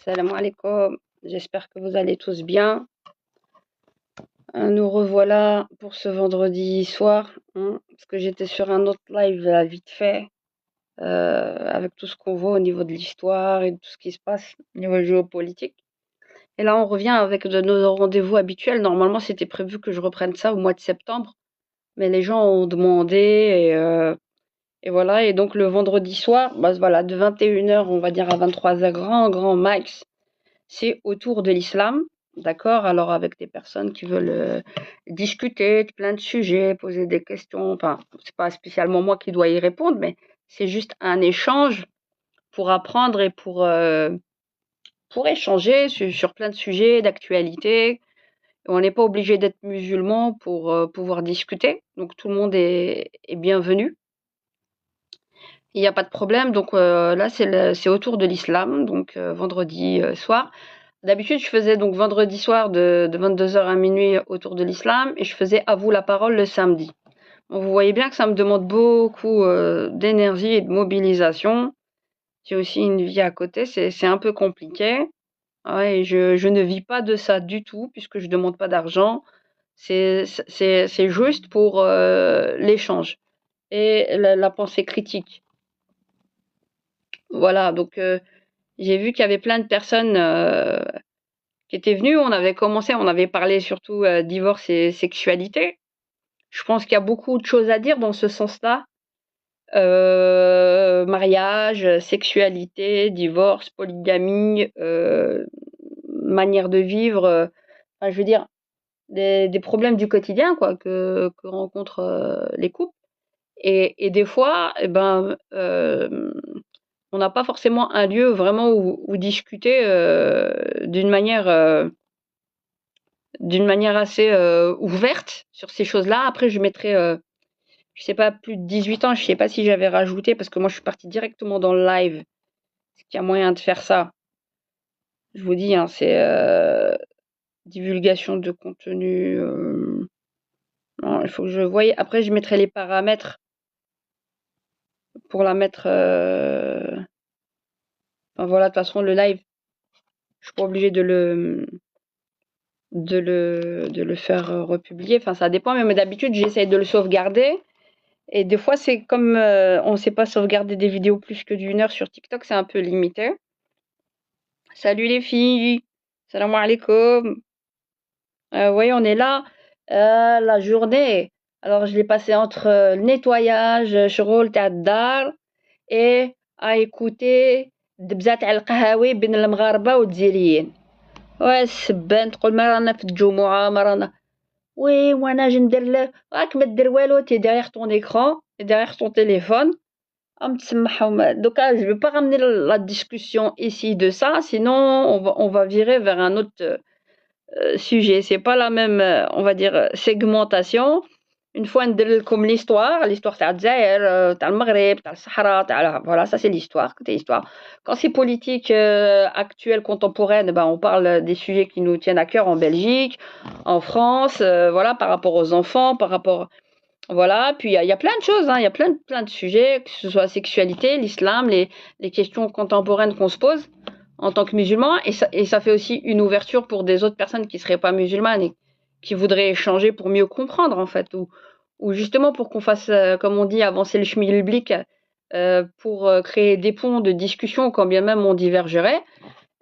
Salam alaikum, j'espère que vous allez tous bien. Nous revoilà pour ce vendredi soir, parce que j'étais sur un autre live vite fait, avec tout ce qu'on voit au niveau de l'histoire et de tout ce qui se passe au niveau géopolitique. Et là, on revient avec de nos rendez-vous habituels. Normalement, c'était prévu que je reprenne ça au mois de septembre, mais les gens ont demandé et voilà. Et donc le vendredi soir, voilà, de 21h, on va dire à 23h, grand max. C'est autour de l'islam, d'accord? Alors avec des personnes qui veulent discuter de plein de sujets, poser des questions. Enfin, c'est pas spécialement moi qui dois y répondre, mais c'est juste un échange pour apprendre et pour échanger sur plein de sujets d'actualité. On n'est pas obligé d'être musulman pour pouvoir discuter, donc tout le monde est bienvenu. Il n'y a pas de problème, donc là c'est autour de l'islam, donc vendredi soir. D'habitude, je faisais donc vendredi soir de 22h à minuit autour de l'islam et je faisais à vous la parole le samedi. Bon, vous voyez bien que ça me demande beaucoup d'énergie et de mobilisation. J'ai aussi une vie à côté, c'est un peu compliqué. Ouais, et je ne vis pas de ça du tout puisque je ne demande pas d'argent. C'est juste pour l'échange et la pensée critique. Voilà, donc j'ai vu qu'il y avait plein de personnes qui était venu, on avait parlé surtout divorce et sexualité. Je pense qu'il y a beaucoup de choses à dire dans ce sens-là. Mariage, sexualité, divorce, polygamie, manière de vivre, enfin, je veux dire, des problèmes du quotidien quoi, que rencontrent les couples. Et des fois, on n'a pas forcément un lieu vraiment où discuter d'une manière assez ouverte sur ces choses-là. Après, je mettrai, je sais pas, plus de 18 ans, je sais pas si j'avais rajouté, parce que moi je suis partie directement dans le live. Est-ce qu'il y a moyen de faire ça? Je vous dis, hein, c'est divulgation de contenu. Non, il faut que je voie. Après, je mettrai les paramètres pour la mettre. Enfin, voilà, de toute façon, le live, je suis pas obligée de le faire republier. Enfin, ça dépend, mais d'habitude, j'essaye de le sauvegarder. Et des fois, c'est comme on ne sait pas sauvegarder des vidéos plus que d'une heure sur TikTok, c'est un peu limité. Salut les filles, salam alaikum. Oui, on est là, la journée. Alors, je l'ai passé entre le nettoyage, شغل تاع الدار et à écouter دبزات على القهاوي بين المغاربة والجزائريين. Ouais, السبان تقول ما رانا في الجمعة ما رانا. Oui, وانا اجي ندير راك ما دير والو تي derrière ton écran et derrière ton téléphone. Donc, je ne veux pas ramener la discussion ici de ça, sinon on va virer vers un autre sujet. C'est pas la même, on va dire, segmentation. Une fois, comme l'histoire تاع الجزائر, تاع المغرب, تاع الصحراء, voilà, ça c'est l'histoire, côté histoire. Quand c'est politique actuelle, contemporaine, on parle des sujets qui nous tiennent à cœur en Belgique, en France, voilà, par rapport aux enfants, par rapport. Voilà, puis il y a plein de choses, hein, il y a plein de sujets, que ce soit la sexualité, l'islam, les questions contemporaines qu'on se pose en tant que musulmans, et ça fait aussi une ouverture pour des autres personnes qui seraient pas musulmanes et qui voudraient échanger pour mieux comprendre en fait, ou justement pour qu'on fasse, comme on dit, avancer le schmilblick, pour créer des ponts de discussion quand bien même on divergerait.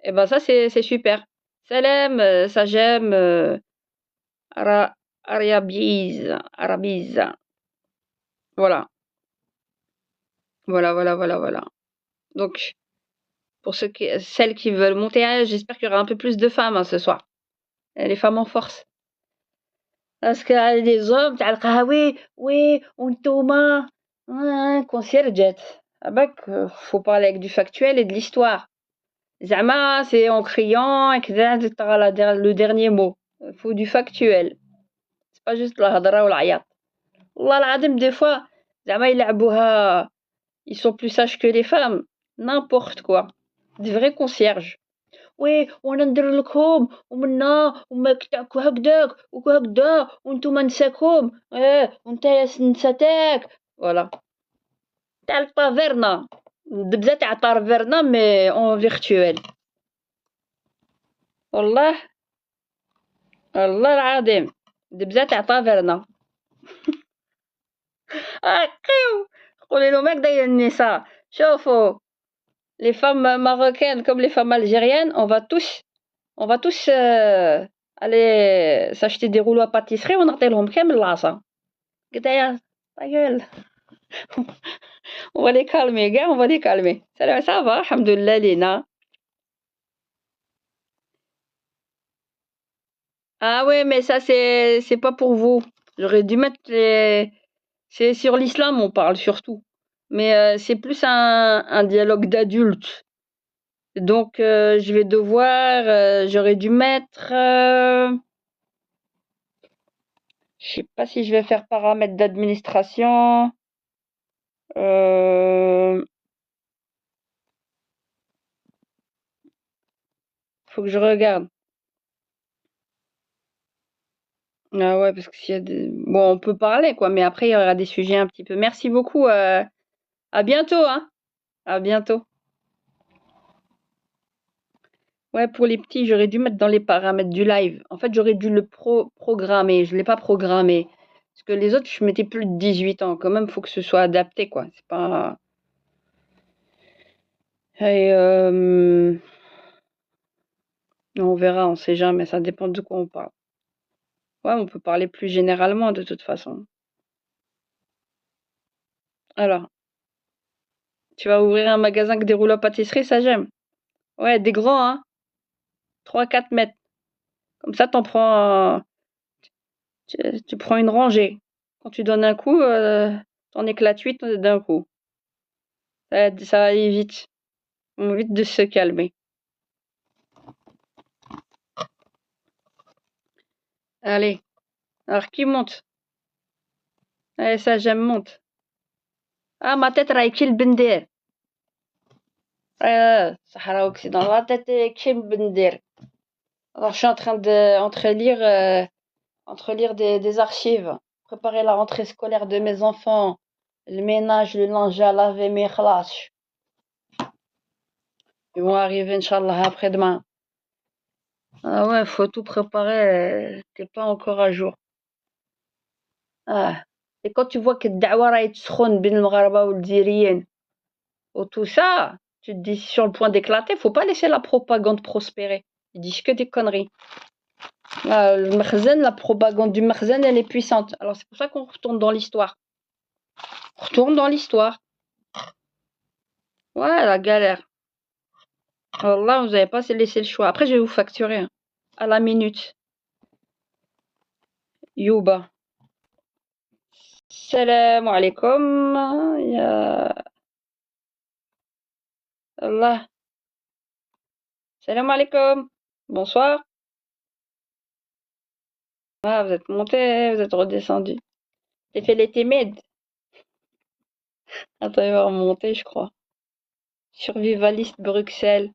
Et ben ça c'est super. Salam, ça j'aime, Arabiz. Voilà. Voilà. Donc, pour celles qui veulent monter, j'espère qu'il y aura un peu plus de femmes ce soir. Les femmes en force. Parce que les hommes, تاع القهاوي, oui, وانتوما, concierge. Ah bah, faut parler avec du factuel et de l'histoire. Zama, c'est en criant, et que le dernier mot. Il faut du factuel. C'est pas juste la hadra ou l'ayat. والله العظيم, des fois, زعما يلعبوها. Ils sont plus sages que les femmes. N'importe quoi. Des vrais concierges. Oui, وانا ندير لكم ومنا وما كتاك وهكداك وهكدا وانتوما نساكم وانت نساتك. Voilà. تاع الطافيرنا. دبزة تاع طافيرنا مي اون فيرتوال. والله والله العظيم دبزة تاع طافرنا قيو قولي لهم هكذا يا النساء شوفوا les femmes marocaines comme les femmes algériennes on va tous aller s'acheter des rouleaux à pâtisserie ونعطيلهم كامل العصا قدايا ta gueule on va les calmer gars on va les calmer ça va alhamdoulilah لينا. Ah ouais mais ça c'est pas pour vous, j'aurais dû mettre les c'est sur l'islam on parle surtout mais c'est plus un dialogue d'adultes donc je vais devoir j'aurais dû mettre je sais pas si je vais faire paramètres d'administration. Faut que je regarde. Ah ouais, parce que s'il y a des... Bon, on peut parler, quoi, mais après, il y aura des sujets un petit peu. Merci beaucoup. À bientôt, hein. À bientôt. Ouais, pour les petits, j'aurais dû mettre dans les paramètres du live. En fait, j'aurais dû le programmer. Je l'ai pas programmé. Parce que les autres, je mettais plus de 18 ans. Quand même, faut que ce soit adapté, quoi. C'est pas... Et on verra, on sait jamais. Ça dépend de quoi on parle. Ouais, on peut parler plus généralement, de toute façon. Alors, tu vas ouvrir un magasin avec des rouleaux à pâtisserie, ça j'aime. Ouais, des grands, hein. 3-4 mètres. Comme ça, t'en prends, tu prends une rangée. Quand tu donnes un coup, t'en éclates 8 d'un coup. Ça va aller vite. On va vite de se calmer. Allez. Alors, qui monte? Allez, ça, j'aime, monte. Ah, ma tête, Raïkil Bender. Sahara Occident. La tête, Raïkil Bender. Alors, je suis en train entrelire des archives. Préparer la rentrée scolaire de mes enfants. Le ménage, le linge à laver, mes khlash. Ils vont arriver, Inch'Allah, après-demain. Ah ouais, faut tout préparer, t'es pas encore à jour. Ah. Et quand tu vois que الدعوة راهي تسخن بين المغاربة والجزائريين ou tout ça, tu te dis sur le point d'éclater, faut pas laisser la propagande prospérer. Ils disent que des conneries. Le Makhzen, la propagande du Makhzen, elle est puissante. Alors c'est pour ça qu'on retourne dans l'histoire. On retourne dans l'histoire. Ouais, la galère. Alors là, vous avez pas laissé le choix. Après, je vais vous facturer hein, à la minute. Youba. Salam alaikum. Ya Allah. Salam alaikum. Bonsoir. Ah, vous êtes monté, vous êtes redescendu. J'ai fait les timides. Attends, il va remonter, je crois. Survivaliste Bruxelles.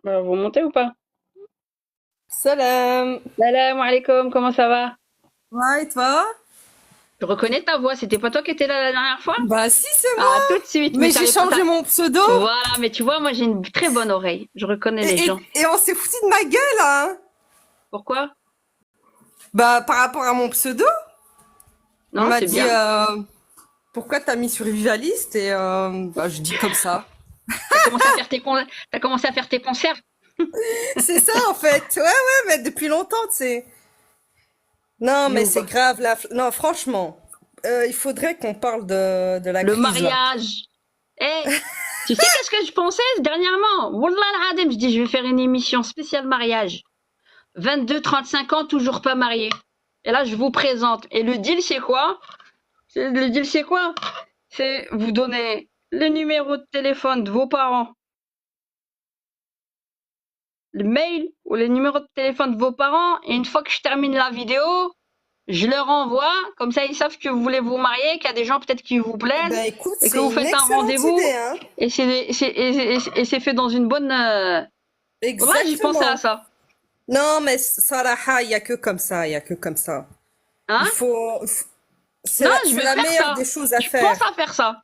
Bah, vous montez ou pas? Salam. Salam alaikum, comment ça va? Ouais, et toi? Je reconnais ta voix, c'était pas toi qui étais là la dernière fois? Bah si, c'est moi. Ah, tout de suite, Mais j'ai changé mon pseudo. Voilà, mais tu vois, moi j'ai une très bonne oreille. Je reconnais les gens. Et on s'est foutu de ma gueule, hein. Pourquoi? Bah par rapport à mon pseudo, on Non, m'a c'est dit bien. pourquoi t'as mis survivaliste et bah je dis comme ça. T'as commencé à faire tes concerts? C'est ça en fait. Ouais, mais depuis longtemps, tu sais. Non, mais c'est Youba. grave là. Non, franchement, il faudrait qu'on parle de la Le crise là. mariage. Eh, tu sais qu'est-ce que je pensais dernièrement? Wallah al-Adem, je dis je vais faire une émission spéciale mariage. 22-35 ans, toujours pas marié. Et là, je vous présente. Et le deal, c'est quoi? Le deal, c'est quoi? C'est vous donner le numéro de téléphone de vos parents, le mail ou le numéro de téléphone de vos parents. Et une fois que je termine la vidéo, je leur envoie. Comme ça, ils savent que vous voulez vous marier, qu'il y a des gens peut-être qui vous plaisent. Bah écoute, Et que c'est vous une faites un excellente rendez-vous. idée, hein. Et c'est fait dans une bonne... Voilà, j'ai pensé à Exactement. ça. Non, mais Sarah, il y a que comme ça, il y a que comme ça. Il Hein? faut, c'est Non, la, je c'est vais la faire meilleure ça. des choses à Je faire. pense à faire ça.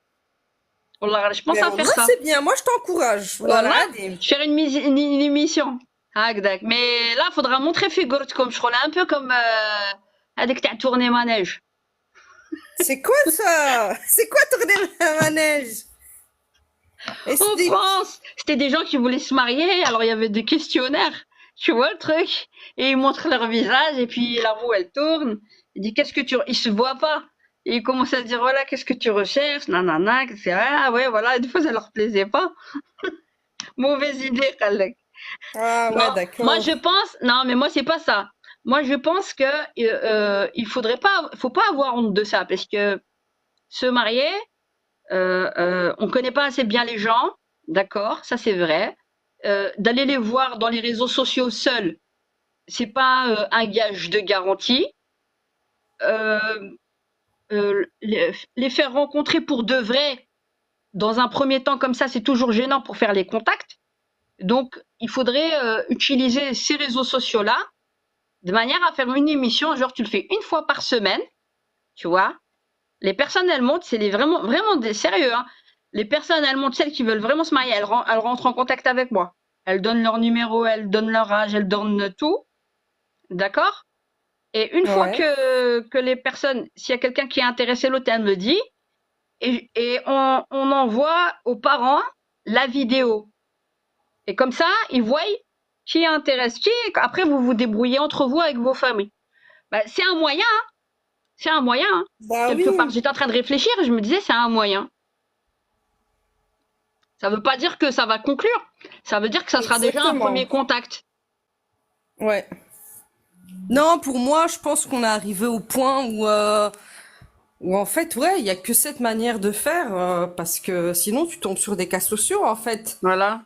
Wallah, je pense Mais à au faire moins, ça. c'est bien. Moi, je t'encourage. Voilà, Wallah, allez. faire une émission. هكذاك. Mais là, faudra montrer comme je crois un peu comme هذيك تاع tourner manège. C'est quoi ça? C'est quoi tourner un manège? En Explique. France, c'était des gens qui voulaient se marier, alors il y avait des questionnaires, tu vois le truc, et ils montrent leur visage, et puis la roue elle tourne, il dit qu'est-ce que ils se voient pas, et ils commencent à se dire voilà qu'est-ce que tu recherches, nanana, c'est ah ouais voilà, et des fois ça leur plaisait pas, mauvaise idée, Khalek. Ah ouais, Non, moi d'accord. je pense, non mais moi c'est pas ça, moi je pense que il faudrait pas, faut pas avoir honte de ça, parce que se marier, on connaît pas assez bien les gens, d'accord, ça c'est vrai. D'aller les voir dans les réseaux sociaux seuls, c'est pas un gage de garantie. Euh, les faire rencontrer pour de vrai, dans un premier temps comme ça, c'est toujours gênant pour faire les contacts. Donc, il faudrait utiliser ces réseaux sociaux-là de manière à faire une émission, genre tu le fais une fois par semaine, tu vois. Les personnes, elles montent, c'est vraiment, vraiment des sérieux, hein. Les personnes, elles montent, celles qui veulent vraiment se marier, elles rentrent en contact avec moi. Elles donnent leur numéro, elles donnent leur âge, elles donnent tout. D'accord? Et une fois Ouais. que les personnes, s'il y a quelqu'un qui est intéressé, l'autre, elle me dit, et on envoie aux parents la vidéo. Et comme ça, ils voient qui intéresse qui, et après, vous vous débrouillez entre vous avec vos familles. Bah, c'est un moyen, hein. C'est un moyen, hein. Bah Quelque part, oui, j'étais en train de réfléchir et je me disais, c'est un moyen. Ça veut pas dire que ça va conclure. Ça veut dire que ça sera déjà un exactement. premier contact. Ouais. Non, pour moi, je pense qu'on est arrivé au point où en fait, ouais, il y a que cette manière de faire, parce que sinon tu tombes sur des cas sociaux, en fait. Voilà.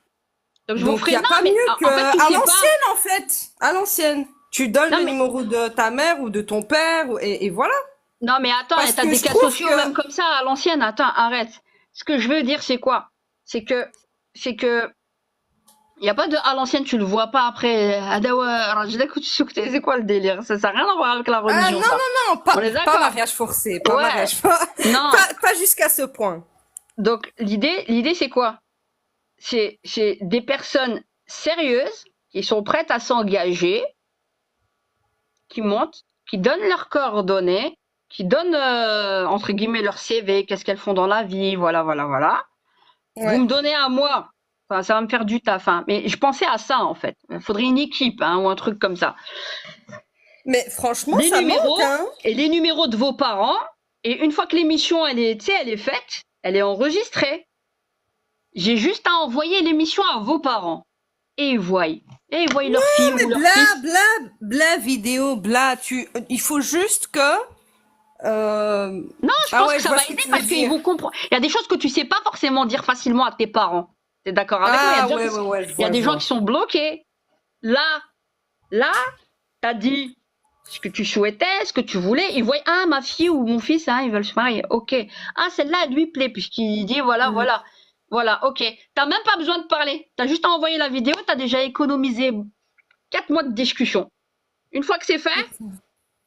Donc je vous Donc il ferai, y a non, pas mais mieux que en fait, tu à sais pas. l'ancienne, en fait, à l'ancienne. Tu donnes Non, le mais, numéro de ta mère ou de ton père et voilà. non, mais attends, Parce t'as que des je cas trouve sociaux même que comme ça à l'ancienne. Attends, arrête. Ce que je veux dire, c'est quoi? C'est que, c'est que, il y a pas de à l'ancienne, tu le vois pas après. C'est quoi le délire? Ça n'a rien à voir avec la ah religion, non ça. non non, On est pas d'accord? mariage forcé, pas Ouais. mariage Non. pas jusqu'à ce point. Donc l'idée, c'est quoi? C'est des personnes sérieuses qui sont prêtes à s'engager, qui montent, qui donnent leurs coordonnées, qui donnent entre guillemets leur CV, qu'est-ce qu'elles font dans la vie, voilà, voilà, voilà. Vous Ouais. me donnez à moi, enfin, ça va me faire du taf, hein. Mais je pensais à ça en fait. Il faudrait une équipe hein, ou un truc comme ça. Mais franchement, Les ça manque, numéros hein. et les numéros de vos parents. Et une fois que l'émission elle est, tu sais, elle est faite, elle est enregistrée. J'ai juste à envoyer l'émission à vos parents et ils voient. Et ils voient leur fille Mais ou leur bla fils. bla bla vidéo, bla, il faut juste que Non, je ah pense ouais, que je ça vois va ce que aider tu veux parce qu'ils dire. vont comprendre. Il y a des choses que tu sais pas forcément dire facilement à tes parents. T'es d'accord avec moi? Ah ouais ouais ouais, Il y a je des gens vois. qui sont bloqués. Là, t'as dit ce que tu souhaitais, ce que tu voulais. Ils voient, ah, ma fille ou mon fils, hein, ils veulent se marier. Ok. Ah, celle-là, elle lui plaît puisqu'il dit voilà, Mm. voilà. Voilà, ok. T'as même pas besoin de parler. T'as juste à envoyer la vidéo, t'as déjà économisé 4 mois de discussion. Une fois que c'est fait,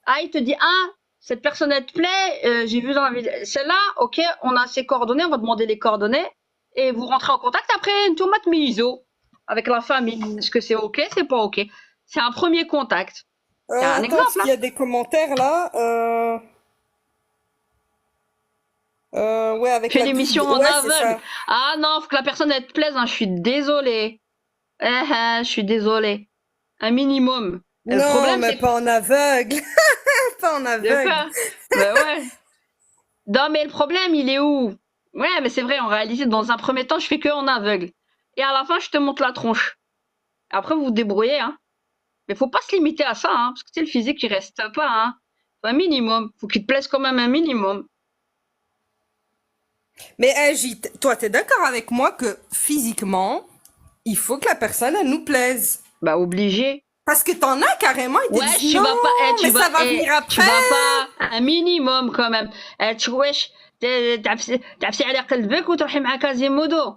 ah, il te dit, ah, cette personne, elle te plaît, j'ai vu dans la vidéo. Celle-là, ok, on a ses coordonnées, on va demander les coordonnées, et vous rentrez en contact après une tomate miso avec la famille. Est-ce que c'est ok, c'est pas ok? C'est un premier contact. C'est un Attends, parce exemple, qu'il hein. y a des commentaires là. Ouais, avec Fais la pub. l'émission en Ouais, c'est aveugle. ça. Ah non, faut que la personne, elle te plaise, hein, je suis désolée. Je suis désolée. Un minimum. Et le Non, problème, mais c'est pas en aveugle. Pas en de aveugle. quoi? Ben ouais. Non, mais le problème, il est où? Ouais, mais c'est vrai, en réalité, dans un premier temps, je fais que en aveugle. Et à la fin, je te montre la tronche. Après, vous vous débrouillez, hein. Mais faut pas se limiter à ça, hein, parce que tu sais, le physique, il reste pas, hein. Faut un minimum. Faut qu'il te plaise quand même un minimum. Mais toi, t'es d'accord avec moi que physiquement, il faut que la personne, elle nous plaise. Bah, obligé. Parce que t'en as carrément, ils te Wesh, disent tu non, vas pas, mais ça va venir tu après. vas pas, un minimum quand même. wesh, تعبسي على قلبك وتروحي مع كازيمودو.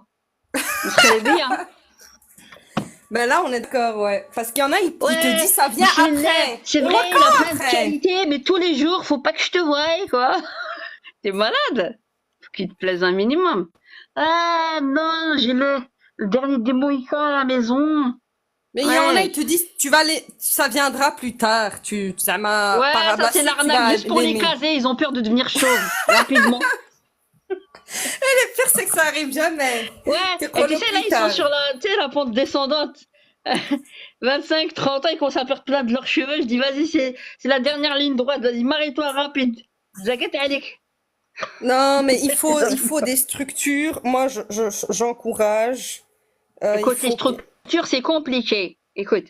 متخيلية؟ Mais là, on est d'accord, ouais. Parce qu'il y en a, ils te Ouais, disent ça vient après. c'est Et vrai, il encore a plein de après. qualités, mais tous les jours, faut pas que je te voie, quoi. T'es malade. Qui te plaise un minimum. Ah non, j'ai le dernier des Mohicans à la maison. Mais il y en a, Ouais. ils te disent, ça viendra plus tard. Ça m'a, Ouais, par ça c'est Ablassie, tu l'arnaque vas juste pour les l'aimer. caser. Ils ont peur de devenir chauves rapidement. Le pire, c'est que ça arrive jamais. Ouais, T'es et tu chrono sais, là, plus ils sont tard. sur la pente descendante. 25, 30 ans, ils commencent à perdre plein de leurs cheveux. Je dis, vas-y, c'est la dernière ligne droite. Vas-y, marie-toi rapide. Jaquette, Alec. Non, mais il faut des structures. Moi, j'encourage. Il Écoute, les faut que, structures, c'est compliqué. Écoute,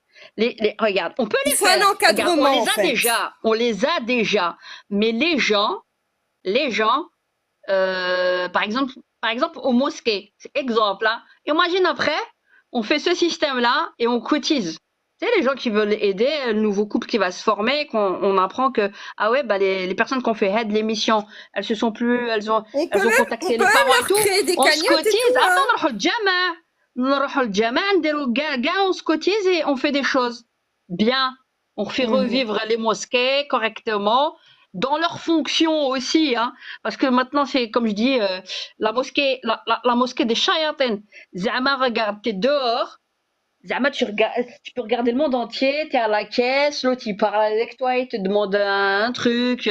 regarde, on peut il les faut un faire. Regarde, encadrement, en fait. on les a déjà. Mais les gens, par exemple, aux mosquées, c'est exemple, hein. Imagine après, on fait ce système-là et on cotise. Tu sais, les gens qui veulent aider, le nouveau couple qui va se former, on apprend que, ah ouais, bah les personnes qui ont fait aide l'émission, elles se sont plus, elles ont On contacté peut les parents même et leur tout. créer des On se cagnottes et cotise. tout, Attends, hein. نروحوا الجامع نديروا كاع on se cotise et on fait des choses bien. On fait Mhm. revivre les mosquées correctement dans leurs fonctions aussi, hein. Parce que maintenant c'est comme je dis, la mosquée des Shayatin. Zama, regarde, t'es dehors. Zama, tu peux regarder le monde entier. T'es à la caisse, l'autre il parle avec toi, il te demande un truc.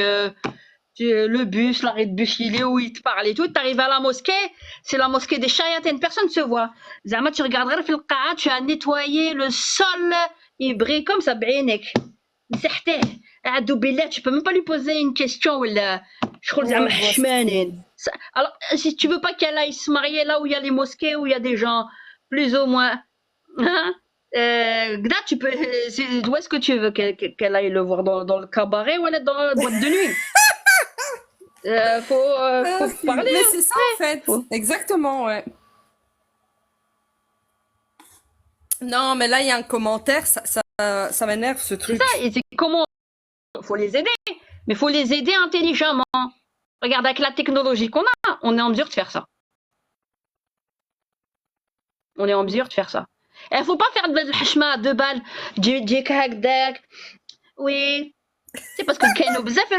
Le bus, l'arrêt de bus, il est où, il te parle et tout. T'arrives à la mosquée, c'est la mosquée des Shayatin, personne ne se voit. Zama, tu regarderas le qa'a, tu as nettoyé le sol, il brille comme ça, بعينك. مسحته. عدو بالله, tu peux même pas lui poser une question ولا شغل Ouais, زعما je vois ce que tu veux حشمانين. dire. Alors, si tu veux pas qu'elle aille se marier là où il y a les mosquées, où il y a des gens plus ou moins, hein, là, tu peux, où est-ce que tu veux qu'elle aille le voir dans le cabaret ou elle est dans la boîte de nuit? Ah, Faut parler, mais hein. c'est ça, en fait. Faut. Exactement, ouais. Non, mais là, il y a un commentaire, ça m'énerve, ce C'est ça, truc. et c'est comment, faut les aider, mais faut les aider intelligemment. Regarde, avec la technologie qu'on a, on est en mesure de faire ça. On est en mesure de faire ça. Il faut pas faire de الحشمة de balles, ديك هكذاك. Oui, c'est parce que كاينوا بزاف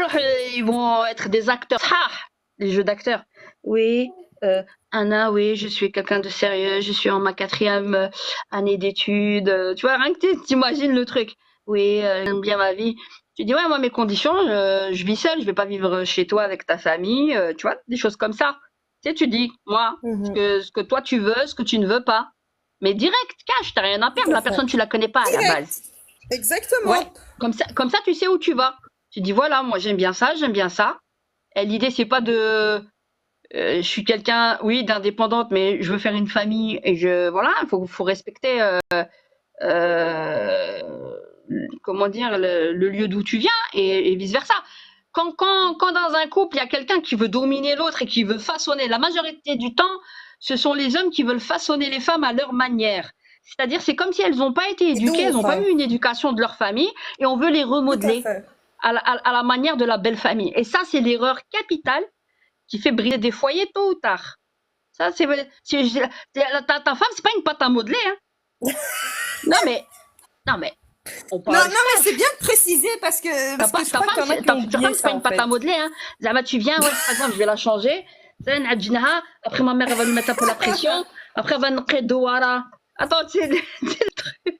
ils vont être des acteurs صحاح, les jeux d'acteurs. Oui, Anna, oui, je suis quelqu'un de sérieux, je suis en ma 4e année d'études. Tu vois, rien que t'imagines le truc. Oui, j'aime bien ma vie. Tu dis, ouais, moi, mes conditions, je vis seule, je vais pas vivre chez toi avec ta famille, tu vois, des choses comme ça. Tu sais, tu dis, moi, Mhm. ce que toi tu veux, ce que tu ne veux pas. Mais direct, cash, t'as rien à Tout perdre, à la fait. personne, tu la connais pas à la base. Direct. Ouais, Exactement. comme ça, tu sais où tu vas. Tu dis, voilà, moi, j'aime bien ça, j'aime bien ça. Et l'idée, c'est pas de, je suis quelqu'un, oui, d'indépendante, mais je veux faire une famille et voilà, faut respecter, euh, comment dire, le lieu d'où tu viens et vice versa. Quand dans un couple, il y a quelqu'un qui veut dominer l'autre et qui veut façonner, la majorité du temps, ce sont les hommes qui veulent façonner les femmes à leur manière. C'est-à-dire, c'est comme si elles n'ont pas été éduquées, elles n'ont pas eu une éducation de leur famille et on veut les Tout à remodeler fait. à la manière de la belle famille. Et ça, c'est l'erreur capitale qui fait briser des foyers tôt ou tard. Ça, ta femme, c'est pas une pâte à modeler, hein. Non, mais, non, mais, on Non, parle non, mais c'est stage. bien de préciser parce que je Ta crois qu'il y femme, en a qui ont ta oublié femme, c'est pas ça, en une pâte à fait. modeler, hein. Zama, tu viens, ouais, par exemple, je vais la changer. Après, ma mère, elle va lui mettre un peu la pression. Après, elle va nous douara. Attends, c'est le truc.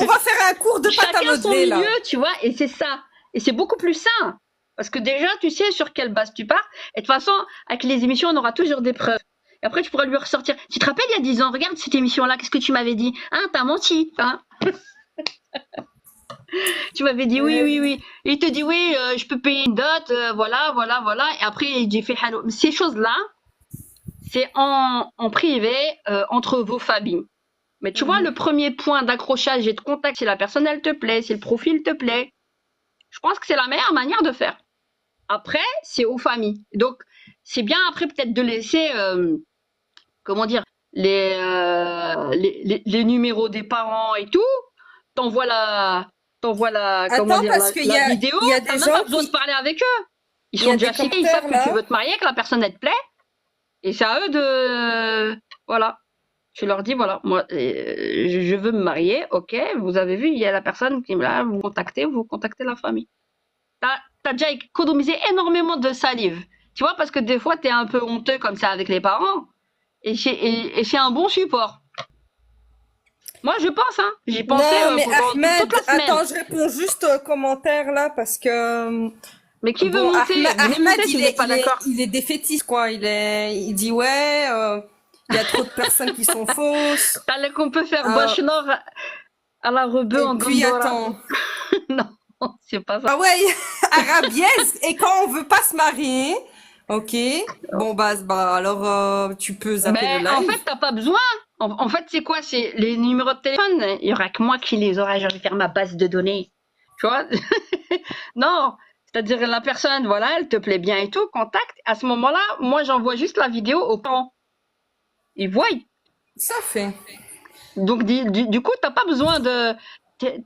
On va faire un cours de pâte à Chacun son modeler, là. milieu, tu vois, et c'est ça. Et c'est beaucoup plus sain. Parce que déjà, tu sais sur quelle base tu pars. Et de toute façon, avec les émissions, on aura toujours des preuves. Et après, tu pourras lui ressortir. Tu te rappelles, il y a 10 ans, regarde cette émission-là, qu'est-ce que tu m'avais dit? Hein, t'as menti, hein? Tu m'avais dit oui, oui, oui. Et il te dit oui, je peux payer une dot, voilà, voilà, voilà. Et après, il dit fait hallo. Ces choses-là, c'est en privé, entre vos familles. Mais tu vois, Mhm. le premier point d'accrochage et de contact, si la personne, elle te plaît, si le profil te plaît, je pense que c'est la meilleure manière de faire. Après, c'est aux familles. Donc, c'est bien après peut-être de laisser, comment dire, les numéros des parents et tout. T'envoies la, comment Attends, dire, parce la vidéo. il y a T'as des même pas gens besoin de qui, parler avec eux. Ils il y sont a des déjà cités, ils savent commentaires que tu là. veux te marier, que la personne elle te plaît. Et c'est à eux de, voilà. Tu leur dis, voilà, moi, je veux me marier, ok, vous avez vu, il y a la personne qui me l'a, vous contactez la famille. T'as déjà économisé énormément de salive. Tu vois, parce que des fois, t'es un peu honteux comme ça avec les parents. Et c'est un bon support. Moi, je pense, hein. J'y pensais Non, mais pendant toute Ahmed, la semaine. attends, je réponds juste aux commentaires là parce que Mais qui veut bon, monter? Venez Ahmed, monter si vous n'êtes pas d'accord. il est défaitiste quoi. Il dit ouais, il y a trop de personnes qui sont fausses. T'as qu'on peut faire Euh, Bosch Nord à la Rebeu et en puis Gondora. attends. Non, c'est pas ça. Ah ouais, arabiaise. Et quand on veut pas se marier, ok. Bon bah alors tu peux zapper Mais le en live. fait, t'as pas besoin. En fait, c'est quoi? C'est les numéros de téléphone. Il y aura que moi qui les aurai. Je vais faire ma base de données. Tu vois? Non. C'est-à-dire, la personne, voilà, elle te plaît bien et tout, contact. À ce moment-là, moi, j'envoie juste la vidéo aux parents. Ils voient. Ça fait. Donc, du coup, t'as pas besoin de.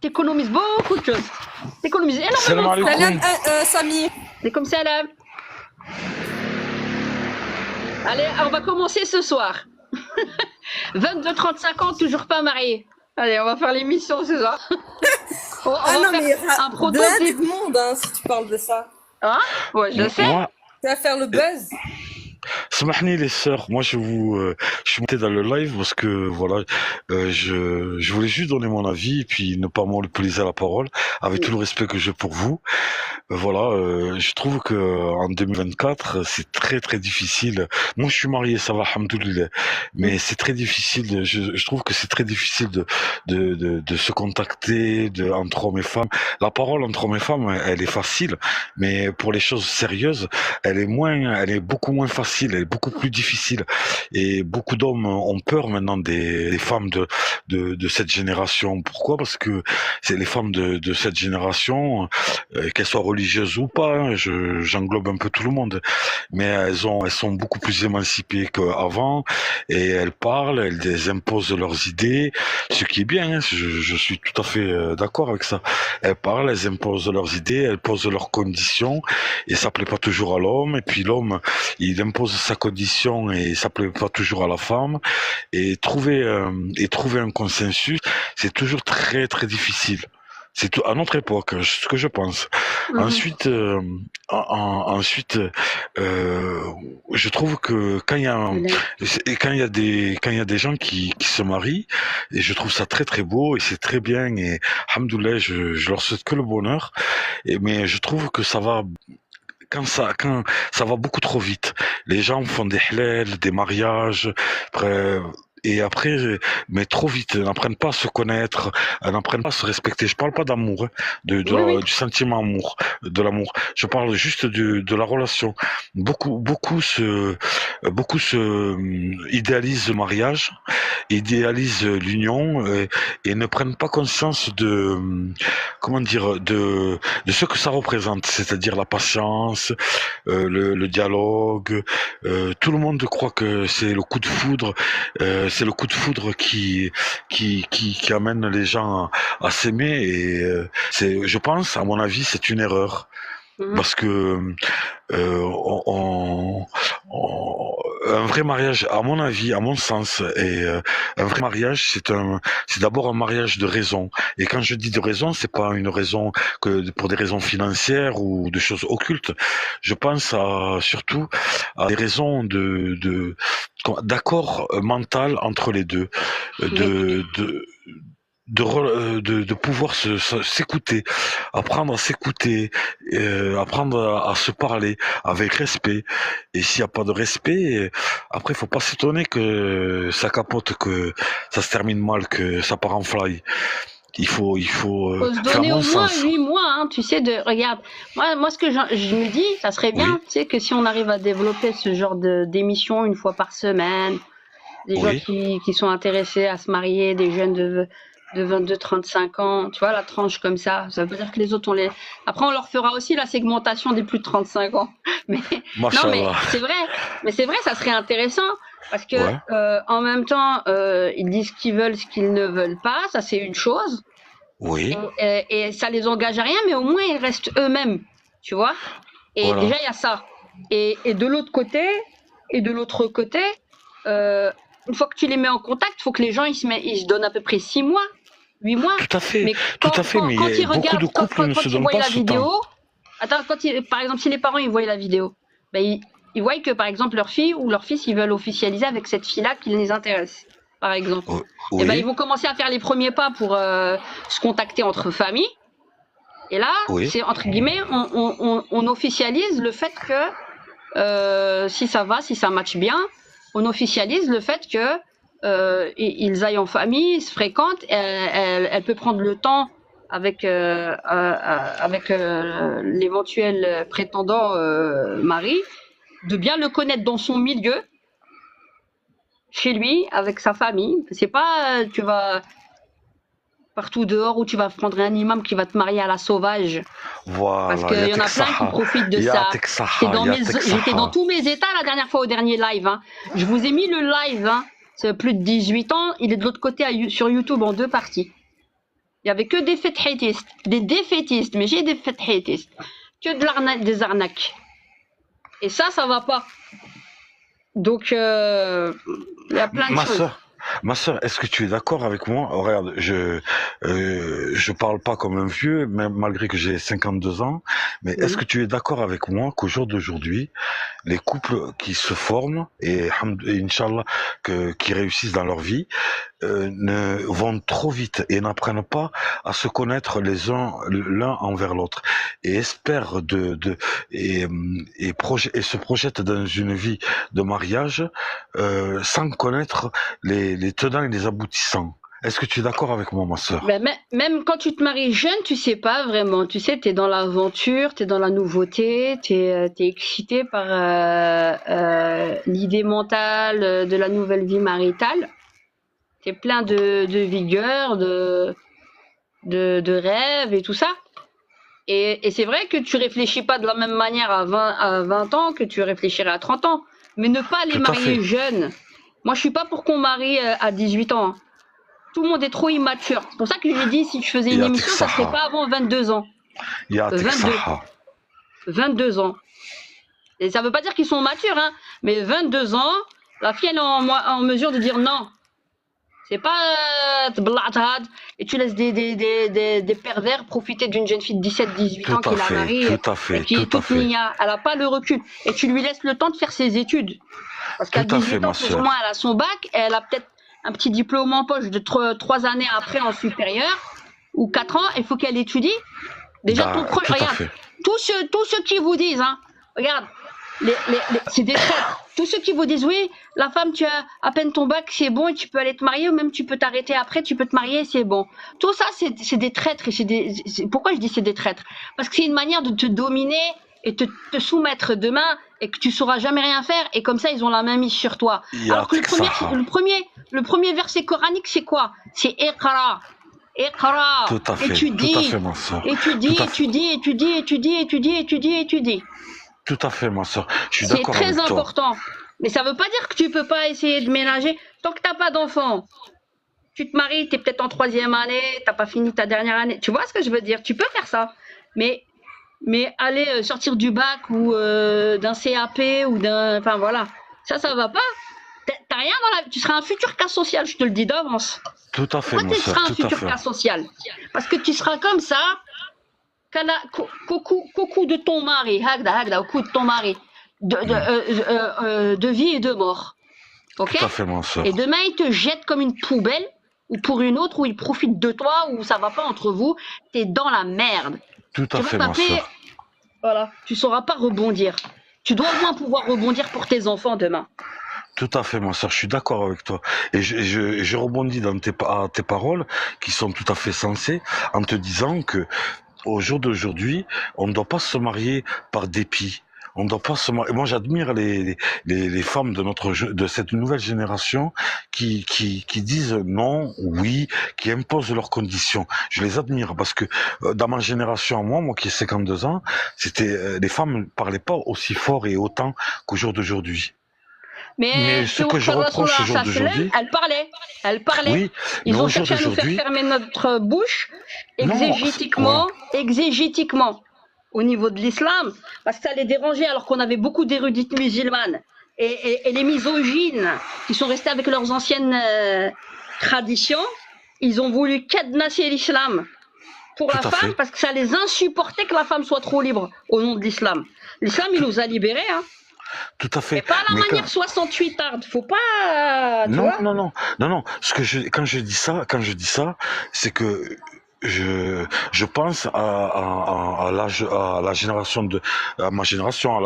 T'économises beaucoup de choses. T'économises Salam énormément de temps. alaikum. Salam, Samy. C'est comme ça, là. Allez, on va commencer ce soir. 22-35 ans, toujours pas marié. Allez, on va faire l'émission ce soir. On Ah va non, faire mais il y aura un prototype. blindé de monde hein, si tu parles de ça. Hein? Ouais, je sais. Moi, Tu vas faire le buzz. Smahni les sœurs, moi je suis monté dans le live parce que voilà, je voulais juste donner mon avis et puis ne pas monopoliser la parole avec tout le respect que j'ai pour vous. Voilà, je trouve que en 2024 c'est très très difficile. Moi je suis marié, ça va, alhamdoulilah, mais c'est très difficile. Je trouve que c'est très difficile de se contacter entre hommes et femmes. La parole entre hommes et femmes, elle est facile, mais pour les choses sérieuses, elle est beaucoup moins facile, elle est beaucoup plus difficile. Et beaucoup d'hommes ont peur maintenant des femmes de cette génération. Pourquoi? Parce que c'est les femmes de cette génération, qu'elles soient religieuses ou pas, hein, j'englobe un peu tout le monde, mais elles sont beaucoup plus émancipées qu'avant et elles parlent, elles imposent leurs idées, ce qui est bien, hein, je suis tout à fait d'accord avec ça. Elles parlent, elles imposent leurs idées, elles posent leurs conditions et ça plaît pas toujours à l'homme, et puis l'homme il impose sa condition et ça plaît pas toujours à la femme, et trouver un consensus, c'est toujours très très difficile. C'est tout, à notre époque, ce que je pense. Ensuite, ensuite, je trouve que quand il y a des gens qui se marient, et je trouve ça très très beau et c'est très bien, et alhamdoulilah, je leur souhaite que le bonheur. Mais je trouve que quand ça va beaucoup trop vite. Les gens font des halal, des mariages, après, et après, mais trop vite. Ils n'apprennent pas à se connaître, ils n'apprennent pas à se respecter. Je parle pas d'amour, hein, Oui. du sentiment amour, de l'amour. Je parle juste de la relation. Beaucoup idéalisent le mariage, idéalisent l'union, et ne prennent pas conscience comment dire, de ce que ça représente, c'est-à-dire la patience, le dialogue. Tout le monde croit que c'est le coup de foudre, qui amène les gens à s'aimer, et je pense, à mon avis, c'est une erreur. Parce que un vrai mariage, à mon avis, à mon sens, un vrai mariage, c'est d'abord un mariage de raison. Et quand je dis de raison, c'est pas une raison que pour des raisons financières ou de choses occultes. Je pense surtout à des raisons d'accord mental entre les deux, de pouvoir s'écouter, apprendre à s'écouter, apprendre à se parler avec respect. Et s'il n'y a pas de respect, après, faut pas s'étonner que ça capote, que ça se termine mal, que ça part en fly. Il faut Faut se faire donner mon au moins sens. 8 mois, hein, tu sais, regarde, moi ce que je me dis, ça serait bien, Oui, tu sais, que si on arrive à développer ce genre d'émission une fois par semaine, des gens oui, qui sont intéressés à se marier, des jeunes de 22-35 ans, tu vois, la tranche comme ça veut pas dire que les autres, après on leur fera aussi la segmentation des plus de 35 ans. Mais non, Mashallah. c'est vrai, ça serait intéressant, parce que Ouais, en même temps, ils disent ce qu'ils veulent, ce qu'ils ne veulent pas, ça c'est une chose. oui, Et ça les engage à rien, mais au moins ils restent eux-mêmes, tu vois. Et voilà. déjà il y a ça. Et de l'autre côté, une fois que tu les mets en contact, il faut que les gens ils se donnent à peu près 6 mois, 8 mois. Tout à fait, Mais tout à fait. Mais quand ils beaucoup de regardent, couples ne quand se ils donnent voient pas la ce temps. vidéo, attends, par exemple si les parents ils voient la vidéo, ben ils voient que, par exemple, leur fille ou leur fils, ils veulent officialiser avec cette fille-là qui les intéresse, par exemple. Oh, Et ben, oui, ils vont commencer à faire les premiers pas pour se contacter entre familles. Et là, oui, c'est entre guillemets, on officialise le fait que si ça va, si ça match bien, on officialise le fait que ils aillent en famille, ils se fréquentent. Elle peut prendre le temps avec l'éventuel prétendant mari de bien le connaître dans son milieu, chez lui, avec sa famille. C'est pas tu vas partout dehors où tu vas prendre un imam qui va te marier à la sauvage. Parce voilà, qu'il y en a plein qui profitent de ça. J'étais dans tous mes états la dernière fois au dernier live. Hein. Je vous ai mis le live, hein. C'est plus de 18 ans. Il est de l'autre côté sur YouTube en 2 parties. Il y avait que des fétéistes, des défaitistes, mais j'ai des fétéistes. Que des arnaques. Et ça va pas. Donc, il y a plein de choses. Ma sœur, est-ce que tu es d'accord avec moi? Regarde, je parle pas comme un vieux, même malgré que j'ai 52 ans, mais est-ce que tu es d'accord avec moi qu'au jour d'aujourd'hui, les couples qui se forment et Inch'Allah qui réussissent dans leur vie ne vont trop vite et n'apprennent pas à se connaître l'un envers l'autre et espèrent et se projettent dans une vie de mariage sans connaître les tenants et les aboutissants. Est-ce que tu es d'accord avec moi, ma sœur? Ben, même quand tu te maries jeune, tu sais pas vraiment. Tu sais, tu es dans l'aventure, tu es dans la nouveauté, tu es excité par l'idée mentale de la nouvelle vie maritale. Tu es plein de vigueur, de rêves et tout ça. Et c'est vrai que tu réfléchis pas de la même manière à 20 ans que tu réfléchirais à 30 ans. Mais ne pas les marier jeunes. Moi, je suis pas pour qu'on marie à 18 ans. Hein. Tout le monde est trop immature. C'est pour ça que j'ai dit, si je faisais une émission, ça serait pas avant 22 ans. 22 ans. Et ça veut pas dire qu'ils sont matures, hein. Mais 22 ans, la fille, elle est en mesure de dire non. C'est pas et tu laisses des pervers profiter d'une jeune fille de 17-18 ans qui la marie et qui est toute nia. Elle a pas le recul. Et tu lui laisses le temps de faire ses études. Parce qu'à 18 ans, plus ou moins, elle a son bac, et elle a peut-être un petit diplôme en poche de 3 années après en supérieur, ou 4 ans, il faut qu'elle étudie. Déjà, regarde, tous ceux qui vous disent, hein, regarde, c'est des traîtres. Tous ceux qui vous disent, oui, la femme, tu as à peine ton bac, c'est bon, et tu peux aller te marier, ou même tu peux t'arrêter après, tu peux te marier, c'est bon. Tout ça, c'est des traîtres. Pourquoi je dis c'est des traîtres? Parce que c'est une manière de te dominer et te soumettre demain, et que tu sauras jamais rien faire, et comme ça, ils ont la main mise sur toi. Alors que le premier verset coranique, c'est quoi? C'est Iqra. Iqra. Étudie. Tout à fait, ma soeur. Je suis d'accord avec toi. C'est très important. Mais ça veut pas dire que tu peux pas essayer de ménager. Tant que t'as pas d'enfant, tu te maries, tu es peut-être en 3e année, t'as pas fini ta dernière année. Tu vois ce que je veux dire? Tu peux faire ça. Mais aller sortir du bac ou d'un CAP ou d'un... Enfin voilà. Ça va pas. T'as rien dans la... Tu seras un futur cas social, je te le dis d'avance. Tout à fait, Pourquoi tu seras un futur cas social? Parce que tu seras comme ça... Coucou de ton mari, au cou de ton mari, de vie et de mort. Ok? Tout à fait, mon soeur. Et demain, il te jette comme une poubelle, ou pour une autre, où il profite de toi, où ça va pas entre vous, t'es dans la merde. Tout à fait, mon soeur. Voilà, tu sauras pas rebondir. Tu dois au moins pouvoir rebondir pour tes enfants demain. Tout à fait, ma soeur, je suis d'accord avec toi. Et je rebondis dans tes paroles, qui sont tout à fait sensées, en te disant que au jour d'aujourd'hui, on ne doit pas se marier par dépit. On ne doit pas se marier. Moi, j'admire les femmes de cette nouvelle génération qui disent non, oui, qui imposent leurs conditions. Je les admire parce que dans ma génération, moi qui ai 52 ans, les femmes ne parlaient pas aussi fort et autant qu'au jour d'aujourd'hui. Mais ce que je reproche au jour d'aujourd'hui... Elle parlait. Oui, ils ont cherché à nous faire fermer notre bouche exégétiquement, au niveau de l'islam, parce que ça les dérangeait alors qu'on avait beaucoup d'érudites musulmanes. Et les misogynes qui sont restés avec leurs anciennes traditions, ils ont voulu cadenasser l'islam pour la femme parce que ça les insupportait que la femme soit trop libre au nom de l'islam. L'islam, il nous a libérés, hein. tout à Mais fait. pas à la Mais manière 68 hard, faut pas, tu non, vois. non, non, non, non. Quand je dis ça, c'est que je pense à l'âge, à la génération à ma génération, à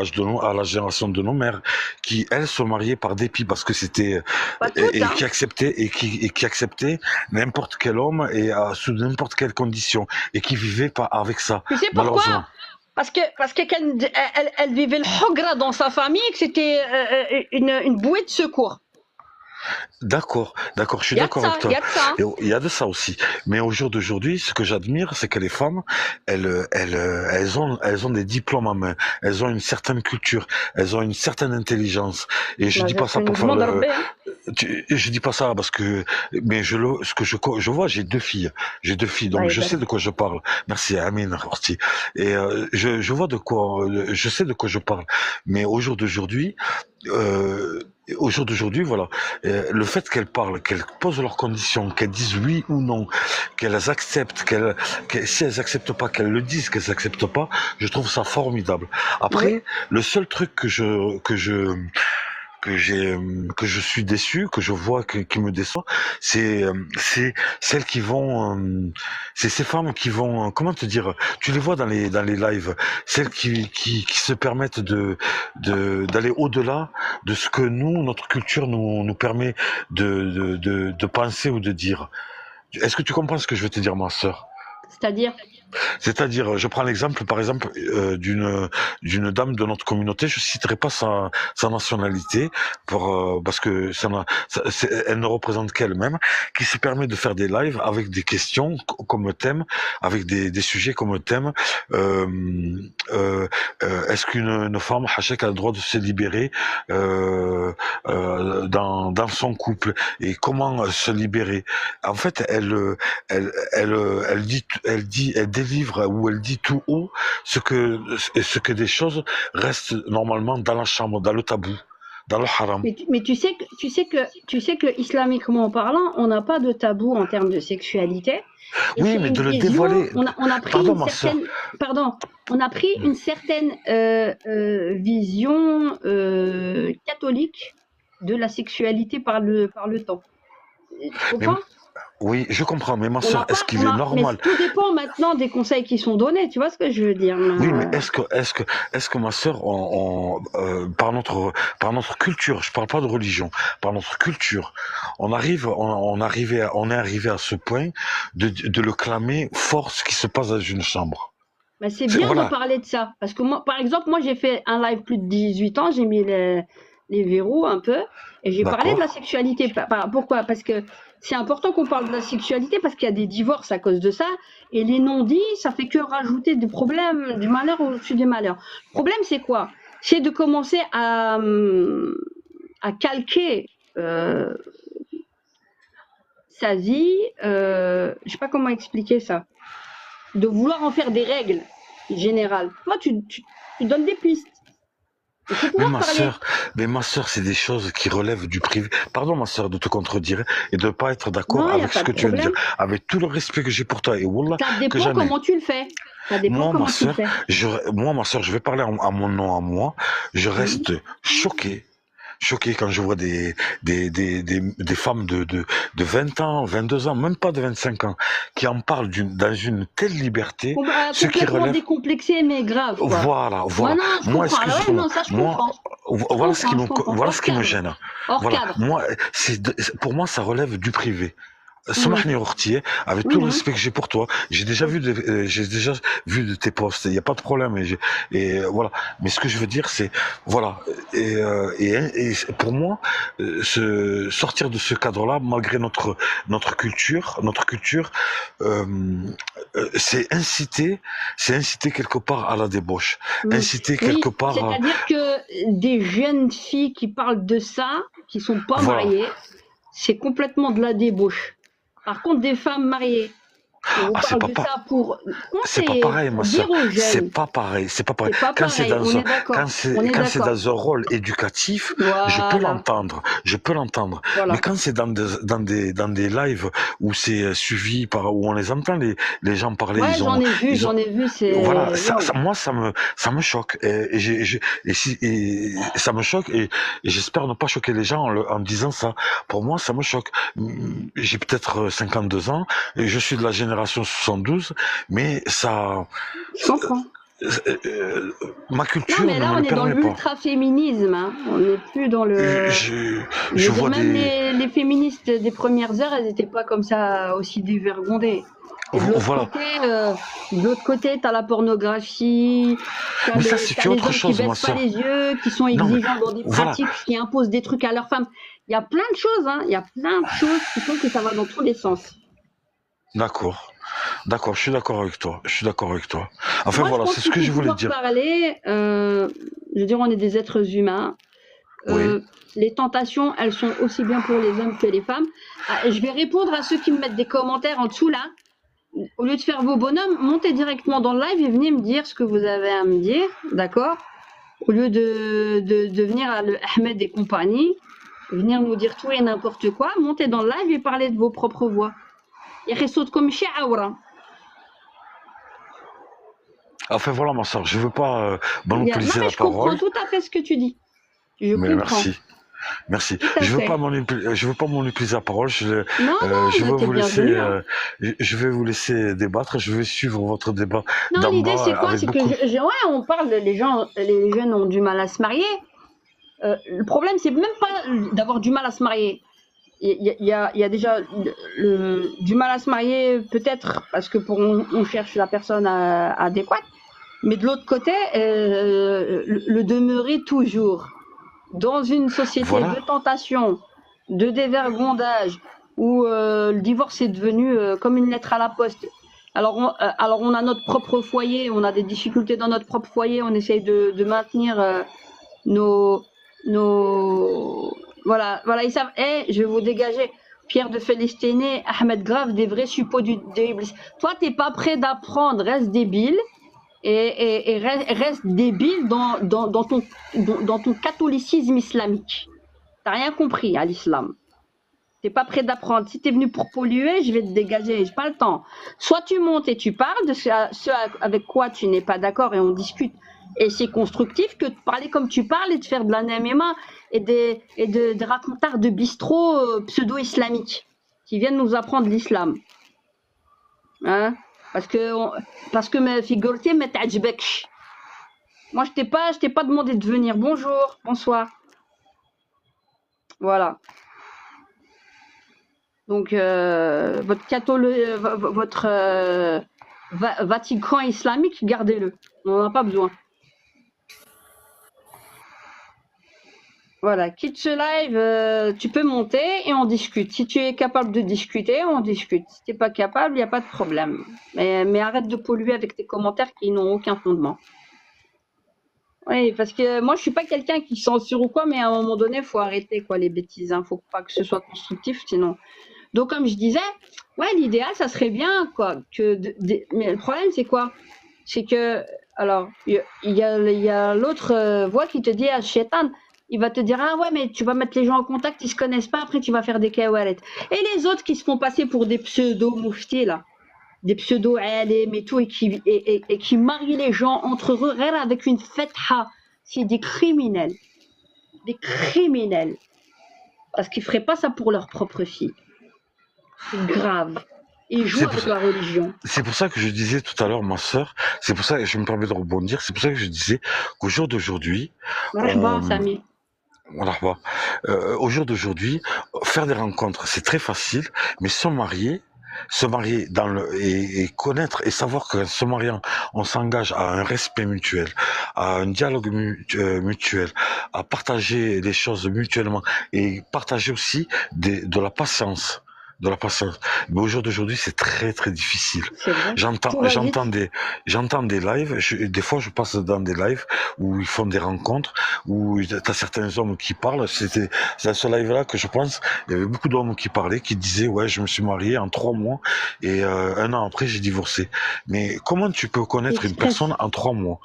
la génération de nos mères, qui elles se mariaient par dépit parce que c'était Pas toutes, et hein. qui acceptaient n'importe quel homme et sous n'importe quelle condition et qui vivaient pas avec ça, Tu sais pourquoi? malheureusement. Parce que elle vivait le hogra dans sa famille, que c'était une bouée de secours. D'accord, d'accord, je suis Il y a de d'accord avec ça, il y toi. a de ça. Et il y a de ça aussi. Mais au jour d'aujourd'hui, ce que j'admire, c'est que les femmes, elles ont des diplômes en main. Elles ont une certaine culture. Elles ont une certaine intelligence. Et je Bah, dis pas ça pour je faire demande à le, Rabbi, hein. je dis pas ça parce que, mais ce que je vois, j'ai deux filles. J'ai deux filles, Bah, donc je sais de quoi je parle. Merci, Amine, Horty. Et je vois de quoi, je sais de quoi je parle. Mais euh, au jour d'aujourd'hui, voilà, le fait qu'elles parlent, qu'elles posent leurs conditions, qu'elles disent oui ou non, qu'elles acceptent, si elles acceptent pas, qu'elles le disent, qu'elles acceptent pas, je trouve ça formidable. Oui. Après, le seul truc que je suis déçu, que je vois qui me déçoit, c'est celles qui vont c'est ces femmes qui vont comment te dire, tu les vois dans les lives, celles qui se permettent d'aller au-delà de ce que notre culture nous permet de penser ou de dire. Est-ce que tu comprends ce que je veux te dire, ma sœur? C'est-à-dire, C'est-à-dire, je prends l'exemple, par exemple, d'une dame de notre communauté. Je citerai pas sa nationalité parce que elle ne représente qu'elle-même, qui se permet de faire des lives avec des questions comme thème, avec des sujets comme thème. Euh, Est-ce qu'une femme, Hachek, a le droit de se libérer dans son couple et comment se libérer? En fait, elle délivre ou elle dit tout haut ce que des choses restent normalement dans la chambre, dans le tabou, dans le haram. mais tu sais que islamiquement parlant, on n'a pas de tabou en termes de sexualité. Et Oui, c'est mais une de le vision, dévoiler. on a pris Pardon, une ma sœur. certaine, pardon, on a pris une certaine vision catholique de la sexualité par le temps. Tu Mais comprends? oui, je comprends. Mais ma On n'a sœur, est-ce pas, qu'il est mais normal? tout dépend maintenant des conseils qui sont donnés. Tu vois ce que je veux dire? Oui, mais est-ce que ma sœur, par notre culture, je parle pas de religion, par notre culture, on est arrivé à ce point de le clamer fort ce qui se passe dans une chambre. Mais c'est bien de Voilà. parler de ça. Parce que moi, par exemple, moi, j'ai fait un live plus de 18 ans, j'ai mis les verrous un peu, et j'ai parlé de la D'accord. sexualité. Pourquoi? Parce que c'est important qu'on parle de la sexualité, parce qu'il y a des divorces à cause de ça, et les non-dits, ça fait que rajouter des problèmes, du malheur au-dessus des malheurs. Le problème, c'est quoi? C'est de commencer à calquer sa vie, je sais pas comment expliquer ça, de vouloir en faire des règles générales. Toi, tu donnes des pistes. Il faut pouvoir parler. Mais ma sœur, c'est des choses qui relèvent du privé. Pardon, ma sœur, de te contredire et de pas être d'accord Non, il n'y a avec ce pas que de tu viens de dire. problème. Avec tout le respect que j'ai pour toi et Wallah, Ça que dépend j'en ai. comment tu le fais. Ça dépend Moi, comment ma tu le sœur, fais. moi, ma sœur, je vais parler à mon nom à moi. Je reste choqué quand je vois des femmes de 20 ans, 22 ans, même pas de 25 ans, qui en parlent dans une telle liberté, ce qui Complètement relève. décomplexé, mais grave, quoi. Voilà, voilà. Ouais, non, je Moi, comprends. Ah ouais, excuse-moi. non, ça, je Moi, comprends. voilà ce qui me, Je comprends. voilà Hors ce qui me cadre. gêne. Hors Voilà. cadre. Moi, pour moi, ça relève du privé. Samahni Ortier, avec tout le respect que j'ai pour toi, j'ai déjà vu de tes posts, il n'y a pas de problème, voilà. Mais ce que je veux dire, c'est, voilà, et pour moi, sortir de ce cadre-là, malgré notre culture, c'est inciter quelque part à la débauche, inciter quelque Oui, part à, c'est-à-dire que des jeunes filles qui parlent de ça, qui sont pas voilà. mariées, c'est complètement de la débauche. Par contre, des femmes mariées On vous Ah, c'est parle pas, de pa- ça pour c'est pas conseiller, pareil, pour ma dire sœur. aux C'est jeunes. pas pareil. C'est pas pareil. C'est pas Quand c'est pareil, on dans un, est d'accord. On est quand c'est d'accord. dans un rôle éducatif, je peux Voilà, l'entendre. Je peux l'entendre. Mais voilà. quand c'est dans des lives où c'est suivi par, où on les entend, les gens parler, Ouais, ils ont, j'en ai vu, voilà, c'est waouh. moi, ça me choque. Et ça me choque et j'espère ne pas choquer les gens en disant ça. Pour moi, ça me choque. J'ai peut-être 52 ans et je suis de la génération 72, mais ça, Je comprends. euh, ma Non, culture mais ne là, me on le est dans permet pas. l'ultra-féminisme, hein. On n'est plus dans le. Je Je veux dire, vois même des, les féministes des premières heures, elles n'étaient pas comme ça aussi dévergondées. Et voilà. de l'autre côté, t'as la pornographie, Mais ça, c'est t'as les autre hommes qui chose, ma baissent pas sœur. les yeux, qui sont Non, mais exigeants dans des voilà. pratiques, qui imposent des trucs à leurs femmes. Il y a plein de choses, hein. Il y a plein de choses qui font que ça va dans tous les sens. D'accord. D'accord, je suis d'accord avec toi. Je suis d'accord avec toi. Enfin, Moi, je voilà, pense c'est ce qu'il que faut je voulais pouvoir dire. parler. Je veux dire, on est des êtres humains. Oui. Les tentations, elles sont aussi bien pour les hommes que les femmes. Ah, je vais répondre à ceux qui me mettent des commentaires en dessous là. Au lieu de faire vos bonhommes, montez directement dans le live et venez me dire ce que vous avez à me dire, d'accord? Au lieu de venir à le Ahmed et compagnie, venir nous dire tout et n'importe quoi, montez dans le live et parlez de vos propres voix. comme Enfin, voilà, ma soeur, je veux pas Non, monopoliser mais la je comprends parole, tout à fait ce que tu dis. Je mais comprends. merci. Merci. Tout à fait. Je veux pas monopoliser la parole. Non, Je vais mais t'es vous laisser, bienvenu, hein. je vais vous laisser débattre. Je vais suivre votre débat Non, d'en l'idée bas c'est quoi? avec C'est que beaucoup. ouais, on parle, les jeunes ont du mal à se marier. Le problème, c'est même pas d'avoir du mal à se marier. Il y a déjà du mal à se marier, peut-être parce que on cherche la personne adéquate, mais de l'autre côté, le demeurer toujours dans une société Voilà. de tentation, de dévergondage, où le divorce est devenu comme une lettre à la poste. Alors on a notre propre foyer, on a des difficultés dans notre propre foyer, on essaye de maintenir nos, voilà, ils savent, je vais vous dégager. Pierre de Félesténé, Ahmed Grave, des vrais suppôts de Iblis. Toi, t'es pas prêt d'apprendre, reste débile, et reste débile dans ton catholicisme islamique. T'as rien compris à l'islam. T'es pas prêt d'apprendre. Si t'es venu pour polluer, je vais te dégager. J'ai pas le temps. Soit tu montes et tu parles de ce avec quoi tu n'es pas d'accord et on discute. Et c'est constructif que de parler comme tu parles et de faire de la NMMA et de racontards de bistrot pseudo-islamiques qui viennent nous apprendre l'islam. Hein? Parce que ma figurité me t'ajbeksh. Moi, je t'ai pas demandé de venir. Bonjour, bonsoir. Voilà. Donc, votre Vatican islamique, gardez-le. On n'en a pas besoin. Voilà, quitte ce live, tu peux monter et on discute. Si tu es capable de discuter, on discute. Si tu n'es pas capable, il n'y a pas de problème. Mais arrête de polluer avec tes commentaires qui n'ont aucun fondement. Oui, parce que moi, je suis pas quelqu'un qui censure ou quoi, mais à un moment donné, il faut arrêter quoi, les bêtises. Hein. Faut pas que ce soit constructif, sinon. Donc, comme je disais, ouais, l'idéal, ça serait bien, quoi. Mais le problème, c'est quoi? C'est que, alors, il y a l'autre voix qui te dit à Shaitan, il va te dire, ah ouais, mais tu vas mettre les gens en contact, ils se connaissent pas, après tu vas faire des kawalet. Et les autres qui se font passer pour des pseudo-mouftis, là, des pseudo-alim et tout, et qui marient les gens entre eux, avec une fetha, c'est des criminels. Des criminels. Parce qu'ils feraient pas ça pour leur propre fille. C'est grave. Ils jouent avec la religion. C'est pour ça que je disais tout à l'heure, ma sœur, c'est pour ça que je me permets de rebondir, c'est pour ça que je disais qu'au jour d'aujourd'hui, Samy. Au jour d'aujourd'hui, faire des rencontres, c'est très facile, mais se marier et connaître et savoir que se mariant, on s'engage à un respect mutuel, à un dialogue mutuel, à partager les choses mutuellement et partager aussi de la patience. de la patience. Mais au jour d'aujourd'hui, c'est très très difficile. C'est vrai. J'entends, Tout va j'entends vite. j'entends des lives. Des fois, je passe dans des lives où ils font des rencontres, où t'as certains hommes qui parlent. C'est à ce live-là que je pense, il y avait beaucoup d'hommes qui parlaient, qui disaient, ouais, je me suis marié en 3 mois et 1 an après, j'ai divorcé. Mais comment tu peux connaître une Express. personne en 3 mois?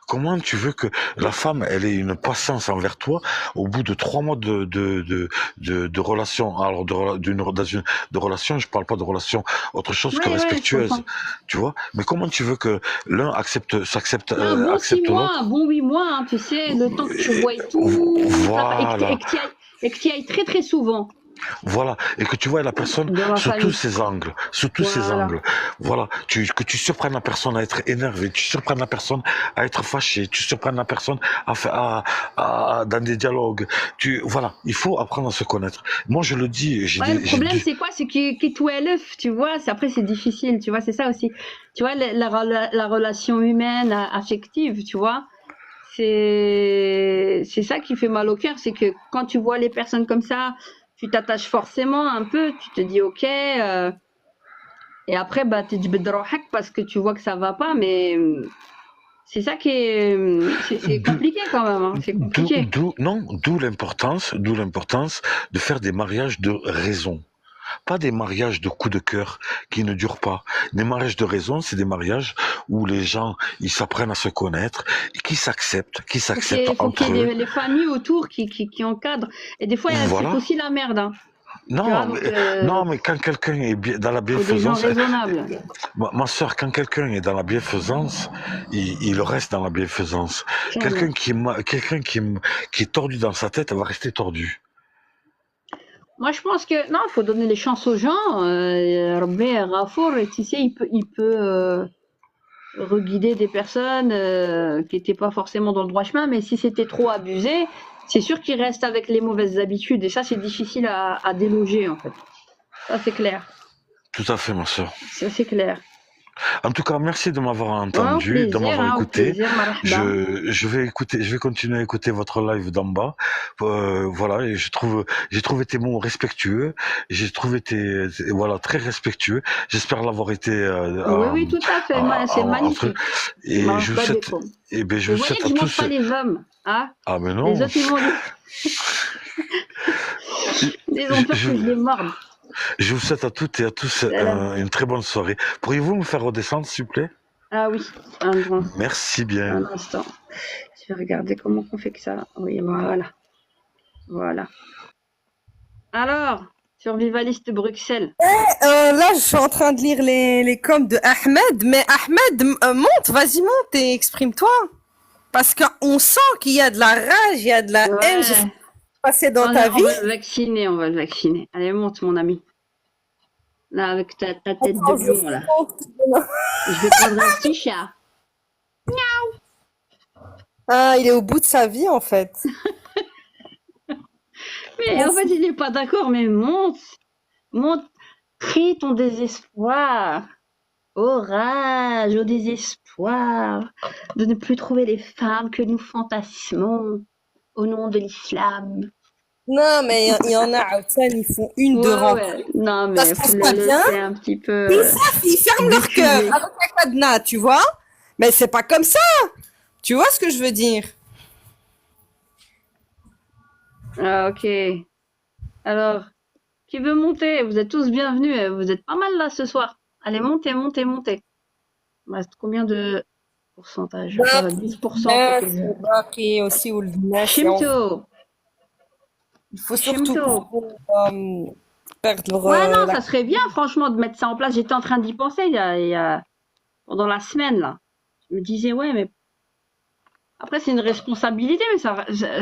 Comment tu veux que la femme, elle ait une patience envers toi au bout de 3 mois de relation? Alors, de relation, je parle pas de relation autre chose que Ouais, je respectueuse, comprends. tu vois? Mais comment tu veux que l'un Un bon six accepte mois, l'autre? un bon 8 mois, hein, tu sais, le temps que tu vois toute la et Voilà. que tu y ailles très très souvent Voilà, et que tu vois la personne dans la sous tous famille. ses angles, sous tous ses Voilà. angles. Voilà, que tu surprennes la personne à être énervée, tu surprennes la personne à être fâchée, tu surprennes la personne dans des dialogues. Voilà, il faut apprendre à se connaître. Moi, je le dis, Ouais, le problème, c'est quoi? C'est que tout est l'œuf, tu vois. Après, c'est difficile, tu vois. C'est ça aussi. Tu vois, la relation humaine, affective, tu vois. C'est ça qui fait mal au cœur. C'est que quand tu vois les personnes comme ça, tu t'attaches forcément un peu. Tu te dis, OK. Et après, bah, tu te bedrohak parce que tu vois que ça va pas. Mais c'est ça qui est. C'est compliqué quand même. Hein. C'est compliqué. D'où l'importance de faire des mariages de raison. Pas des mariages de coups de cœur qui ne durent pas. Des mariages de raison, c'est des mariages où les gens, ils s'apprennent à se connaître, et qui s'acceptent Faut qu'il entre y eux. ait les familles autour qui encadrent. Et des fois, c'est Voilà. aussi la merde. Hein. Tu vois, Non, donc, non, mais quand quelqu'un est dans la faut des gens bienfaisance, raisonnables. ma soeur, quand quelqu'un est dans la bienfaisance, il reste dans la bienfaisance. Inch'Allah. Qui est tordu dans sa tête, va rester tordu. Moi, je pense que non, il faut donner les chances aux gens. Rabbi Ghafour, tu sais, il peut reguider des personnes qui n'étaient pas forcément dans le droit chemin, mais si c'était trop abusé, c'est sûr qu'ils restent avec les mauvaises habitudes. Et ça, c'est difficile à déloger, en fait. Ça, c'est clair. Tout à fait, ma soeur. Ça, c'est clair. En tout cas, merci de m'avoir Ouais, entendu, de m'avoir au écouté. plaisir, marhaba. Je vais continuer à écouter votre live d'en bas. Voilà, et j'ai trouvé tes mots respectueux. J'ai trouvé voilà, très respectueux. J'espère l'avoir été, Oui, tout à fait. C'est entre, magnifique. et je vous Marhaba souhaite, bekoum. et ben, je Vous vous voyez souhaite que à je montre tous, pas les hommes, hein? ah, mais Les non, autres, ils ont peur je, que je les morde. je vous souhaite à toutes et à tous Salam. une très bonne soirée. Pourriez-vous me faire redescendre, s'il vous plaît? Ah oui, Merci bien. un instant. Je vais regarder comment on fait que ça. Oui, voilà. Voilà. Alors, survivaliste Bruxelles. Là, je suis en train de lire les coms de Ahmed, mais Ahmed, monte, vas-y, monte et exprime-toi. Parce qu'on sent qu'il y a de la rage, il y a de la haine, je sais Ouais. pas ce qui s'est passé dans ta On vie. va le vacciner, on va le vacciner. Allez, monte, mon ami. Là, avec ta tête de Attends, je lion, là. monte. Je vais prendre un petit chat. Ah, il est au bout de sa vie, en fait. Mais en fait, il n'est pas d'accord, mais monte. Monte. Crie ton désespoir. Au rage, au désespoir de ne plus trouver les femmes que nous fantasmons au nom de l'islam. Non, mais il y en a, Aoutan, ils font une, deux rencontres. Ouais. Non, Ça mais se faut passe le pas bien. laisser un petit peu Ils ferment leur cœur diffuser. avec un cadenas, tu vois. Mais c'est pas comme ça. Tu vois ce que je veux dire? Ah, ok. Alors, qui veut monter? Vous êtes tous bienvenus. Vous êtes pas mal là ce soir. Allez, montez, montez, montez. Il me reste combien de pourcentage? 10% pour que je... باقي aussi والناس Shimto. il faut surtout Shimto. perdre Ouais, non, la... ça serait bien, franchement, de mettre ça en place. J'étais en train d'y penser pendant la semaine, là. Je me disais, ouais, mais après, c'est une responsabilité, mais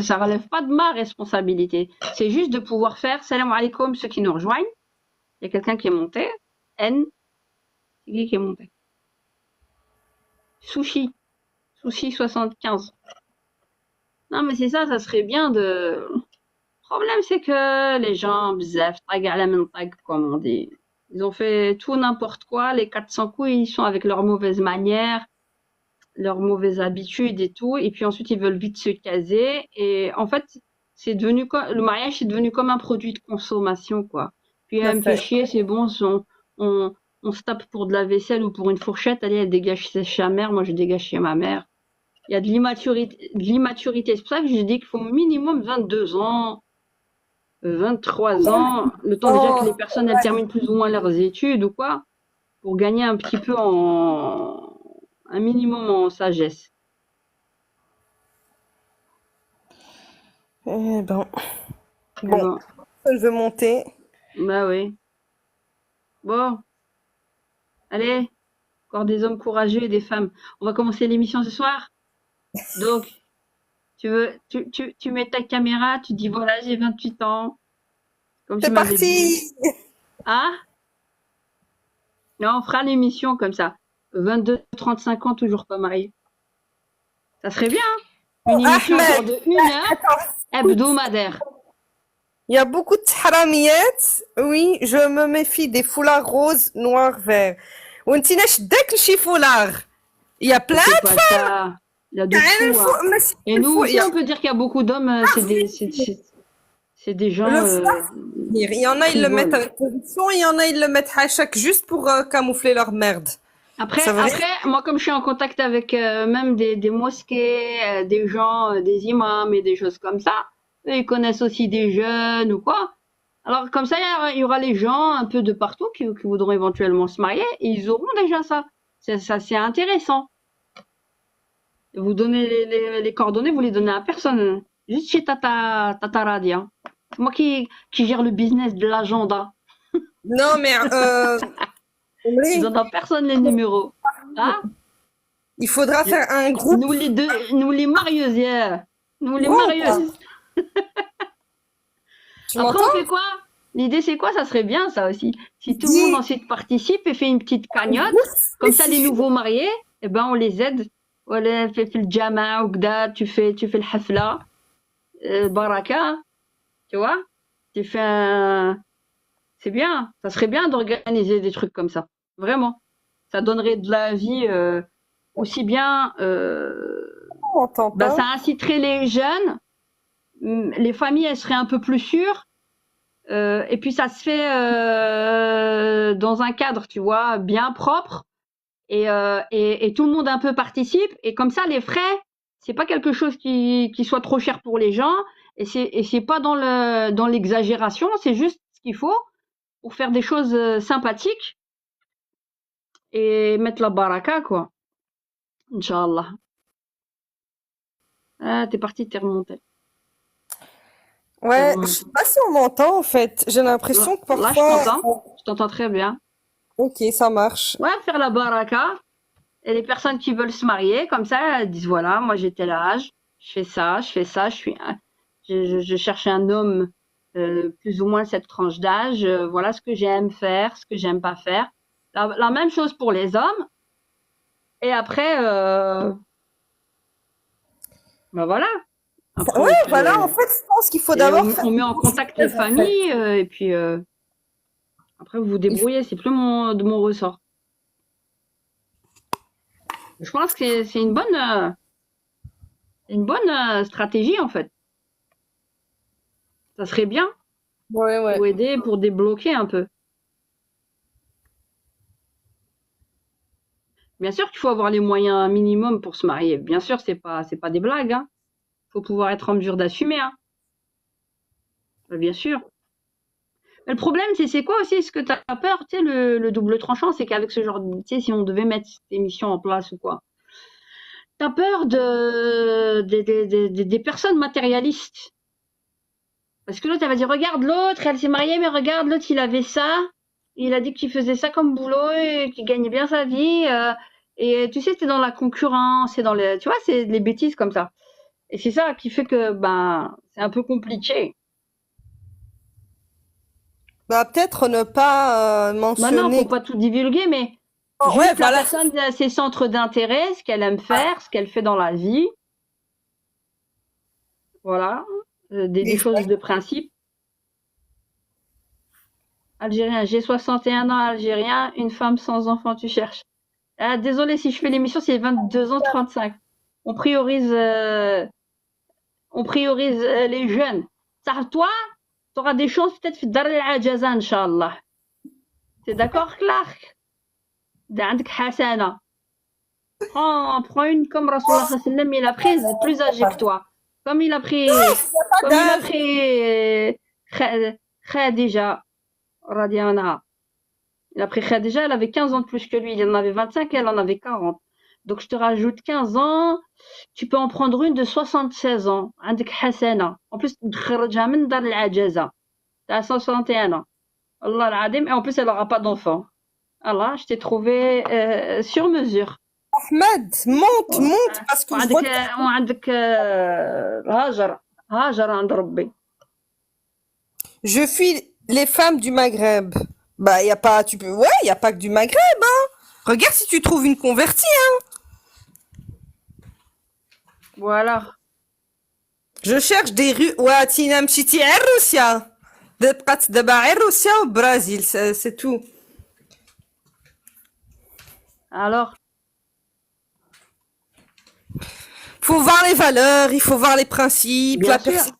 ça relève pas de ma responsabilité. C'est juste de pouvoir faire salam alaikum, ceux qui nous rejoignent. Il y a quelqu'un qui est monté. C'est qui est monté? Sushi. Sushi 75. Non, mais c'est ça, ça serait bien de... Le problème, c'est que les gens, bzaf, tag à la même tag, comme on dit. Ils ont fait tout n'importe quoi. Les 400 coups, ils sont avec leurs mauvaises manières, leurs mauvaises habitudes et tout. Et puis ensuite, ils veulent vite se caser. Et en fait, le mariage, c'est devenu comme un produit de consommation, quoi. Puis tout à elle me fait fait. chier, c'est bon, on se tape pour de la vaisselle ou pour une fourchette. Allez, elle dégage chez sa mère, moi je dégage chez ma mère. Il y a de l'immaturité, de l'immaturité. C'est pour ça que je dis qu'il faut minimum 22 ans, 23 ans, le temps déjà que Oh, les personnes elles terminent plus ou moins leurs études ou quoi, pour gagner un petit peu un minimum en sagesse. eh ben, Eh bon, ben, je veux monter. bah oui. Bon, allez, encore des hommes courageux et des femmes. On va commencer l'émission ce soir. Donc, tu mets ta caméra, tu dis voilà, j'ai 28 ans, comme tu C'est m'avais dit. parti! Ah, non, on fera l'émission comme ça. 22, 35 ans, toujours pas marié. Ça serait bien, hein. Une Oh, émission genre Ahmed, de 1 heure écoute, hebdomadaire. il y a beaucoup de haramiettes. Oui, je me méfie des foulards roses, noirs, verts. وانتي شدك لشي فولار. Il y a plein C'est pas ça. Il y a de de tout, hein. Et nous il y aussi, a on peut dire qu'il y a beaucoup d'hommes, c'est des gens le foulard. Il y en a, ils le mettent frivoles. avec conviction, il y en a, ils le mettent hachak juste pour camoufler leur merde. Après, C'est vrai? après, moi, comme je suis en contact avec même des mosquées, des gens, des imams et des choses comme ça, eux, ils connaissent aussi des jeunes ou quoi. Alors, comme ça, il y aura les gens un peu de partout qui voudront éventuellement se marier et ils auront déjà ça. Ça, c'est intéressant. Vous donnez les coordonnées, vous les donnez à personne. Juste chez Tata Radia. C'est moi qui gère le business de l'agenda. Non, mais Je oui, donne à personne les numéros. Hein? il faudra faire un groupe. Nous les deux, nous les marieuses, yeah. Nous les Groupe. marieuses. Tu Après, on m'entends? fait quoi? L'idée, c'est quoi? Ça serait bien, ça aussi. Si tout le monde ensuite participe et fait une petite cagnotte, comme ça, les nouveaux mariés, eh ben, on les aide. Voilà, fait le jama ou gda, tu fais le hafla, baraka, tu vois? Tu fais un, c'est bien. Ça serait bien d'organiser des trucs comme ça. Vraiment. Ça donnerait de la vie, aussi bien, On m'entend bah, pas. ça inciterait les jeunes, les familles, elles seraient un peu plus sûres. Et puis ça se fait dans un cadre, tu vois, bien propre, et tout le monde un peu participe. Et comme ça, les frais, c'est pas quelque chose qui soit trop cher pour les gens, et c'est pas dans l'exagération, c'est juste ce qu'il faut pour faire des choses sympathiques et mettre la baraka, quoi. Inch'Allah. Ah, t'es parti, t'es remonté. Ouais, je sais pas si on m'entend en fait. J'ai l'impression que Là, parfois. je t'entends très bien. Ok, ça marche. Ouais, faire la baraka. Et les personnes qui veulent se marier, comme ça, elles disent voilà, moi j'ai tel âge, je fais ça, je cherche un homme plus ou moins cette tranche d'âge, voilà ce que j'aime faire, ce que j'aime pas faire. La même chose pour les hommes. Et après, ben voilà. Après, Ouais, voilà, en fait, je pense qu'il faut d'abord faire. on met en contact les familles, et puis après vous vous débrouillez, c'est plus de mon ressort. Je pense que c'est une bonne stratégie en fait. Ça serait bien Ouais, ouais. pour aider, pour débloquer un peu. Bien sûr qu'il faut avoir les moyens minimums pour se marier. Bien sûr, c'est pas des blagues, hein. Faut pouvoir être en mesure d'assumer, hein. Bien sûr. Mais le problème, c'est quoi aussi? Ce que tu as peur, tu sais, le double tranchant, c'est qu'avec ce genre de, tu sais, si on devait mettre cette émission en place ou quoi, t'as peur des personnes matérialistes. Parce que l'autre, elle va dire, regarde l'autre, elle s'est mariée, mais regarde l'autre, il avait ça. Il a dit qu'il faisait ça comme boulot et qu'il gagnait bien sa vie. Et tu sais, c'est dans la concurrence, c'est dans les, tu vois, c'est les bêtises comme ça. Et c'est ça qui fait que, ben, c'est un peu compliqué. Bah, peut-être ne pas Maintenant, mentionner. faut pas tout divulguer, mais Oh, juste ouais, la voilà. personne a ses centres d'intérêt, ce qu'elle aime faire, ce qu'elle fait dans la vie. Voilà. Des choses de principe. Algérien, j'ai 61 ans, algérien, une femme sans enfant, tu cherches. Ah, désolé si je fais l'émission, c'est 22 ans 35. On priorise les jeunes. Ça, toi, t'auras des chances peut-être في الدار العجزة إن شاء الله. T'es d'accord, Clark? عندك حسنة. Prends une comme Rasulullah sallallahu alayhi wa sallam, il a pris plus âgé que toi. Comme il a pris, comme il a pris Khadija, radiallahu anha. Il a pris Khadija, elle avait 15 ans de plus que lui. Il en avait 25, elle en avait 40. Donc je te rajoute 15 ans. Tu peux en prendre une de 76 ans. عندك حسنة. En plus, تخرجها من دار العجزة. T'as 161 ans. Allah العظيم. Et en plus, elle n'aura pas d'enfant. Allah, je t'ai trouvé sur mesure. Ahmed, monte, parce que je vois que وعندك هاجر عند ربي. je fuis les femmes du Maghreb. Bah, y a pas, tu peux, ouais, y a pas que du Maghreb, hein. Regarde si tu trouves une convertie, hein. Voilà. Je cherche des rues. Ouais, Tina مشيتي على روسيا. بقات دابا على روسيا وبرازيل, c'est tout. Alors, Faut voir les valeurs, il faut voir les principes, bien la sûr. personnalité.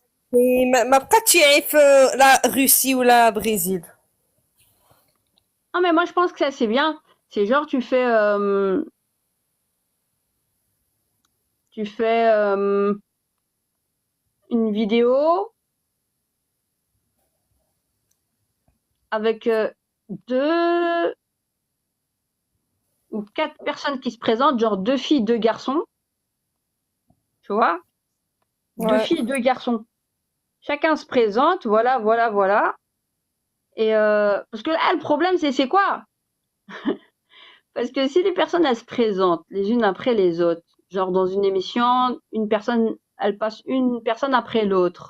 ما بقاتش يعرف la Russie ou la Brésil. Ah, mais moi, je pense que ça, c'est bien. C'est genre, tu fais une vidéo avec 2 ou 4 personnes qui se présentent, genre 2 filles, 2 garçons. Tu vois? 2 Ouais. filles, 2 garçons. Chacun se présente, voilà. Et parce que là, le problème, c'est quoi? Parce que si les personnes, elles se présentent les unes après les autres, genre dans une émission, une personne, elle passe une personne après l'autre.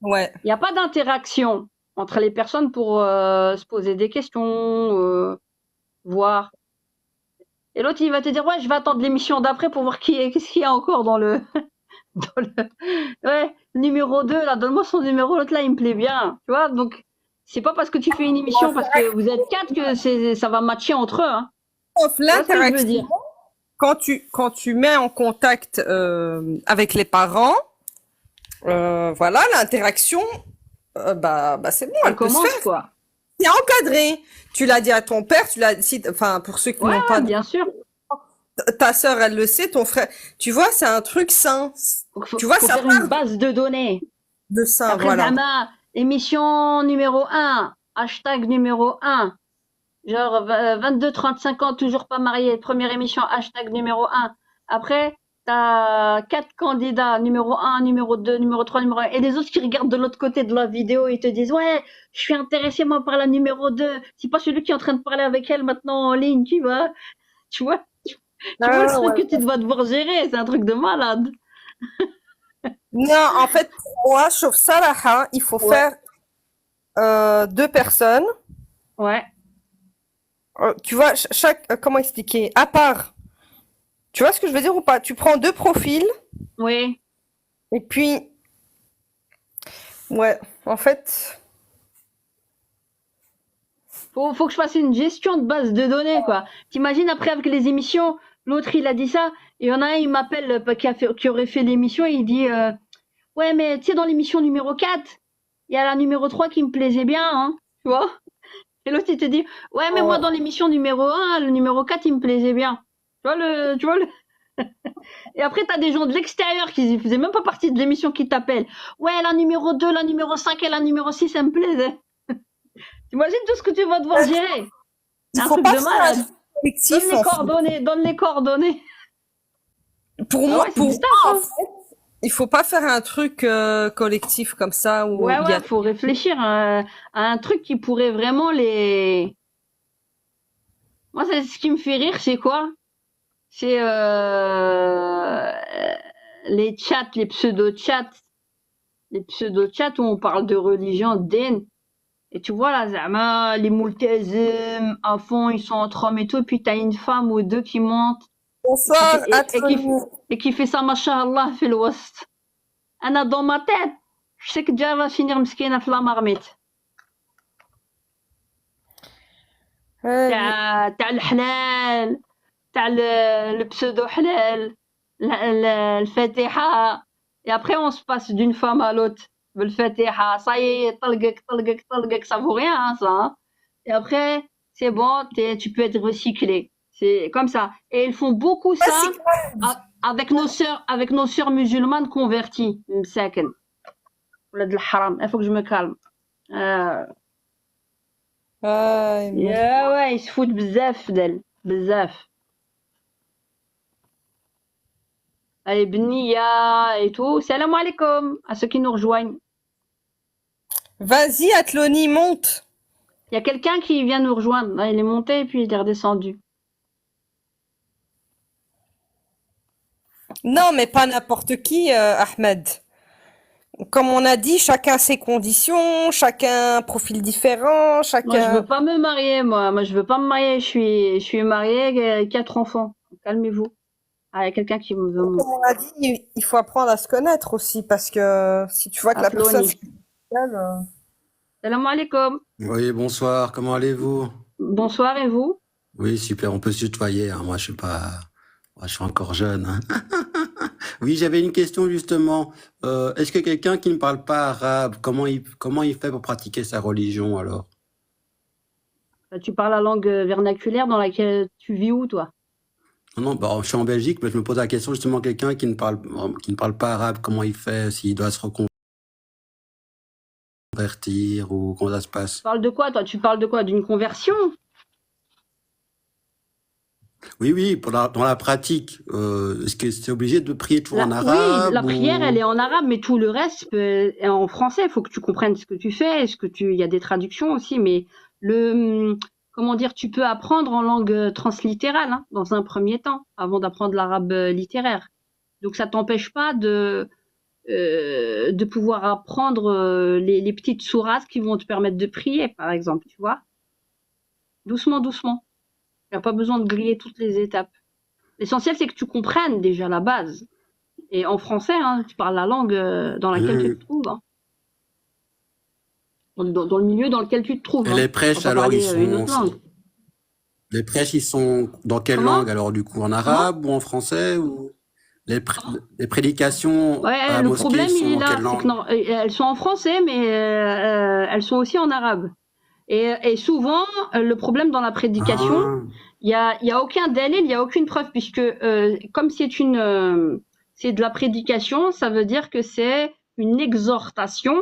Ouais. Il n'y a pas d'interaction entre les personnes pour se poser des questions, voir. Et l'autre, il va te dire, ouais, je vais attendre l'émission d'après pour voir qu'est-ce qu'il y a encore dans le, ouais, numéro 2, là, donne-moi son numéro, l'autre, là, il me plaît bien. Tu vois, donc, c'est pas parce que tu fais une émission, parce que vous êtes 4 que ça va matcher entre eux, hein. Sauf Tu vois ce que je veux l'interaction. dire? Quand tu mets en contact avec les parents, voilà, l'interaction, bah c'est bon, Ça elle peut se commence, faire. quoi. C'est encadré. Tu l'as dit à ton père, tu l'as dit, enfin pour ceux qui Ouais, n'ont pas, bien sûr. ta sœur elle le sait, ton frère. Tu vois, c'est un truc sain. Tu vois, Faut ça faire part une base de données. de sain, Après, voilà. Zama, émission numéro 1, hashtag numéro 1. Genre 22-35 ans, toujours pas marié, première émission, hashtag numéro 1. Après, t'as 4 candidats, numéro 1, numéro 2, numéro 3, numéro 1. Et les autres qui regardent de l'autre côté de la vidéo, ils te disent, ouais, je suis intéressé moi par la numéro 2. C'est pas celui qui est en train de parler avec elle maintenant en ligne, tu vois. Tu vois, tu vois le truc que tu dois devoir gérer, c'est un truc de malade. Non, en fait, moi, je trouve ça là, il faut Ouais. faire 2 personnes. Ouais, Tu vois, chaque, comment expliquer? À part. Tu vois ce que je veux dire ou pas? Tu prends 2 profils oui. et puis, ouais, en fait, Faut que je fasse une gestion de base de données, quoi. T'imagines après avec les émissions, l'autre il a dit ça, et il y en a un, il m'appelle qui aurait fait l'émission, il dit ouais, mais tu sais, dans l'émission numéro 4, il y a la numéro 3 qui me plaisait bien, hein, tu vois. Et l'autre il te dit ouais, mais moi dans l'émission numéro 1, le numéro 4 il me plaisait bien. Tu vois le Et après t'as des gens de l'extérieur qui faisaient même pas partie de l'émission qui t'appellent. Ouais, la numéro 2, la numéro 5 et la numéro 6, ça me plaisait. T'imagines tout ce que tu vas devoir gérer? C'est il un faut truc pas de faire un malade. collectif. Donne les coordonnées. Pour Ah moi, ouais, c'est du taf, hein. il faut pas faire un truc collectif comme ça où Ouais, il y a. faut réfléchir à un truc qui pourrait vraiment les. Moi, c'est ce qui me fait rire, c'est quoi? C'est les chats, les pseudo-chats. Les pseudo-chats où on parle de religion, d'haine. Et tu vois là, zama, les multazim, à fond, ils sont entre hommes et tout, et puis t'as une femme ou deux qui montent. Bonsoir, Et qui fait ça, machallah, fait le wast. Anna, dans ma tête, je sais que déjà va finir mskina في la marmite. تاع الحلال, تاع le pseudo halal, الفاتحة. Et après, on se passe d'une femme à l'autre. بالفاتحة, ça y est, طلقك, ça vaut rien, hein, ça, hein. Et après, c'est bon, tu peux être recyclé. C'est comme ça. Et ils font beaucoup Ouais, ça c'est grave. avec nos sœurs musulmanes converties. مساكن. ولاد الحرام, il faut que je me calme. Ouais, Ouais, ils se foutent bzaf d'elle. Bzaf. Allez, Bnia et tout. Salam alaikum à ceux qui nous rejoignent. vas-y, Atloni, monte. Il y a quelqu'un qui vient nous rejoindre. Là, il est monté et puis il est redescendu. Non, mais pas n'importe qui, Ahmed. Comme on a dit, chacun ses conditions, chacun un profil différent, Moi, je chacun... veux pas me marier, moi. Moi, je veux pas me marier. Je suis mariée avec 4 enfants. Calmez-vous. Ah, il y a quelqu'un qui me veut Comme on a dit, il faut apprendre à se connaître aussi, parce que si tu vois que la personne... appeler. Salam alaikum. Oui, bonsoir, comment allez-vous? Bonsoir, et vous? Oui, super, on peut se tutoyer, hein. Moi, je suis encore jeune, hein. Oui, j'avais une question justement. Est-ce que quelqu'un qui ne parle pas arabe, comment il fait pour pratiquer sa religion alors? Tu parles la langue vernaculaire dans laquelle tu vis où, toi? Non, non, bah, je suis en Belgique, mais je me pose la question justement, quelqu'un qui ne parle pas arabe, comment il fait, s'il doit se reconvertir ou comment ça se passe? Tu parles de quoi, toi? Tu parles de quoi? D'une conversion? Oui, oui, dans la pratique, est-ce que c'est obligé de prier toujours en Oui, arabe la prière, ou... elle est en arabe, mais tout le reste est en français. Il faut que tu comprennes ce que tu fais, il y a des traductions aussi, mais comment dire, tu peux apprendre en langue translittérale, hein, dans un premier temps, avant d'apprendre l'arabe littéraire. Donc ça t'empêche pas de pouvoir apprendre les petites sourates qui vont te permettre de prier, par exemple, tu vois. Doucement, doucement. Il n'y a pas besoin de griller toutes les étapes. L'essentiel, c'est que tu comprennes déjà la base. Et en français, hein, tu parles la langue dans laquelle tu te trouves. Hein. Dans le milieu dans lequel tu te trouves. Et hein. les prêches, alors, une autre langue. les prêches, ils sont dans quelle langue alors du coup? En arabe ou en français ou les prédications Ouais, à la le mosquée problème, sont il est en là. quelle C'est langue? que non, elles sont en français, mais elles sont aussi en arabe. Et souvent, le problème dans la prédication, Ah, il y a aucun délai, il y a aucune preuve, puisque comme c'est c'est de la prédication, ça veut dire que c'est une exhortation.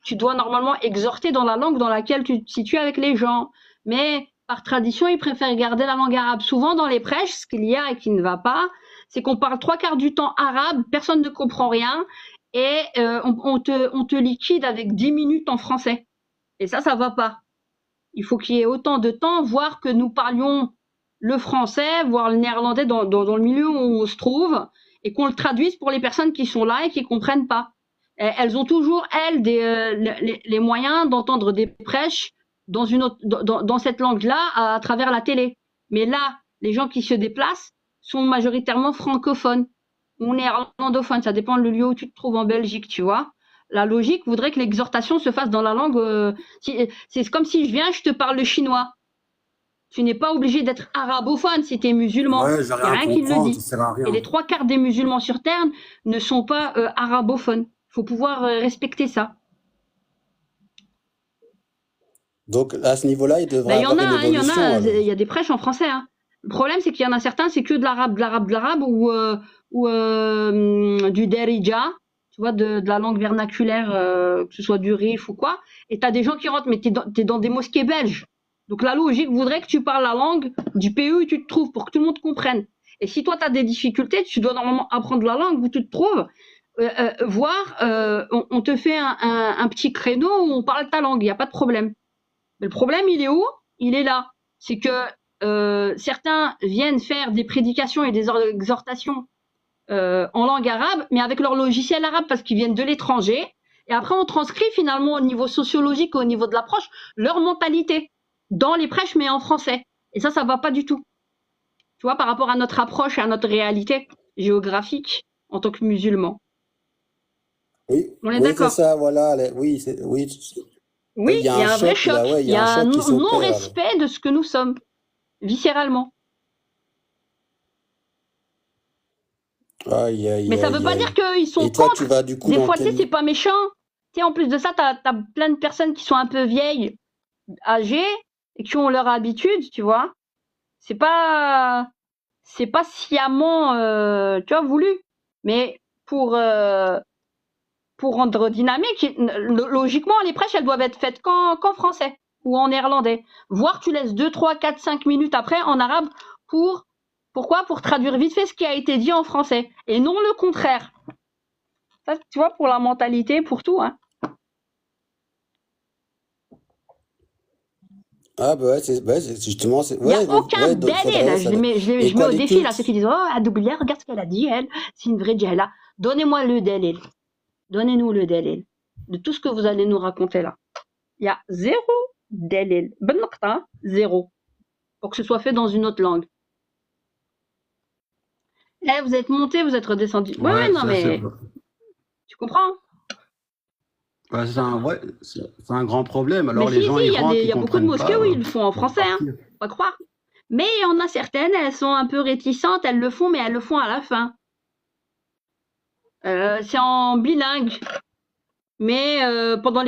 Tu dois normalement exhorter dans la langue dans laquelle tu te situes avec les gens. Mais par tradition, ils préfèrent garder la langue arabe. Souvent dans les prêches, ce qu'il y a et qui ne va pas, c'est qu'on parle 3/4 du temps arabe, personne ne comprend rien, et on te liquide avec 10 minutes en français. Et ça va pas. Il faut qu'il y ait autant de temps, voire que nous parlions le français, voire le néerlandais dans le milieu où on se trouve, et qu'on le traduise pour les personnes qui sont là et qui comprennent pas. Elles ont toujours, elles, les moyens d'entendre des prêches dans cette langue-là à travers la télé. Mais là, les gens qui se déplacent sont majoritairement francophones ou néerlandophones. Ça dépend du lieu où tu te trouves en Belgique, tu vois. La logique voudrait que l'exhortation se fasse dans la langue. C'est comme si je viens, je te parle le chinois. Tu n'es pas obligé d'être arabophone si tu es musulman. ouais, Il j'ai n'y a rien rien qui le comprendre, dit. ça sert à Et rien. les 3/4 des musulmans sur Terre ne sont pas arabophones. Il faut pouvoir respecter ça. Donc à ce niveau-là, il devrait Ben, il y en avoir a, une évolution alors. il y a des prêches en français. Hein. Le problème, c'est qu'il y en a certains, c'est que de l'arabe ou du derija, tu vois, de la langue vernaculaire, que ce soit du rif ou quoi. Et tu as des gens qui rentrent, mais tu es dans des mosquées belges. Donc la logique voudrait que tu parles la langue du pays où tu te trouves pour que tout le monde comprenne. Et si toi, tu as des difficultés, tu dois normalement apprendre la langue où tu te trouves, voire on te fait un petit créneau où on parle ta langue, il n'y a pas de problème. Mais le problème, il est où? Il est là. C'est que certains viennent faire des prédications et des exhortations en langue arabe, mais avec leur logiciel arabe parce qu'ils viennent de l'étranger. Et après, on transcrit finalement au niveau sociologique, au niveau de l'approche, leur mentalité dans les prêches, mais en français. Et ça va pas du tout. Tu vois, par rapport à notre approche et à notre réalité géographique en tant que musulmans. Oui, On est oui, c'est d'accord? ça, voilà. Oui, Oui, il y a un un vrai choc là, choc. ouais, Il y a un choc qui s'opère alors. non-respect de ce que nous sommes, viscéralement. Aïe, aïe, Mais ça veut aïe, pas dire aïe. qu'ils sont Et toi, tu contre. vas du coup Des dans fois, tu sais, quel... c'est pas méchant. Tu sais, en plus de ça, t'as plein de personnes qui sont un peu vieilles, âgées, et qui ont leur habitude, tu vois. C'est pas sciemment, tu vois, voulu. Mais pour rendre dynamique, logiquement, les prêches, elles doivent être faites qu'en français ou en néerlandais. Voire tu laisses 2, 3, 4, 5 minutes après en arabe pourquoi? Pour traduire vite fait ce qui a été dit en français. Et non le contraire. Ça, tu vois, pour la mentalité, pour tout, hein. Ah bah ouais, justement, Il n'y a ouais, aucun ouais, donc délai. Je et mets t'as au les défi, là, ceux tweets. qui disent, oh, Adoublia, regarde ce qu'elle a dit, elle. C'est une vraie djihla. Donnez-moi le délai. Donnez-nous le délai de tout ce que vous allez nous raconter là. Il y a zéro délai. Ben nokta, zéro. Pour que ce soit fait dans une autre langue. Eh, vous êtes monté, vous êtes redescendu. Ouais, Ouais, non, ça c'est mais tu comprends? ouais, c'est un grand problème. Mais Alors les si, gens si, ils il rentrent, y ils a beaucoup de comprennent mosquées pas, où ils le font en ils doivent français, hein. partir. Faut pas croire. Mais il y en a certaines, elles sont un peu réticentes, elles le font, mais elles le font à la fin. C'est en bilingue. Mais pendant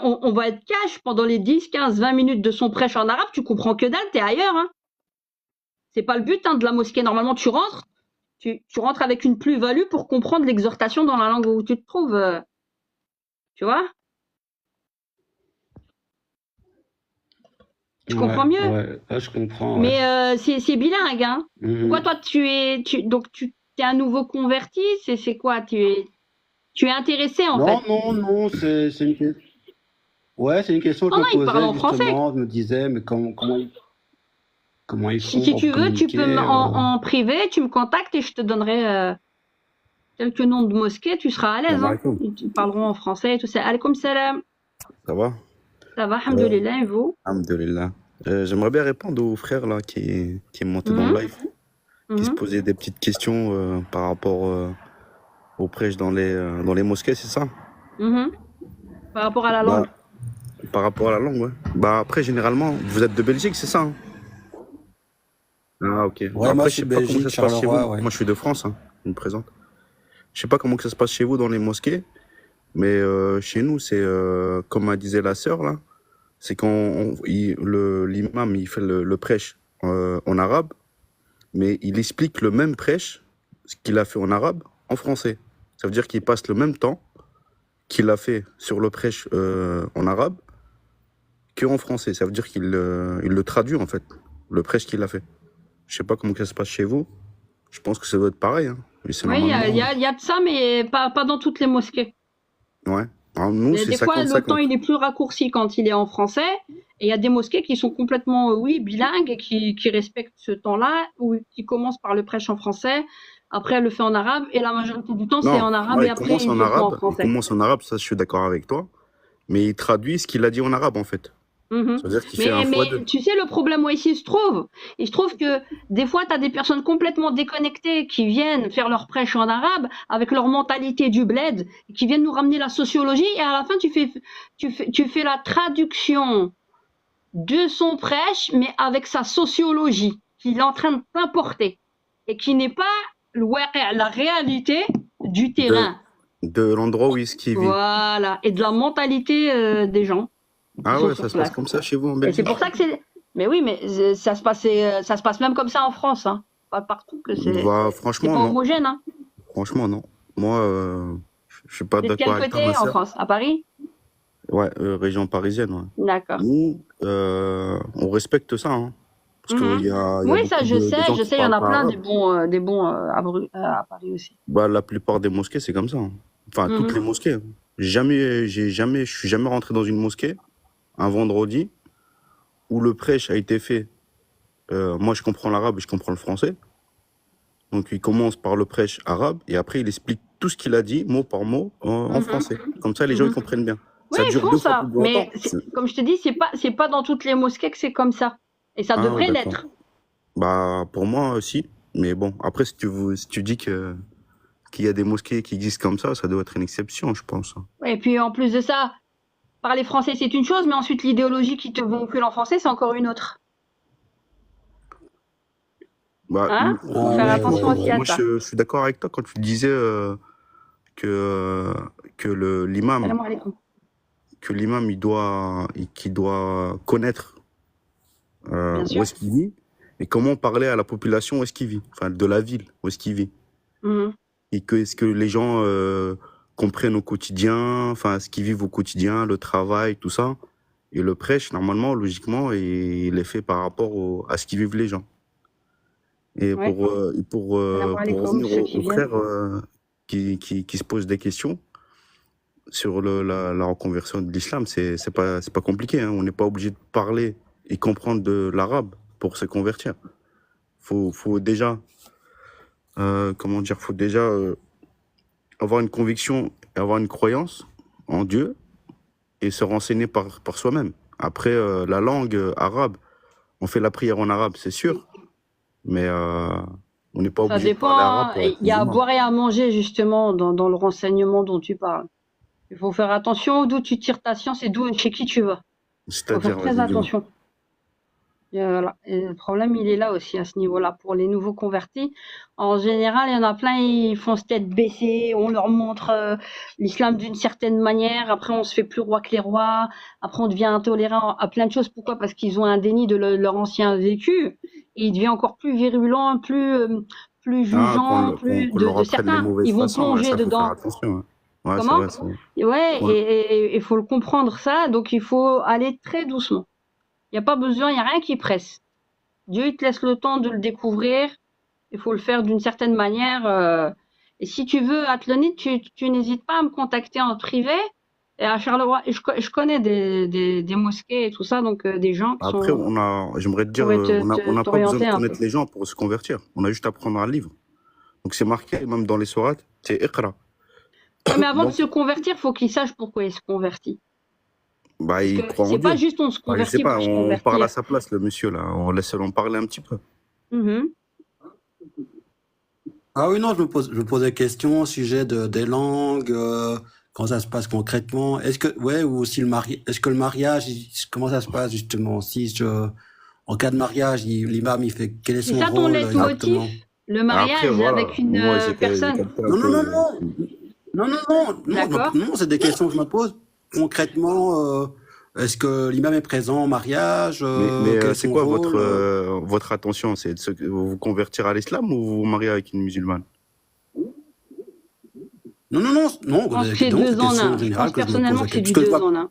on va être cash pendant les 10, 15, 20 minutes de son prêche en arabe, tu comprends que dalle, t'es ailleurs, hein. C'est pas le but, hein, de la mosquée. Normalement, tu rentres avec une plus-value pour comprendre l'exhortation dans la langue où tu te trouves. Tu vois? Tu comprends mieux? Ouais, là je comprends, ouais. Mais c'est bilingue, hein. Pourquoi Mhm. toi donc tu es un nouveau converti? C'est quoi? Tu es intéressé en Non, fait. non, c'est une question. Ouais, c'est une question que Non, je non, me il parle posais en français. justement. Je me disais, mais comment ils font Si pour tu veux, tu peux communiquer en privé, tu me contactes et je te donnerai quelques noms de mosquées, tu seras à l'aise, Salam hein. alaikum. Ils parleront en français et tout ça. Alaikum salam. Ça va? Ça va, alhamdoulilah, et vous? Alhamdulillah. J'aimerais bien répondre au frère là qui est monté dans Mhm, le live, qui se mhm, posait des petites questions par rapport aux prêches dans les mosquées, c'est ça? mhm. Par rapport à la Bah, langue. par rapport à la langue, ouais. Bah après, généralement, vous êtes de Belgique, c'est ça, hein? Ah, ok. Ouais, Bah, moi après, je je suis sais pas comment ça Belgique, se passe chez vous. Charleroi, ouais. Moi, je suis de France, hein. Je me présente. Je sais pas comment que ça se passe chez vous dans les mosquées, mais chez nous, c'est comme a disait la sœur là, c'est quand l'imam il fait le prêche en arabe, mais il explique le même prêche, ce qu'il a fait en arabe, en français. Ça veut dire qu'il passe le même temps qu'il a fait sur le prêche en arabe qu'en français. Ça veut dire il le traduit en fait, le prêche qu'il a fait. Je sais pas comment que ça se passe chez vous. Je pense que ça doit être pareil, hein. Mais c'est Oui, il y normalement. a de ça, mais pas dans toutes les mosquées. Ouais. Alors nous, c'est Des fois, le temps 50-50. il est plus raccourci quand il est en français. Et il y a des mosquées qui sont complètement, oui, bilingues et qui respectent ce temps-là, ou qui commencent par le prêche en français. Après, elle le fait en arabe. Et la majorité du temps, c'est Non, en arabe ouais, et après, il fait tout en il français. commence en arabe, ça je suis d'accord avec toi, mais il traduit ce qu'il a dit en arabe en fait. Mhm. Ça veut dire qu'il fait un fois deux. Mais tu sais, le problème où ici il se trouve que des fois, tu as des personnes complètement déconnectées qui viennent faire leur prêche en arabe avec leur mentalité du bled, qui viennent nous ramener la sociologie et à la fin, tu fais la traduction de son prêche, mais avec sa sociologie qu'il est en train d'importer et qui n'est pas la réalité du De, terrain. de l'endroit où il vit. Voilà. Et de la mentalité des gens. Ah Sont ouais, sur ça se passe place. comme ça chez vous en Et c'est Belgique? pour ça que c'est. Mais oui, mais ça se passe même comme ça en France, hein. Pas partout que c'est Bah, pas franchement, non. homogène, hein. Franchement, non. Moi, je suis pas C'est de d'accord quel avec toi, côté ma en sœur. France? À Paris? Ouais, région parisienne, ouais. D'accord. Nous, on respecte ça, hein. Parce qu'il y a Oui, ça beaucoup je de sais, gens qui il y en parlent a pas plein arabe. des bons à Paris aussi. Bah, la plupart des mosquées, c'est comme ça, hein. Enfin, toutes les mosquées. Je suis jamais rentré dans une mosquée un vendredi où le prêche a été fait. Moi, je comprends l'arabe et je comprends le français. Donc, il commence par le prêche arabe et après, il explique tout ce qu'il a dit, mot par mot, en français. Comme ça, les gens, ils comprennent bien. Oui, Ça ils dure font 2 fois plus ça. longtemps. Mais comme je te dis, c'est pas dans toutes les mosquées que c'est comme ça. Et ça Ah, devrait d'accord. l'être. Bah, pour moi, si. Mais bon, après, si tu dis qu'il y a des mosquées qui existent comme ça doit être une exception, je pense. Et puis en plus de ça, parler français c'est une chose, mais ensuite l'idéologie qui te véhicule en français c'est encore une autre. Bah, Hein? Faut Ah faire ouais, attention ouais, aussi ouais. à moi, ça. je suis d'accord avec toi quand tu disais que l'imam, Salam alaikum. que l'imam qu'il doit connaître Bien où sûr. est-ce qu'il vit et comment parler à la population où est-ce qu'il vit, enfin de la ville où est-ce qu'il vit. Mhm. Et que est-ce que les gens comprennent au quotidien, enfin ce qu'ils vivent au quotidien, le travail, tout ça. Et le prêche, normalement, logiquement, il est fait par rapport à ce qu'ils vivent les gens. Et Ouais. pour Salam alaikum, revenir ceux qui aux viennent. frères qui se posent des questions sur la reconversion de l'islam, c'est pas compliqué. Hein. On n'est pas obligé de parler et comprendre de l'arabe pour se convertir. Faut déjà, faut déjà avoir une conviction, avoir une croyance en Dieu et se renseigner par soi-même. Après, la langue arabe, on fait la prière en arabe, c'est sûr, mais on n'est pas Ça obligé de parler arabe dépend. pour être Il y a à musulman. boire et à manger, justement, dans le renseignement dont tu parles. Il faut faire attention d'où tu tires ta science et chez qui tu vas. Il faut faire C'est-à-dire, très vas-y, dis-moi. attention. Et voilà. Et le problème, il est là aussi, à ce niveau-là, pour les nouveaux convertis. En général, il y en a plein, ils font se tête baissée, on leur montre l'islam d'une certaine manière, après on se fait plus roi que les rois, après on devient intolérant à plein de choses. Pourquoi? Parce qu'ils ont un déni de leur ancien vécu, et il devient encore plus virulent, plus Ah, jugeant, plus qu'on leur de apprenne les certains. mauvaises Ils vont façons, ouais, plonger ça, faut faire dedans. attention. Ouais, ouais c'est Comment? vrai, c'est vrai. Ouais, Qu'on- et il faut le comprendre ça, donc il faut aller très doucement. Il n'y a pas besoin, il n'y a rien qui presse. Dieu il te laisse le temps de le découvrir. Il faut le faire d'une certaine manière. Et si tu veux, Athlonite, tu n'hésites pas à me contacter en privé. Et à Charleroi, et je connais des mosquées et tout ça, donc des gens qui Après, j'aimerais te dire, pourraient on n'a pas besoin t'orienter de un peu. connaître les gens pour se convertir. On a juste à prendre un livre. Donc c'est marqué, même dans les sourates, c'est Iqra. Ouais, mais avant de Donc, se convertir, faut qu'il sache pourquoi il se convertit. bah, Parce que il croit en c'est pas Dieu. juste on se Bah, je sais convertit pas, pour se on parle à convertir. sa place, le monsieur, là. On laisse en parler un petit peu. Mhm. Ah oui, non, je me pose des questions au sujet des langues, comment ça se passe concrètement. Ou aussi est-ce que le mariage, comment ça se passe justement? En cas de mariage, l'imam, quel est C'est son ça ton rôle exactement? leitmotiv? Le Après, mariage voilà. avec une Moi, j'ai personne? capté un Non, non, non, peu. non, non, non, non, non, D'accord? non, c'est des questions que je me pose. Concrètement, est-ce que l'imam est présent au mariage? Mais Quel est c'est son quoi rôle? votre attention? C'est de vous convertir à l'islam ou vous vous marier avec une musulmane? Non, non, non, non, Je pense que c'est c'est des deux en questions un. Je générales pense que je me pose. personnellement que c'est du Puisque je deux vois, en un.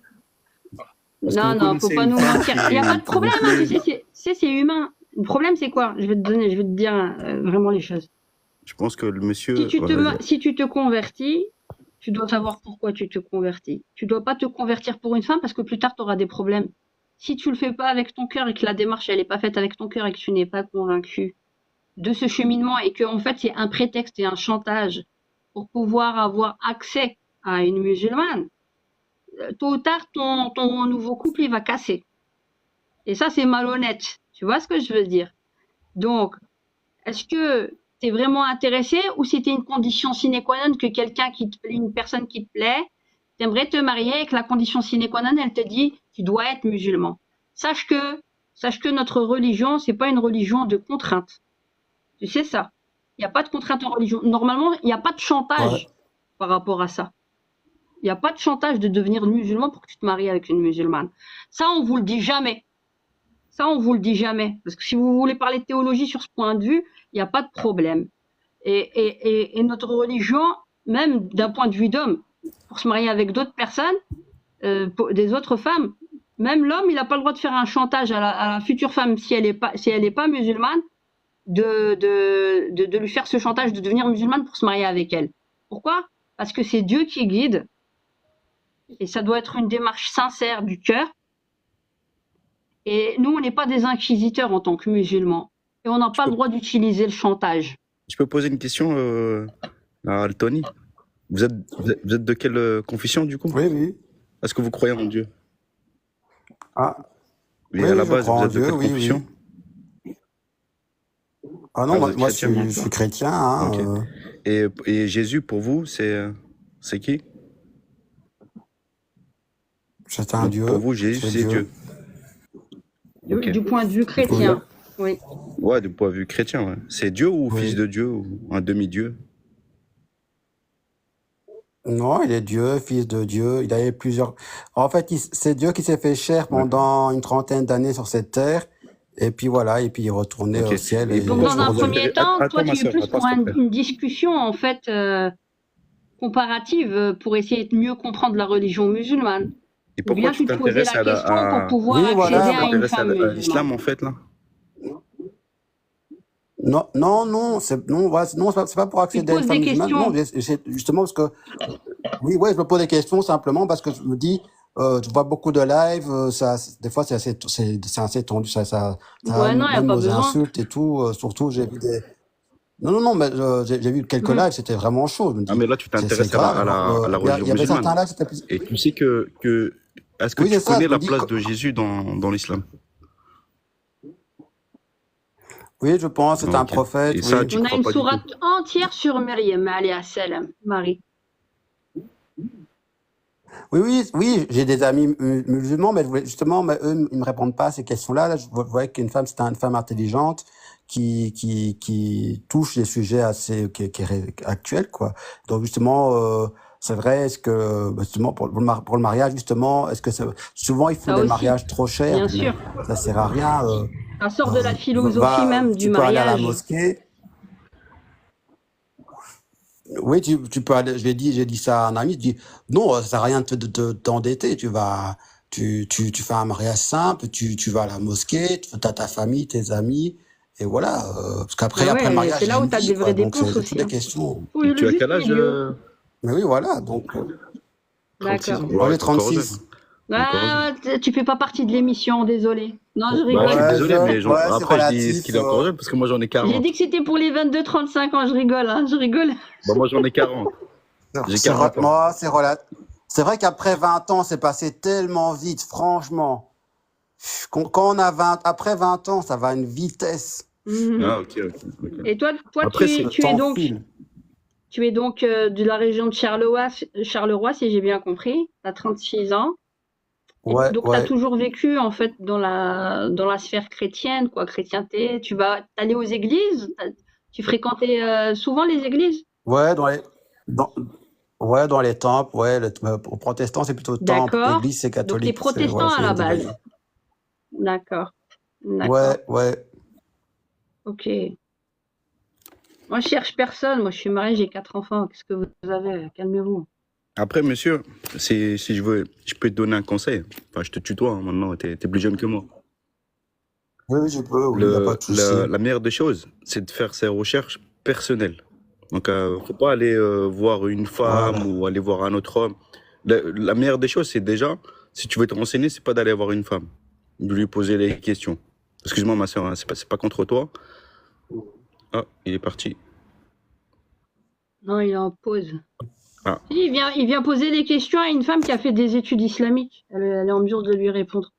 Parce que Non, vous non, faut connaissez pas une nous femme mentir. Il n'y a pas de qui vous problème, hein, tu plaît. sais, c'est humain. Le problème, c'est quoi? Je vais te dire vraiment les choses. Je pense que le monsieur. Ouais, vas-y. Si tu te convertis, tu dois savoir pourquoi tu te convertis. Tu dois pas te convertir pour une femme parce que plus tard, tu auras des problèmes. Si tu le fais pas avec ton cœur et que la démarche, elle est pas faite avec ton cœur et que tu n'es pas convaincu de ce cheminement et que, en fait, c'est un prétexte et un chantage pour pouvoir avoir accès à une musulmane, tôt ou tard, ton nouveau couple, il va casser. Et ça, c'est malhonnête. Tu vois ce que je veux dire? Donc, est-ce que tu es vraiment intéressé ou c'était une condition sine qua non que une personne qui te plaît, t'aimerais te marier et que la condition sine qua non, elle te dit, tu dois être musulman. Sache que notre religion, c'est pas une religion de contrainte. Tu sais ça? Il n'y a pas de contrainte en religion. Normalement, il n'y a pas de chantage par rapport à ça. Il n'y a pas de chantage de devenir musulman pour que tu te maries avec une musulmane. Ça, on vous le dit jamais. Ça, on vous le dit jamais. Parce que si vous voulez parler de théologie sur ce point de vue, il n'y a pas de problème. Et notre religion, même d'un point de vue d'homme, pour se marier avec d'autres personnes, des autres femmes, même l'homme, il n'a pas le droit de faire un chantage à la future femme si elle est pas musulmane, de lui faire ce chantage de devenir musulmane pour se marier avec elle. Pourquoi? Parce que c'est Dieu qui guide. Et ça doit être une démarche sincère du cœur. Et nous, on n'est pas des inquisiteurs en tant que musulmans. Et on n'a pas le droit d'utiliser le chantage. Je peux poser une question à Altoni? Vous êtes de quelle confession, du coup? oui, oui. Est-ce que vous croyez en Dieu? Ah, Et oui, à la je base, crois vous en êtes de Dieu, quelle oui, confession? oui. Ah non, Ah, vous moi, êtes moi, chrétien. je suis chrétien, hein, Ok. Et Jésus, pour vous, c'est qui? c'est un Donc, Dieu, pour vous, Jésus, c'est Dieu. Ok. Du point de vue chrétien. Oui. Ouais, du point de vue chrétien, ouais. C'est Dieu ou Oui. fils de Dieu ou un demi-dieu? Non, il est Dieu, fils de Dieu. Il avait plusieurs. En fait, c'est Dieu qui s'est fait chair D'accord. pendant une trentaine d'années sur cette terre. Et puis voilà, et puis il est retourné Ok. au ciel. Et Et Donc, pourquoi dans je un vous premier intéresse... temps, toi, Attends, ma tu es soeur, plus attends, pour s'il te plaît. une discussion, en fait, comparative, pour essayer de mieux comprendre la religion musulmane. Et Ou bien pourquoi tu tu te posais t'intéresses la question pour pouvoir Oui, accéder voilà. à une à femme à musulmane. l'islam, en fait, là? Non, non, non, non, c'est pas pour Tu te accéder à une poses femme des musulmane. Non, questions. justement parce que oui, ouais, je me pose des questions simplement parce que je me dis, je vois beaucoup de live, des fois c'est assez tendu, Ouais, non, il n'y a même pas aux besoin. insultes et tout. Surtout, j'ai vu des. Non, non, non, mais j'ai vu quelques Mhm. lives, c'était vraiment chaud. Je me Ah, dis, mais là, tu c'est t'intéresses grave. à la Il religion y avait musulmane. certains lives, c'était plus. Et tu sais que est-ce que Oui, tu c'est ça. connais Je me la dis, place de Jésus dans l'islam? oui, je pense, c'est un Ok. prophète, Et ça, oui. tu On a crois une pas du tout. sourate entière sur Myriam, alayha salam, Marie. Oui, oui, oui, j'ai des amis musulmans, mais justement, mais eux, ils me répondent pas à ces questions-là. Là, je voyais qu'une femme, c'était une femme intelligente qui touche des sujets assez qui est actuels, quoi. Donc justement, c'est vrai, est-ce que bah, justement pour le mariage, justement, est-ce que souvent ils font Ça des aussi, mariages trop chers, bien mais sûr. ça sert à rien. Ça sort de la philosophie même du Tu peux aller à la mariage. mosquée. Oui, tu peux aller, j'ai dit ça à un ami, je dis, non, ça sert à rien de t'endetter, tu fais un mariage simple, tu vas à la mosquée, tu as ta famille, tes amis, et voilà, parce qu'après, Ah après le ouais, mariage, c'est il y a là où une tu as vie, des quoi, vraies donc dépenses c'est toutes aussi. des questions. Faut Et le tu as juste quel âge? milieu. Mais oui, voilà, donc, 36 D'accord. ans? moi Ouais, j'ai t'es encore jeune. 36. Encore jeune. Ah, tu fais pas partie de l'émission, désolé. Non, je Bah, je suis rigole. Ouais, désolé, mais ouais, c'est après, je dis, est-ce relatif. qu'il est encore jeune? Parce que moi, j'en ai J'ai 40. dit que c'était pour les 22-35 ans, je rigole, hein, je rigole. Bah, moi, j'en ai 40. J'ai 40 ans. Moi, c'est relatif. C'est vrai qu'après 20 ans, c'est passé tellement vite, franchement. Quand on a après 20 ans, ça va à une vitesse. Mhm. Ah, ok, ok. Et toi, Après, Le tu es temps donc, file. de la région de Charleroi, si j'ai bien compris. Tu as 36 ans. Et Ouais, donc, tu as ouais. toujours vécu, en fait, dans la sphère chrétienne, quoi, chrétienté. Tu vas aller aux églises? Tu fréquentais souvent les églises? Ouais, dans, ouais, dans les temples, ouais. Pour protestants, c'est plutôt temple. D'accord. Église, c'est Donc, tu es catholique. protestant à C'est la divisé. base. D'accord. D'accord. Ouais, ouais. Ok. Moi, je cherche personne. Moi, je suis mariée, j'ai 4 enfants. Qu'est-ce que vous avez? Calmez-vous. Après, monsieur, si je peux te donner un conseil. Enfin, je te tutoie, hein, maintenant, t'es plus jeune que moi. Oui, je peux, oui, il n'y a pas de souci. La meilleure des choses, c'est de faire ses recherches personnelles. Donc, faut pas aller voir une femme Voilà. ou aller voir un autre homme. La meilleure des choses, c'est déjà, si tu veux te renseigner, c'est pas d'aller voir une femme, de lui poser les questions. Excuse-moi, ma soeur, hein, c'est pas contre toi. Ah, il est parti. Non, il est en pause. Ah. Il vient poser des questions à une femme qui a fait des études islamiques. Elle est en mesure de lui répondre.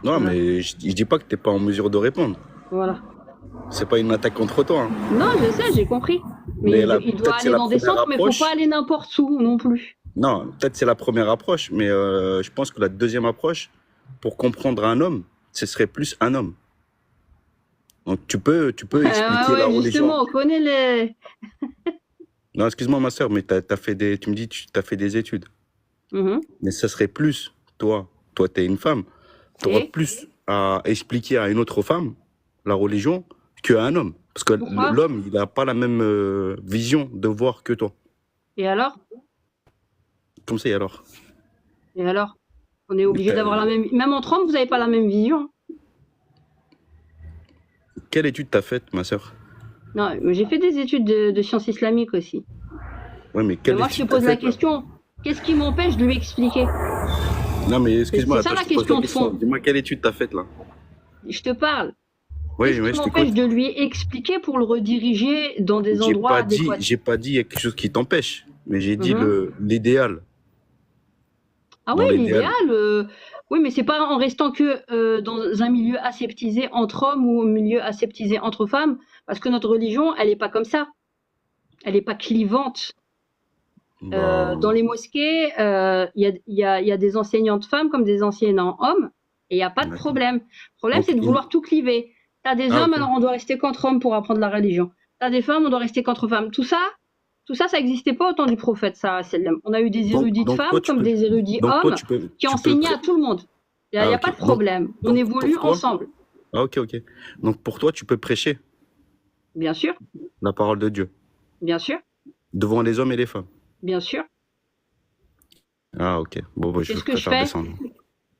Non, Voilà. mais je dis pas que t'es pas en mesure de répondre. Voilà. C'est pas une attaque contre toi. Hein. Non, je sais, j'ai compris. Mais il doit peut-être c'est aller la dans des première centres, mais il approche. faut pas aller n'importe où non plus. Non, peut-être c'est la première approche, mais je pense que la deuxième approche, pour comprendre un homme, ce serait plus un homme. Donc tu peux expliquer la religion. Justement, on connaît les... Non, excuse-moi ma soeur, mais tu me dis tu as fait des études. Mhm. Mais ça serait plus, toi tu es une femme, tu auras Et plus à expliquer à une autre femme la religion qu'à un homme. Parce que Pourquoi l'homme, il n'a pas la même vision de voir que toi. Et alors? Comme ça, et alors? Et alors? On est obligé d'avoir la même... Même entre hommes, vous n'avez pas la même vision. Quelle étude t'as faite, ma soeur? Non, mais j'ai fait des études de sciences islamiques aussi. Ouais, mais Mais quelle moi, je te étude pose t'as la faite, là? question. Qu'est-ce qui m'empêche de lui expliquer? Non, mais excuse-moi, C'est ça attends, la je te pose question de fond. Dis-moi quelle étude t'as faite, là? Je te parle. Oui, Qu'est-ce oui, qui je m'empêche t'écoute. de lui expliquer pour le rediriger dans des endroits adéquats? J'ai pas dit il y a quelque chose qui t'empêche, mais j'ai dit Mhm. l'idéal. Ah Dans oui, l'idéal. l'idéal, oui, mais c'est pas en restant que dans un milieu aseptisé entre hommes ou un milieu aseptisé entre femmes, parce que notre religion, elle n'est pas comme ça. Elle n'est pas clivante. Bah, Dans les mosquées, il y a des enseignantes femmes comme des enseignants hommes, et il n'y a pas de D'accord. problème. Le problème, Donc, c'est de vouloir tout cliver. Tu as des hommes, ok. alors on doit rester qu'entre hommes pour apprendre la religion. Tu as des femmes, on doit rester qu'entre femmes. Tout ça, Tout ça, ça n'existait pas au temps du prophète, ça, sallam. On a eu des érudites donc femmes toi, tu comme peux, des érudits donc toi, hommes tu peux, qui tu peux enseignaient pré- à tout le monde. Il n'y Ah, a pas ok. de problème. On Donc évolue pour toi, ensemble. ah, ok, ok. Donc pour toi, tu peux prêcher Bien sûr, la parole de Dieu bien sûr, devant les hommes et les femmes. bien sûr. Ah, ok. Bon, bah, C'est je ce que je préfère fais. descendre.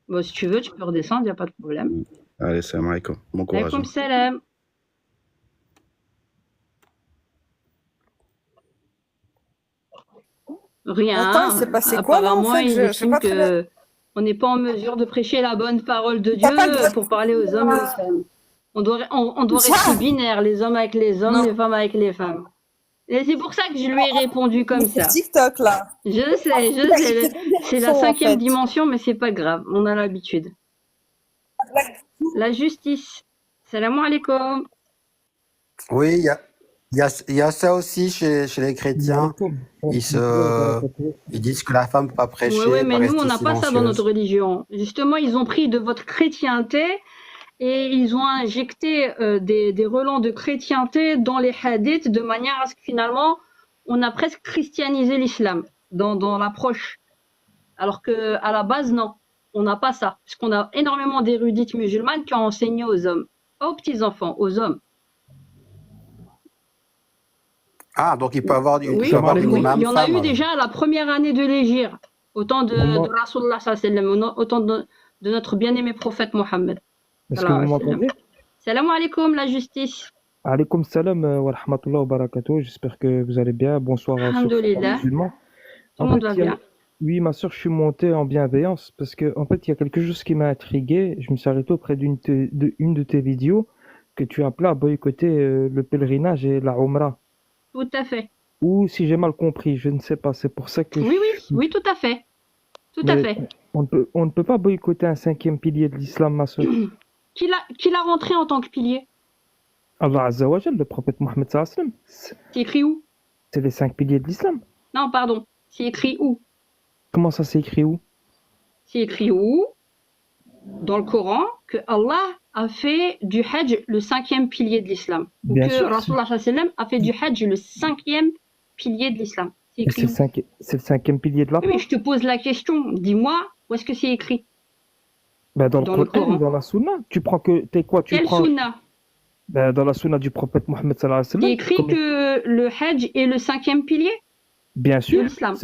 Bon, si tu veux, tu peux redescendre, il n'y a pas de problème. Allez, salam alaikum. Bon courage. Alaykoum salam. Rien. Attends, il s'est passé quoi là en Apparemment, fait? ils Je sais estiment pas très bien. que on n'est pas en mesure de prêcher la bonne parole de Dieu T'as pas le droit pour parler aux hommes et aux femmes. On doit Ça. rester binaire, les hommes avec les hommes, Non. les femmes avec les femmes. Et c'est pour ça que je lui ai répondu comme Mais c'est ça. TikTok là. Je sais, c'est la Son, en cinquième fait. dimension, mais c'est pas grave, on a l'habitude. La justice. Salam alaikum. Oui, il y a ça aussi chez les chrétiens. Ils disent que la femme ne peut pas prêcher, Ouais, mais peut nous, on rester n'a pas ça dans silencieuse. notre religion. Justement, ils ont pris de votre chrétienté et ils ont injecté des relents de chrétienté dans les hadiths de manière à ce que finalement, on a presque christianisé l'islam dans l'approche. Alors que à la base, non, on n'a pas ça. Parce qu'on a énormément d'érudites musulmanes qui ont enseigné aux hommes, pas aux petits-enfants, aux hommes. Ah, donc il peut avoir, il Oui, peut avoir une oui, imam il y en a femme. eu déjà à la première année de l'Hégire, au temps de Rasulullah sallallahu au temps de notre bien-aimé prophète Mohammed. Est-ce que vous m'entendez? Salam alaikum, la justice. Alaykoum salam wa rahmatullah wa barakatuh. J'espère que vous allez bien. Bonsoir à tous les Alhamdulillah. musulmans. Tout le monde va bien. Oui, ma soeur, je suis monté en bienveillance parce que, en fait, il y a quelque chose qui m'a intrigué. Je me suis arrêté auprès d'une de tes vidéos que tu appelais à boycotter le pèlerinage et la Umrah. Tout à fait. Ou si j'ai mal compris, je ne sais pas. C'est pour ça que Oui, tout à fait. Tout à Mais fait. on ne peut pas boycotter un cinquième pilier de l'islam, ma soeur. Qui l'a rentré en tant que pilier? Allah Azza wa Jal, le prophète Mohammed sallallahu alayhi wa sallam, C'est écrit où? c'est les 5 piliers de l'islam. Non, pardon. C'est écrit où? Comment ça s'est écrit où? C'est écrit où? Dans le Coran, que Allah a fait du Hajj le cinquième pilier de l'islam. Ou Bien que sûr. Rasulullah sallallahu alayhi wa sallam a fait du Hajj le cinquième pilier de l'islam. C'est Et écrit c'est où? le cinquième pilier de la Oui, foi. mais je te pose la question. Dis-moi, où est-ce que c'est écrit? Ben, dans Dans le le Coran Coran. ou dans la Sunna. Tu prends que, t'es quoi? Tu Quelle prends, sunna? ben, dans la Sunna du prophète Mohammed sallallahu alayhi wa C'est sallam. écrit Comment- que le Hajj est le cinquième pilier Bien de sûr. l'islam.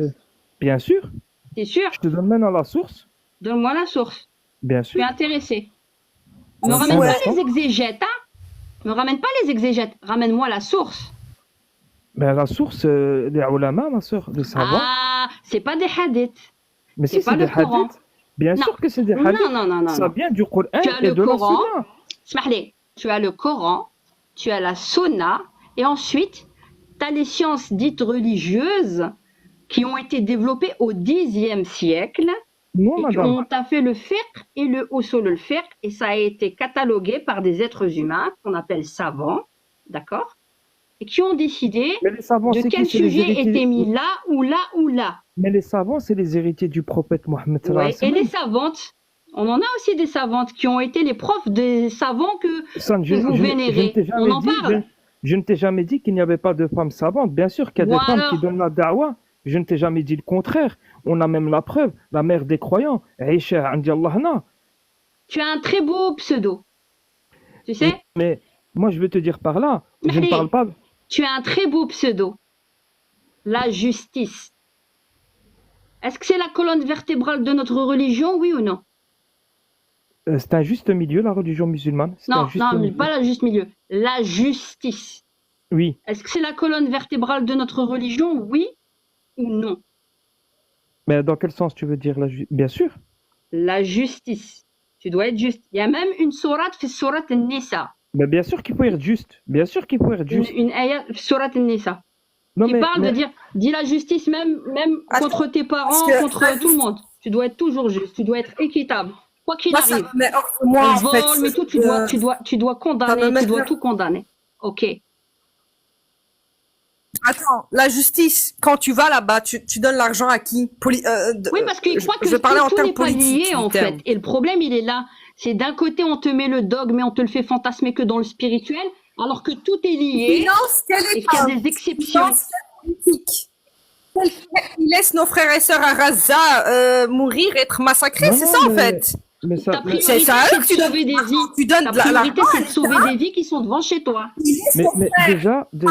Bien sûr. T'es sûr? Je te donne maintenant la source. Donne-moi la source. Bien Je suis sûr. intéressé. Me Ouais. ramène Ouais. pas les exégètes, hein? Me ramène pas les exégètes. Ramène-moi la source. Ben, la source des ulama, ma soeur, des savants. Ah, c'est pas des hadiths. Mais c'est si pas c'est le des Coran. hadiths. Bien Non. sûr que c'est des Non, hadiths. non, non, non, Ça non. vient du Coran Tu as et le de la Coran. Sunna. Smahli, tu as le Coran, tu as la Sunna, et ensuite, tu as les sciences dites religieuses qui ont été développées au Xe siècle. Non, Et madame. on t'a fait le fiqh et le usul al-fiqh, et ça a été catalogué par des êtres humains qu'on appelle savants, d'accord? Et qui ont décidé Mais les savants, de c'est quel qui? C'est les sujet héritiers- était mis là ou là ou là. Mais les savants, c'est les héritiers du prophète Mohammed sallallahu Ouais. alayhi wa Et les sallam. savantes, on en a aussi des savantes qui ont été les profs des savants que Ça, vous vénérez. ne t'ai jamais On en dit- parle. je ne t'ai jamais dit qu'il n'y avait pas de femmes savantes. Bien sûr qu'il y a des Ou femmes alors- qui donnent la da'wa. Je ne t'ai jamais dit le contraire. On a même la preuve. La mère des croyants, Aïcha, andi Allahna. tu as un très beau pseudo. Tu sais, Mais moi, je veux te dire par là, je ne Mahdi. parle pas. tu as un très beau pseudo. La justice. Est-ce que c'est la colonne vertébrale de notre religion, oui ou non? C'est un juste milieu, la religion musulmane. C'est Non, un juste non, mais milieu. pas la juste milieu. La justice. Oui, Est-ce que c'est la colonne vertébrale de notre religion, oui ou non? mais dans quel sens tu veux dire bien sûr. La justice. Tu dois être juste. Il y a même une sourate, c'est sourate Nisa. Mais bien sûr qu'il faut être juste. Bien sûr qu'il faut être juste. Une ayat, sourate Nisa. Non, Qui parle mais- de dire, dis la justice même Attends, contre tes parents, parce que- contre tout le monde. Tu dois être toujours juste. Tu dois être équitable. Quoi qu'il Moi, ça arrive. me met hors de moi, On en fait. vole, mais tout, Euh, tu dois ça condamner, me met tu dois là. tout condamner. Ok. Attends, la justice, quand tu vas là-bas, tu donnes l'argent à qui? Oui, parce qu'ils croient que je parlais en tout termes n'est pas lié, politiques, en du terme. fait. Et le problème, il est là. C'est d'un côté, on te met le dogme, mais on te le fait fantasmer que dans le spirituel, alors que tout est lié Finance quelle et qu'il y a école? des exceptions. Finance Quel frère qui laisse nos frères et sœurs à Gaza mourir, être massacrés, Non, c'est non, ça en fait. mais ça, Ta mais, C'est priorité, ça à c'est eux de que tu donnes, sauver des vies. tu donnes Ta de l'argent, priorité, c'est de etc. sauver des vies qui sont devant chez toi. Il laisse mais, son mais frère déjà de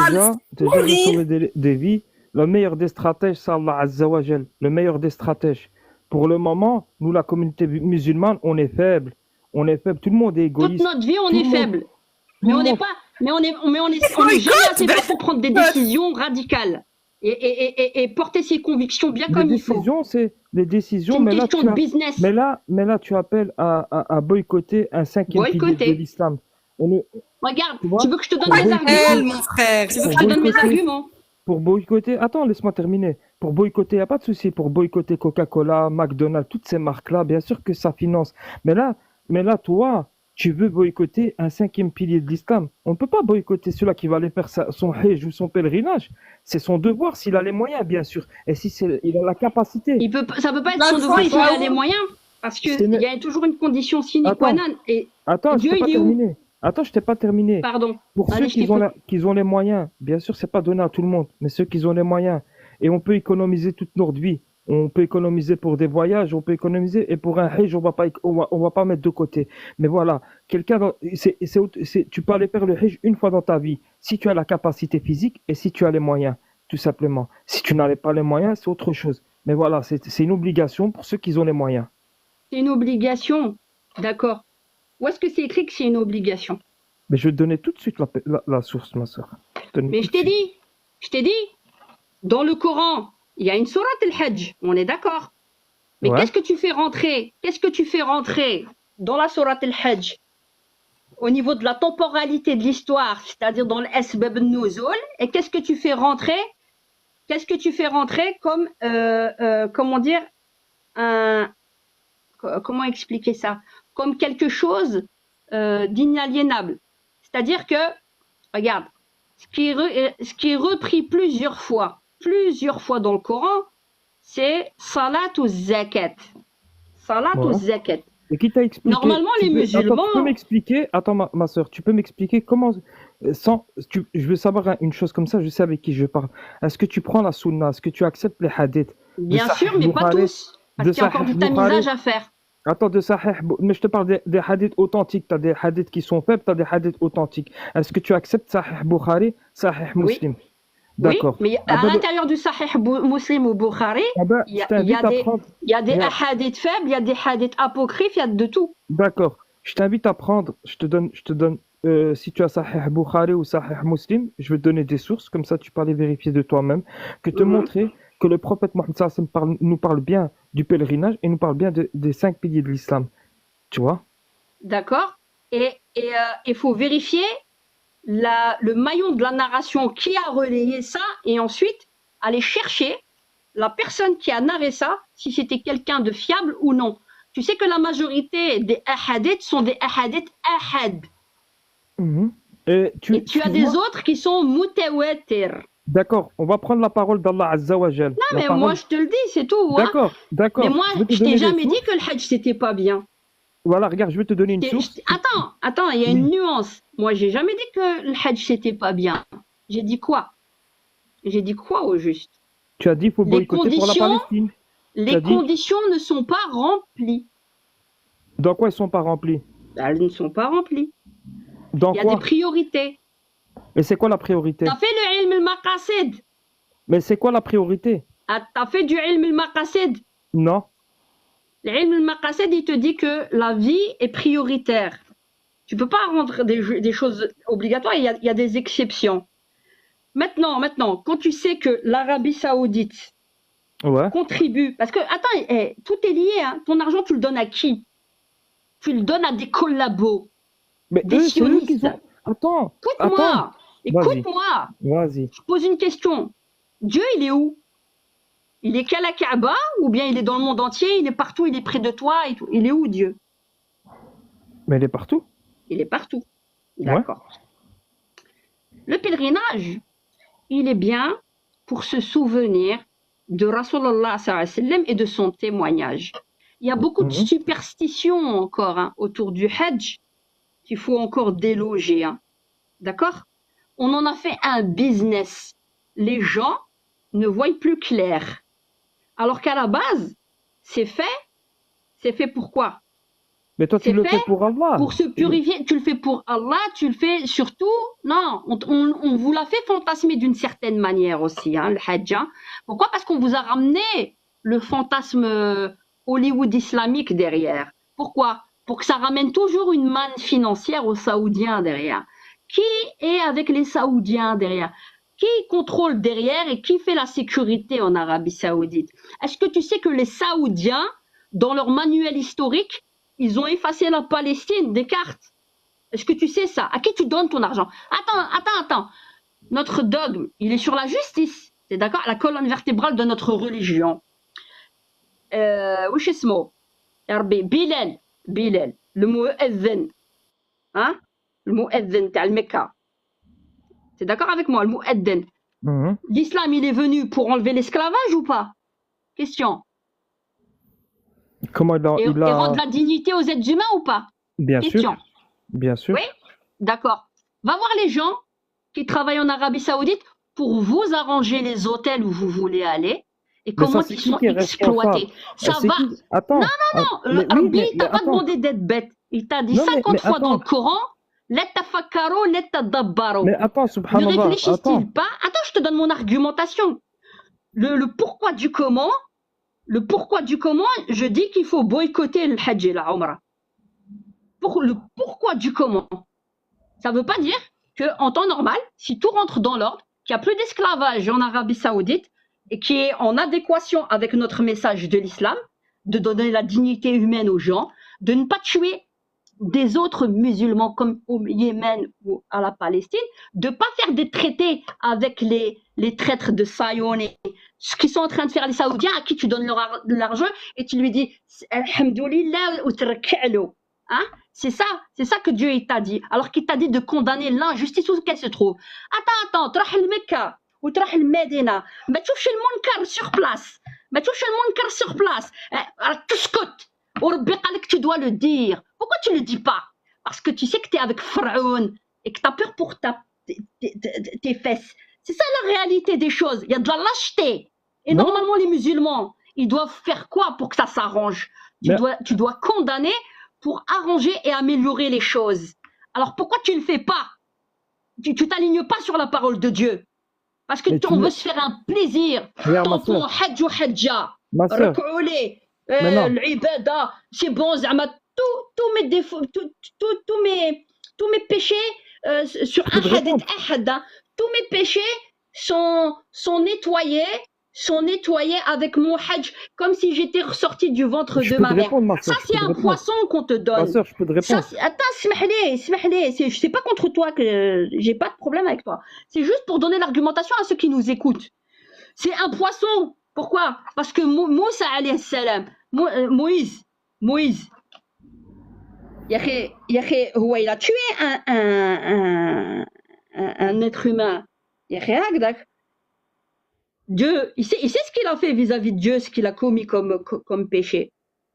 mourir. sauver des vies, le meilleur des stratèges, c'est Allah Azza wa Jal, le meilleur des stratèges. Pour le moment, nous, la communauté musulmane, on est faible. On est faible. Tout le monde est Toute égoïste. notre vie, on Tout est le monde, faible. tout Mais le on n'est monde. pas, mais on est jamais assez fort pour prendre des décisions radicales et porter ses convictions bien Les comme il faut. décisions, c'est les C'est décisions, une mais là, question de business. mais là, tu appelles à boycotter un cinquième pilier de Boycotter. l'islam. On est, Regarde, tu vois, tu veux que je te donne pour mes boycotter, arguments? Mon frère, Tu veux que pour je te donne mes boycotter, arguments? pour boycotter, attends, laisse-moi terminer. Pour boycotter, il n'y a pas de souci. Pour boycotter Coca-Cola, McDonald's, toutes ces marques-là, bien sûr que ça finance. Mais là, toi, tu veux boycotter un cinquième pilier de l'islam. On ne peut pas boycotter celui qui va aller faire son hajj ou son pèlerinage. C'est son devoir s'il a les moyens, bien sûr. Et si il a la capacité. Ça peut pas être Là, son le devoir, il faut fond, qu'il ait les moyens. Parce que C'est il ne- y a toujours une condition sine qua Attends, non. Et attends, je Dieu, t'ai pas il est où? terminé. Attends, je t'ai pas terminé. Pardon. Pour ceux Allez, je qui t'écoute. qui ont les moyens, bien sûr, c'est pas donné à tout le monde, mais ceux qui ont les moyens, et on peut économiser toute notre vie. On peut économiser pour des voyages, on peut économiser, et pour un hajj, on va pas mettre de côté. Mais voilà, tu peux aller faire le hajj une fois dans ta vie, si tu as la capacité physique et si tu as les moyens, tout simplement. Si tu n'as pas les moyens, c'est autre chose. Mais voilà, c'est une obligation pour ceux qui ont les moyens. C'est une obligation. D'accord. Où est-ce que c'est écrit que c'est une obligation? Mais je vais te donner tout de suite la source, ma soeur. Mais je t'ai dit, dans le Coran, il y a une sourate al-Hajj, on est d'accord. Mais Ouais. qu'est-ce que tu fais rentrer dans la sourate al-Hajj au niveau de la temporalité de l'histoire, c'est-à-dire dans l'Asbab al-Nuzul, et qu'est-ce que tu fais rentrer comme, comment dire, comment expliquer ça? Comme quelque chose d'inaliénable. C'est-à-dire que, regarde, ce qui est repris plusieurs fois dans le Coran, c'est salat ou zakat. Salat ou Ouais. zakat. Et qui t'a expliqué? Normalement, les Attends, musulmans, tu peux m'expliquer? Attends, ma soeur, tu peux m'expliquer comment, je veux savoir une chose comme ça, je sais avec qui je parle. Est-ce que tu prends la sunna? Est-ce que tu acceptes les hadiths? bien Sahih sûr, mais pas Bukhari, tous, parce de qu'il y a encore Sahih du Bukhari? tamisage à faire. Attends, mais je te parle des hadiths authentiques. Tu as des hadiths qui sont faibles, tu as des hadiths authentiques. Est-ce que tu acceptes Sahih Bukhari, Sahih Oui, Muslim? oui, D'accord. mais Ah à ben, l'intérieur du Sahih Muslim ou Bukhari, il y je a t'invite à des, prendre. il y a des il y a- hadiths faibles, il y a des hadiths apocryphes, il y a de tout. D'accord. Je t'invite à prendre, je te donne, si tu as Sahih Bukhari ou Sahih Muslim, je vais te donner des sources, comme ça tu peux aller vérifier de toi-même, que te Mhm. montrer que le prophète Mohammed sallallahu alayhi wa sallam nous parle bien du pèlerinage et nous parle bien des 5 piliers de l'islam. Tu vois? D'accord? Et il faut vérifier le maillon de la narration qui a relayé ça et ensuite aller chercher la personne qui a narré ça, si c'était quelqu'un de fiable ou non. Tu sais que la majorité des ahadiths sont des ahadiths ahad. Mhm. Et Et tu as des autres qui sont mutawatir. D'accord, on va prendre la parole d'Allah Azza wa Jal. Non, La mais parole- moi, je te le dis, c'est tout. Hein. D'accord, d'accord. Mais moi, vais te je t'ai donner des jamais sources. dit que le hajj, c'était pas bien. Voilà, regarde, je vais te donner une source. Attends, il y a une nuance. Moi, j'ai jamais dit que le hajj, c'était pas bien. J'ai dit quoi? J'ai dit quoi au juste? Tu as dit qu'il faut Les boycotter pour la conditions- Palestine. Les T'as dit- conditions ne sont pas remplies. Dans quoi ils sont pas remplis? Elles ne sont pas remplies. Dans Il y a quoi? des priorités. Et c'est quoi la priorité? T'as fait le ilm al-maqasid. Mais c'est quoi la priorité? T'as fait du ilm al-maqasid. Non. L'ilm al-maqasid, il te dit que la vie est prioritaire. Tu peux pas rendre des choses obligatoires, il y a des exceptions. Maintenant, quand tu sais que l'Arabie Saoudite Ouais. contribue, parce que, attends, tout est lié, hein. Ton argent, tu le donnes à qui? Tu le donnes à des collabos, Mais des eux, c'est eux qui sionistes. ont. Attends. Écoute-moi, Vas-y. écoute-moi. Vas-y. Je pose une question. Dieu, il est où? Il est qu'à la Kaaba ou bien il est dans le monde entier, il est partout, il est près de toi et tout. Il est où, Dieu? Mais elle est partout. Il est partout. Ouais. D'accord. Le pèlerinage, il est bien pour se souvenir de Rasulallah sallallahu alayhi wa sallam et de son témoignage. Il y a beaucoup de Mhm. superstitions encore hein, autour du Hajj qu'il faut encore déloger. Hein. D'accord? On en a fait un business. Les gens, ne voient plus clair. Alors qu'à la base, c'est fait pourquoi? Mais toi, tu C'est le fait fais pour Allah. pour se purifier. Tu le fais pour Allah, tu le fais surtout. Non, on vous l'a fait fantasmer d'une certaine manière aussi, hein, le Hajj. Hein. Pourquoi? Parce qu'on vous a ramené le fantasme Hollywood islamique derrière. Pourquoi? Pour que ça ramène toujours une manne financière aux Saoudiens derrière. Qui est avec les Saoudiens derrière? Qui contrôle derrière et qui fait la sécurité en Arabie Saoudite? Est-ce que tu sais que les Saoudiens, dans leur manuel historique, ils ont effacé la Palestine des cartes? Est-ce que tu sais ça? À qui tu donnes ton argent? Attends. Notre dogme, il est sur la justice. C'est d'accord? La colonne vertébrale de notre religion. وش اسمه يا ربي بلال المؤذن hein المؤذن تاع المكة. C'est d'accord avec moi, le mu'addin. L'islam, il est venu pour enlever l'esclavage ou pas? Question. Comment Et rendre la dignité aux êtres humains ou pas? Bien Question. sûr. Bien sûr. Oui, d'accord. Va voir les gens qui travaillent en Arabie Saoudite pour vous arranger les hôtels où vous voulez aller et comment ils sont exploités. Ça va. Attends. Non. Rabbi, t'as pas demandé d'être bête. Il t'a dit 50 fois dans le Coran. Mais attends, subhanallah. Ne réfléchissent-ils pas? Attends, je te donne mon argumentation. Le pourquoi du comment, je dis qu'il faut boycotter le Hajj et la Umrah. Le pourquoi du comment. Ça ne veut pas dire qu'en temps normal, si tout rentre dans l'ordre, qu'il n'y a plus d'esclavage en Arabie Saoudite et qui est en adéquation avec notre message de l'islam, de donner la dignité humaine aux gens, de ne pas tuer des autres musulmans comme au Yémen ou à la Palestine, de ne pas faire des traités avec les traîtres de Sayoné, ce qu'ils sont en train de faire les Saoudiens, à qui tu donnes de l'argent et tu lui dis Alhamdoulilah ou Trak'alo. Hein? C'est ça que Dieu il t'a dit. Alors qu'il t'a dit de condamner l'injustice où qu'elle se trouve. Attends, tu vas à Mecca ou tu vas à Medina, mais tu fais le munkar sur place. Tu scoutes. Tu dois le dire. Pourquoi tu ne le dis pas? Parce que tu sais que tu es avec Pharaon et que tu as peur pour tes fesses. C'est ça la réalité des choses. Il y a de la lâcheté. Et normalement, les musulmans, ils doivent faire quoi pour que ça s'arrange? Tu dois condamner pour arranger et améliorer les choses. Alors pourquoi tu ne le fais pas? Tu t'alignes pas sur la parole de Dieu. Parce que on veut se faire un plaisir. Dans ton hajj ou hajja. L'ibada, c'est bon, tous mes défauts, tous mes péchés sur ahad, tous mes péchés sont nettoyés avec mon hajj, comme si j'étais ressorti du ventre de ma mère. Ça, c'est un poisson qu'on te donne. Ma soeur, je peux te répondre. Attends, smahli, c'est pas contre toi que j'ai pas de problème avec toi. C'est juste pour donner l'argumentation à ceux qui nous écoutent. C'est un poisson. Pourquoi? Parce que Moussa alayhi salam, Moïse, il a tué un être humain. Dieu, il sait ce qu'il a fait vis-à-vis de Dieu, ce qu'il a commis comme péché.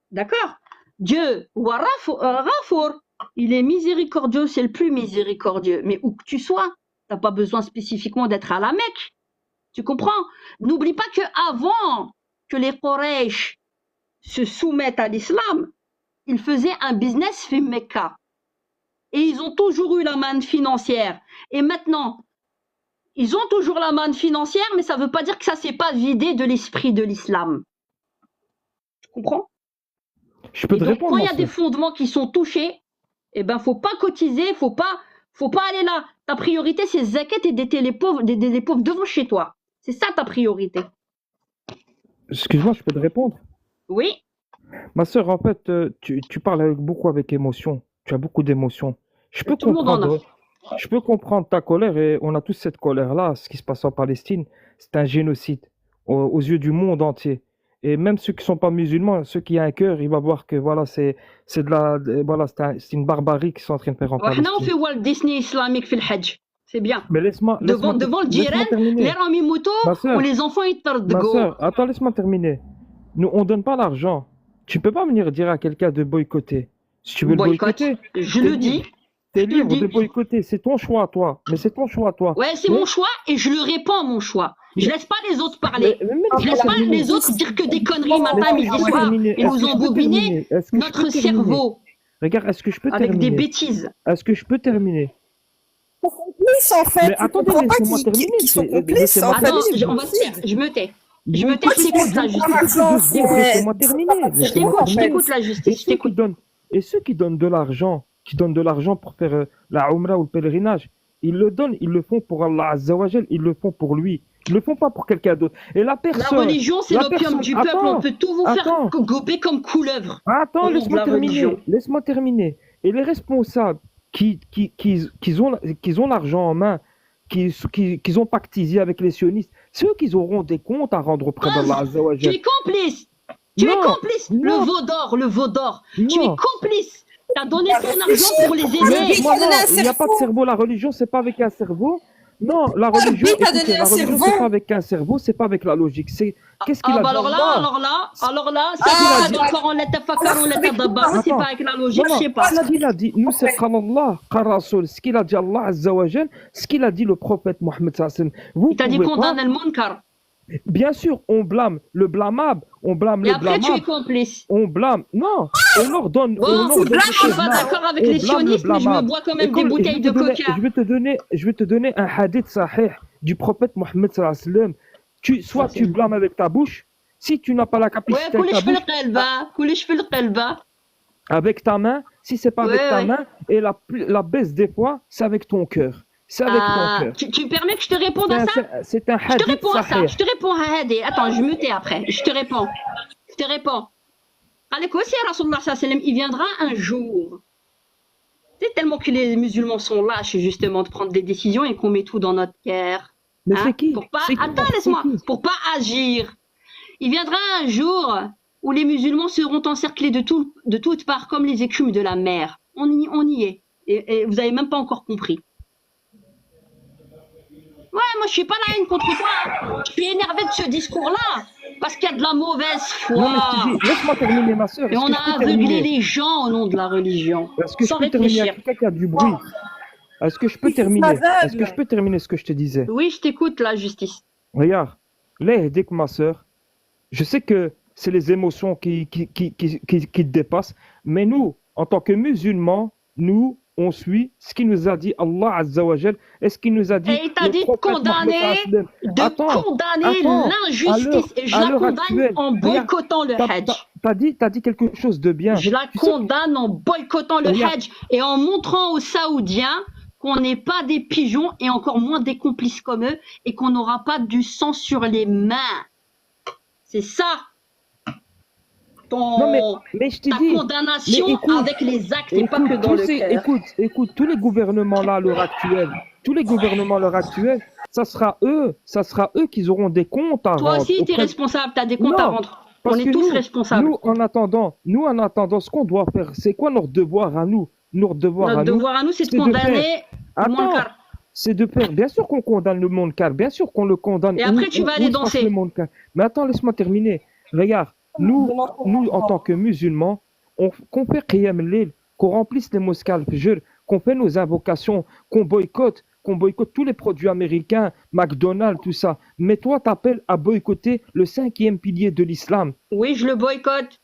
D'accord? Dieu, Rafour, il est miséricordieux, c'est le plus miséricordieux. Mais où que tu sois, tu n'as pas besoin spécifiquement d'être à la Mecque. Tu comprends? N'oublie pas qu'avant que les Quraysh se soumettent à l'islam, ils faisaient un business fait Mecca. Et ils ont toujours eu la manne financière. Et maintenant, ils ont toujours la manne financière, mais ça ne veut pas dire que ça ne s'est pas vidé de l'esprit de l'islam. Tu comprends? Je peux te répondre. Quand il y a des fondements qui sont touchés, eh ben, faut pas cotiser, faut pas aller là. Ta priorité, c'est zakat et d'aider les pauvres devant chez toi. C'est ça ta priorité. Excuse-moi, je peux te répondre? Oui. Ma soeur, en fait, tu parles beaucoup avec émotion. Tu as beaucoup d'émotions. Je peux comprendre ta colère et on a tous cette colère-là. Ce qui se passe en Palestine, c'est un génocide aux yeux du monde entier. Et même ceux qui ne sont pas musulmans, ceux qui ont un cœur, ils vont voir que voilà, c'est une barbarie qu'ils sont en train de faire en Palestine. On fait Walt Disney islamique fil Hajj. C'est bien. Mais laisse-moi devant le Jiran, les Rami Moto ou les enfants ils te Ma soeur, attends, laisse-moi terminer. Nous, on donne pas l'argent. Tu peux pas venir dire à quelqu'un de boycotter. Si tu veux le boycotter, je le dis. T'es Je te le libre de dis. boycotter, c'est ton choix, toi. Mais c'est ton choix, toi. Ouais, c'est Mais, mon choix et je le répands, mon choix. Je laisse pas les autres mais, parler. mais Je laisse-moi laisse pas terminer. les autres dire que des conneries Mais matin, est-ce que midi, je peux soir. terminer? Ils Est-ce nous que ont je peux bobiné terminer? Est-ce que je peux notre terminer? cerveau Regarde, est-ce que je peux avec des terminer? bêtises. Est-ce que je peux terminer? Complices, en fait. Mais Tu attendez, comprends pas laissez-moi terminer. qu'ils sont complices, Laissez-moi en fait. Attends, terminer. Ils sont on va se taire. complices. Je me tais. Je Vous me tais, je écoutez t'écoute la deux justice. L'argent, secondes, laissez-moi terminer. Je Laissez-moi t'écoute, je terminer. t'écoute la Et justice. Je ceux qui t'écoute. donnent, et ceux qui donnent de l'argent, pour faire la Umrah ou le pèlerinage, ils le donnent, ils le font pour Allah Azza wa Jal, ils le font pour lui. Ils le font pas pour quelqu'un d'autre. Et la La personne, religion, c'est la l'opium personne, du peuple. On attends, peut tout vous faire attends, gober comme couleuvre attends, au nom de laisse-moi la terminer, religion. laisse-moi terminer. Et les responsables qui ont l'argent en main, qui ont pactisé avec les sionistes, ceux qui auront des comptes à rendre auprès Ah, d'Allah Azza wa tu Jal. es complice. Tu es Non, complice. Le non, veau d'or, le veau d'or. Tu es non. complice. T'as donné ton argent Réfléchir pour les pour aider. lui Laisse-moi, t'as donné non, un il n'y a pas de cerveau. cerveau. La religion, c'est pas avec un cerveau. Non, la Lui religion, t'as écoutez, donné un la religion, c'est cerveau. pas avec un cerveau, c'est pas avec la logique. C'est qu'est-ce qu'il Ah a bah dit alors là, Allah? alors là, Ce qu'il c'est a pas dit. dans le Coran, la tafakkaru, la Avec tadabbaru, c'est Attends, pas avec la non, logique, je non, sais pas. il a dit, nous c'est Allah, qal Rasoul, ce qu'il a dit Allah Azza wa Jal, ce qu'il a dit le prophète Mohammed sallallahu alayhi wa sallam. Vous Il t'a dit pouvez pas, condamne le munkar. bien sûr, on blâme le blâmable, on blâme Et le après, tu es blâmable, complice. on blâme, non, on leur donne Bon, le je suis pas blâmable, d'accord avec on les blâme le sionistes, mais je me blâmable. bois quand même des Écoute, je bouteilles vais de te donner, coca. je vais te donner un hadith sahih du prophète Mohammed sallallahu alayhi wa sallam. Soit tu blâmes avec ta bouche, si tu n'as pas la Ouais, capacité avec ta كلش في bouche, القلب كلش في القلب. avec ta main, si c'est pas avec Ouais, ta ouais. main, et la baisse des fois, c'est avec ton cœur. C'est avec ton Ah, cœur. tu permets que je te réponde C'est à un, ça? c'est un Je te hadith réponds à ça. sahih. Je te réponds à Hadi. Attends, je me tais après. Je te réponds. Je te réponds. Allez, quoi, si Rasulullah sallallahu alayhi wa sallam, il viendra un jour. C'est tellement que les musulmans sont lâches, justement, de prendre des décisions et qu'on met tout dans notre cœur. Mais Hein, c'est qui? pour pas, C'est qui? attends, C'est laisse-moi, qui? pour pas agir. Il viendra un jour où les musulmans seront encerclés de toutes parts comme les écumes de la mer. On y est. Et vous avez même pas encore compris. Ouais, moi je suis pas la haine contre toi. Je suis énervé de ce discours-là. Parce qu'il y a de la mauvaise Non, mais je foi. te dis, laisse-moi terminer, ma soeur. Et Est-ce on que a je peux aveuglé terminer? les gens au nom de la religion. Est-ce que je Sans peux terminer réfléchir. avec quelqu'un qui a du bruit? Est-ce que je peux Ils sont terminer? Est-ce que je aveugles. peux terminer ce que je te disais? Oui, je t'écoute, la justice. Regarde, là, dès que ma soeur, je sais que c'est les émotions qui te dépassent, mais nous, en tant que musulmans, nous, on suit ce qu'il nous a dit Allah Azza wa Jal et ce qu'il nous a dit Et il t'a le dit de prophète Mohammed condamner, sallallahu alayhi wa sallam. de Attends, condamner attends, l'injustice. Et je à la l'heure condamne actuelle, en regarde, boycottant le Hajj. t'as dit quelque chose de bien. Je la Tu sais- condamne en boycottant le Regarde. Hajj et en montrant aux Saoudiens qu'on n'est pas des pigeons et encore moins des complices comme eux et qu'on n'aura pas du sang sur les mains. C'est ça. Non, mais je t'ai Ta dit, condamnation mais écoute, avec les actes et pas que dans tous le ces- cœur. écoute, tous les gouvernements là à l'heure actuelle, ça sera eux qui auront des comptes à Toi rendre. aussi, tu es auprès- responsable, tu as des comptes à Non, rendre. On parce est que tous nous, responsables. Nous, en attendant, ce qu'on doit faire, c'est quoi notre devoir à nous? Notre devoir Notre à nous, devoir à nous, c'est de c'est de condamner le Attends, munkar. c'est de faire. Bien sûr qu'on condamne le munkar, bien sûr qu'on le condamne. Et après, tu vas aller outrance danser. le munkar. Mais attends, laisse-moi terminer. Regarde, nous, en tant que musulmans, qu'on fait qiyam al-layl, qu'on remplisse les mosquées al-fajr, qu'on fait nos invocations, qu'on boycotte tous les produits américains, McDonald's, tout ça. Mais toi, t'appelles à boycotter le 5e pilier de l'islam. Oui, je le boycotte.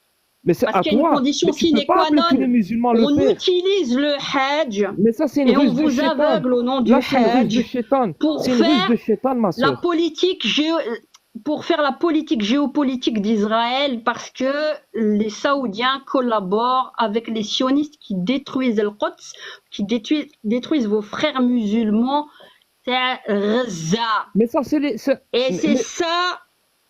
Mais c'est Parce à qu'il y a une toi. condition Mais tu sine peux pas qua appeler tous les non. musulmans à On le faire. utilise le Hajj Mais ça, c'est une et on ruse de vous shaitan. aveugle au nom du Là, c'est une ruse de Hajj shaitan. pour C'est une ruse faire de shaitan, ma la soeur. politique pour faire la politique géopolitique d'Israël parce que les Saoudiens collaborent avec les sionistes qui détruisent le Quds, qui détruisent vos frères musulmans. C'est Gaza. Mais ça, c'est les. Et mais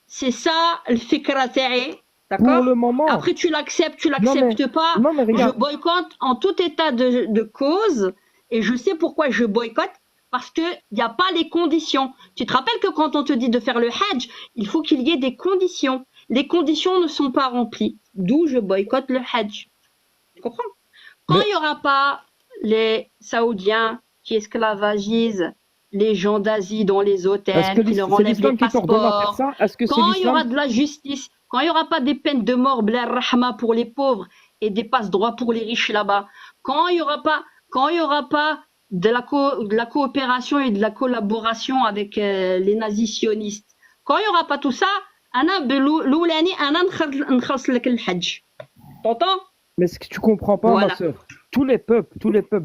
c'est ça le fikra ta'i, pour d'accord? le moment. Après, tu l'acceptes, tu Non, l'acceptes pas. non, mais Je regarde. boycotte en tout état de cause et je sais pourquoi je boycotte parce qu'il n'y a pas les conditions. Tu te rappelles que quand on te dit de faire le Hajj, il faut qu'il y ait des conditions. Les conditions ne sont pas remplies, d'où je boycotte le Hajj. Tu comprends? Quand Mais- il n'y aura pas les Saoudiens qui esclavagisent les gens d'Asie dans les Est-ce hôtels, que qui leur c'est enlèvent les l'islam qui t'ordonne à faire passeports, ça? Est-ce que c'est quand il y aura l'islam? de la justice, quand il n'y aura pas des peines de mort, bla rahma pour les pauvres et des passe-droits pour les riches là-bas, quand il y aura pas, quand il n'y aura pas de la coopération et de la collaboration avec les nazis sionistes, quand il n'y aura pas tout ça, t'entends? Mais ce que tu comprends pas, Voilà. ma sœur, tous les peuples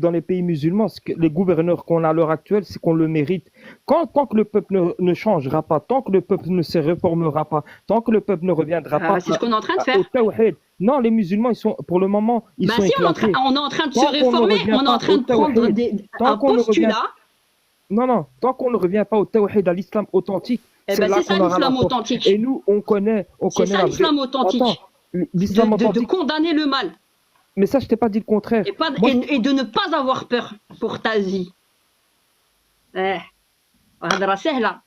dans les pays musulmans, les gouverneurs qu'on a à l'heure actuelle, c'est qu'on le mérite. Tant que le peuple ne changera pas, tant que le peuple ne se réformera pas, tant que le peuple ne reviendra pas C'est ce qu'on est en train de faire. au tawhid. Non, les musulmans, ils sont, pour le moment, ils sont Si, on est éclatés. on est en train de se Tant qu'on ne réformer, revient on est pas en train au de prendre tawhid, un tant qu'on ne revient, postulat. non, tant qu'on ne revient pas au tawhid, à l'islam authentique, Eh c'est ben, là c'est ça qu'on aura l'islam la force. authentique. Et nous, on connaît C'est ça la vraie. l'islam authentique. Attends, l'islam De authentique. condamner le mal Mais ça, je t'ai pas dit le contraire. Moi, et de ne pas avoir peur pour ta vie. هضرة سهلة.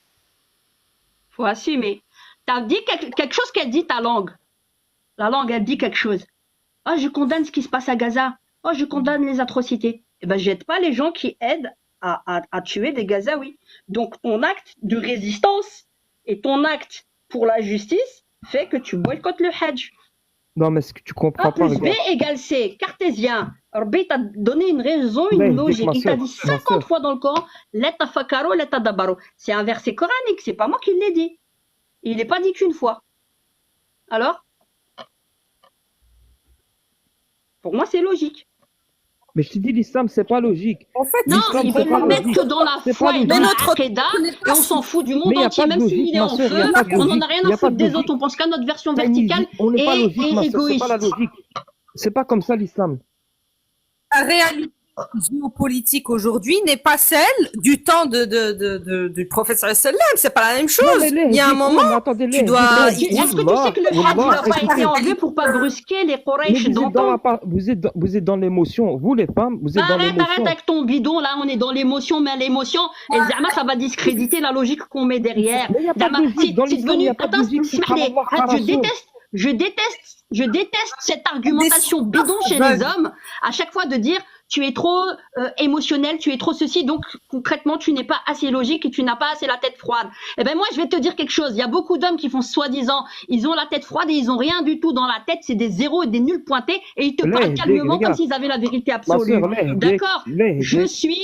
Faut assumer. T'as dit quelque chose qu'elle dit ta langue. La langue, elle dit quelque chose. Oh, je condamne ce qui se passe à Gaza. Oh, je condamne les atrocités. Eh ben, j'aide pas les gens qui aident à tuer des Gazaouis. Donc, ton acte de résistance et ton acte pour la justice fait que tu boycottes le Hajj. non, mais ce que tu comprends A pas, plus B regarde. égale C, cartésien. Rabbi t'a donné une raison, Ouais, une logique. ma Il t'a sœur, dit ma 50 sœur. fois dans le Coran, Leta fakaro, leta dabaro. C'est un verset coranique, c'est pas moi qui l'ai dit. Il n'est pas dit qu'une fois. Alors? Pour moi, c'est logique. Mais je te dis, l'islam, c'est pas logique. En fait, Non, L'islam, il c'est veut pas nous mettre logique. que dans la C'est foi pas et dans logique. la aqidah, et on s'en fout du monde Mais y a entier, pas de même logique, s'il est ma en sœur, feu, y a pas de on n'en logique. a rien Y à a pas foutre de des logique. autres, on pense qu'à notre version Ça, verticale on n'est pas et logique, ma sœur, c'est égoïste. pas la logique. C'est pas comme ça l'islam. La réalité géopolitique aujourd'hui n'est pas celle du temps du prophète sallallahu alayhi wa sallam. C'est pas la même Non, chose. mais Il y a un moment, tu dois. Est-ce que tu sais que le Hajj n'a pas été enlevé pour pas brusquer les Mais Quraysh d'antan? vous êtes dans l'émotion. Vous, les femmes, vous êtes dans Arrête l'émotion. avec ton bidon, là, on est dans l'émotion, mais l'émotion, et Zama, ça va discréditer la logique qu'on met derrière. Mais il n'y a pas de Zama, logique. Dans c'est l'islam, il n'y devenu. a pas de Attends, logique. Smahli, je déteste cette argumentation bidon chez les hommes, à chaque fois de dire tu es trop émotionnel, tu es trop ceci, donc concrètement tu n'es pas assez logique et tu n'as pas assez la tête froide. Eh ben moi je vais te dire quelque chose, il y a beaucoup d'hommes qui font soi-disant, ils ont la tête froide et ils ont rien du tout dans la tête, c'est des zéros et des nuls pointés et ils te Là, parlent calmement regarde. comme s'ils avaient la vérité Ma absolue. sœur, là, D'accord? là, Je suis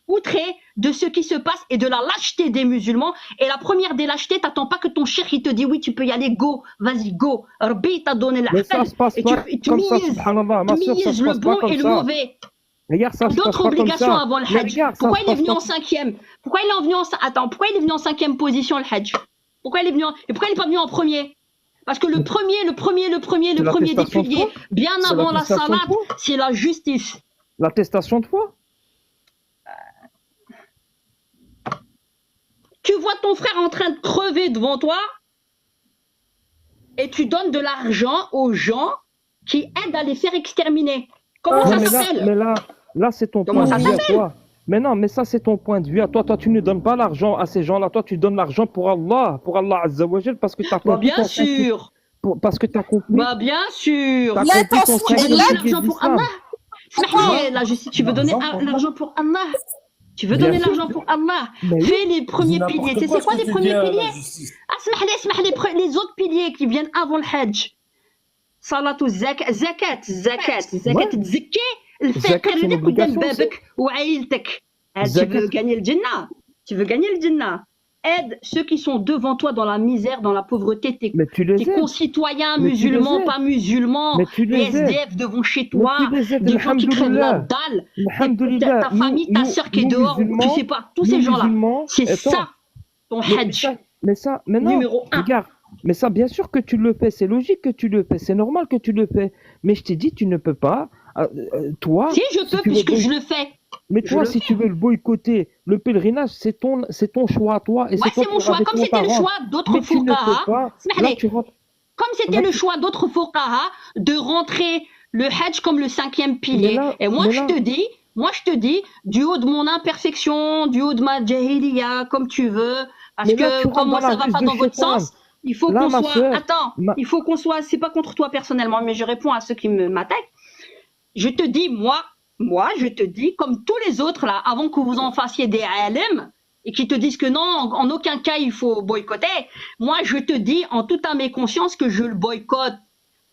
outré de ce qui se passe et de la lâcheté des musulmans. Et la première des lâchetés, t'attends pas que ton cheikh il te dit oui, tu peux y aller, go, vas-y, go. Rabbi t'a donné la Mais ça se passe et pas tu comme ça, mises, subhanallah. Ma sœur, ça se le passe pas bon comme et le ça. mauvais. Regarde, ça se passe D'autres pas comme obligations ça. avant le Mais Hajj. regarde, ça Pourquoi se il est passe venu pas- en cinquième? Pourquoi il est venu en attends, pourquoi il est venu en cinquième position le Hajj? Pourquoi il est venu et pourquoi il n'est pas venu en premier? Parce que le premier des l'attestation de piliers, foi. bien C'est avant la l'attestation de salat, foi. c'est la justice. L'attestation de foi. Tu vois ton frère en train de crever devant toi et tu donnes de l'argent aux gens qui aident à les faire exterminer. Comment Non, ça mais s'appelle? là, c'est ton Comment point de ça vue à toi. Mais non, mais ça, c'est ton point de vue à toi. Toi, tu ne donnes pas l'argent à ces gens-là. Toi, tu donnes l'argent pour Allah Azza wa Jal, parce que tu as Bah, compris bien sûr. parce que tu as compris. Bah, bien sûr. T'as Là, compris ton attention, Tu veux cinquième donner là, pilier l'argent pour d'islam. Allah? Smahli, la justice, tu veux donner l'argent pour Allah? Tu veux Bien donner sûr. l'argent pour Allah? Mais oui. Fais les premiers piliers. Tu sais quoi les premiers piliers? Ah, les autres piliers qui viennent avant le Hajj. Salatu zakat, تزكي الفقر اللي قدام بابك وعائلتك. Tu veux gagner le Jannah. Tu veux gagner le Jannah. Aide ceux qui sont devant toi dans la misère, dans la pauvreté, tes Mais tu les aides. concitoyens Mais tu les musulmans, aides. pas musulmans, Mais tu les les aides. SDF devant chez Mais toi, tu les aides, des gens qui crèvent la alhamdoulilah. dalle, Alhamdoulilah. ta famille, ta Nous- soeur qui est nous dehors, musulmans, tu sais pas, tous ces nous gens-là. musulmans, C'est attends, ça, ton Hajj. mais non, Numéro un. regarde, mais ça, bien sûr que tu le fais, c'est logique que tu le fais, c'est normal que tu le fais. Mais je t'ai dit, tu ne peux pas, toi. Si je peux, tu veux puisque boy- je le fais. Mais je toi, le si tu veux le boycotter, le pèlerinage, c'est ton choix à toi. Et Ouais, c'est toi mon qui choix. avec Comme tes c'était le parents. choix d'autres Mais tu ne peux fuqaha, pas. Smahli, Là, tu rentres. comme c'était Là, le tu- choix d'autres fuqaha de rentrer le Hajj comme le cinquième pilier. Mais là- Et moi, mais je là- te dis, du haut de mon imperfection, du haut de ma jahiliya, comme tu veux, parce Mais là, tu que rentres comme moi, dans la ça va ruse pas de dans votre Shaitan. sens, il faut Là, qu'on ma soit... sœur, Attends, il faut qu'on soit... C'est pas contre toi personnellement, mais je réponds à ceux qui m'attaquent. Je te dis, moi, je te dis, comme tous les autres, là, avant que vous en fassiez des alim, et qui te disent que non, en aucun cas, il faut boycotter, moi, je te dis, en toute âme et conscience, que je le boycotte,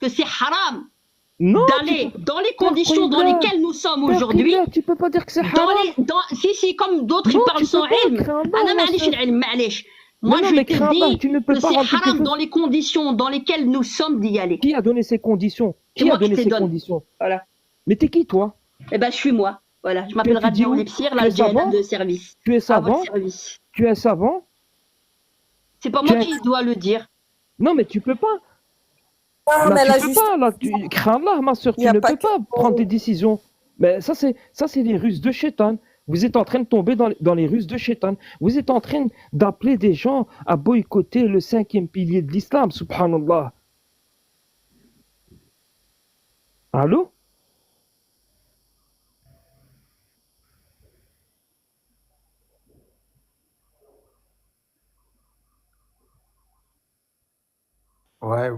que c'est haram. Non, tu d'aller peux dans les pas. conditions dans Tarqillah, lesquelles nous sommes aujourd'hui, Tarqillah, tu peux pas dire que c'est haram. si, comme d'autres, ils Non, parlent tu peux sans pas, ilm. crains Allah, Ana ma معليش sœur. العلم معليش. Mais Moi, non, je mais te crains Allah, dis tu ne peux que pas c'est rendre quelque haram chose. dans les conditions dans lesquelles nous sommes d'y aller. Qui a donné ces conditions? C'est Qui a moi qui donné te les ces donne. conditions? Voilà. Mais t'es qui, toi? Eh ben, je suis moi. Voilà. Je Tu m'appelle étudies Radia où? Olepsir, Tu là, es je GNA savant? de service. Tu es À votre savant? service. Tu es savant? C'est pas Tu moi es... qui dois le dire. Non, mais tu peux pas. Non, Là, mais tu la peux justice, pas. Là, crains Allah, ma soeur. il Tu n'y a ne pas peux que... pas prendre des décisions. Mais ça, c'est les ruses de Shaitan. Vous êtes en train de tomber dans les ruses de Shaitan. Vous êtes en train d'appeler des gens à boycotter le 5e pilier de l'islam, subhanallah. Allô? Ouais,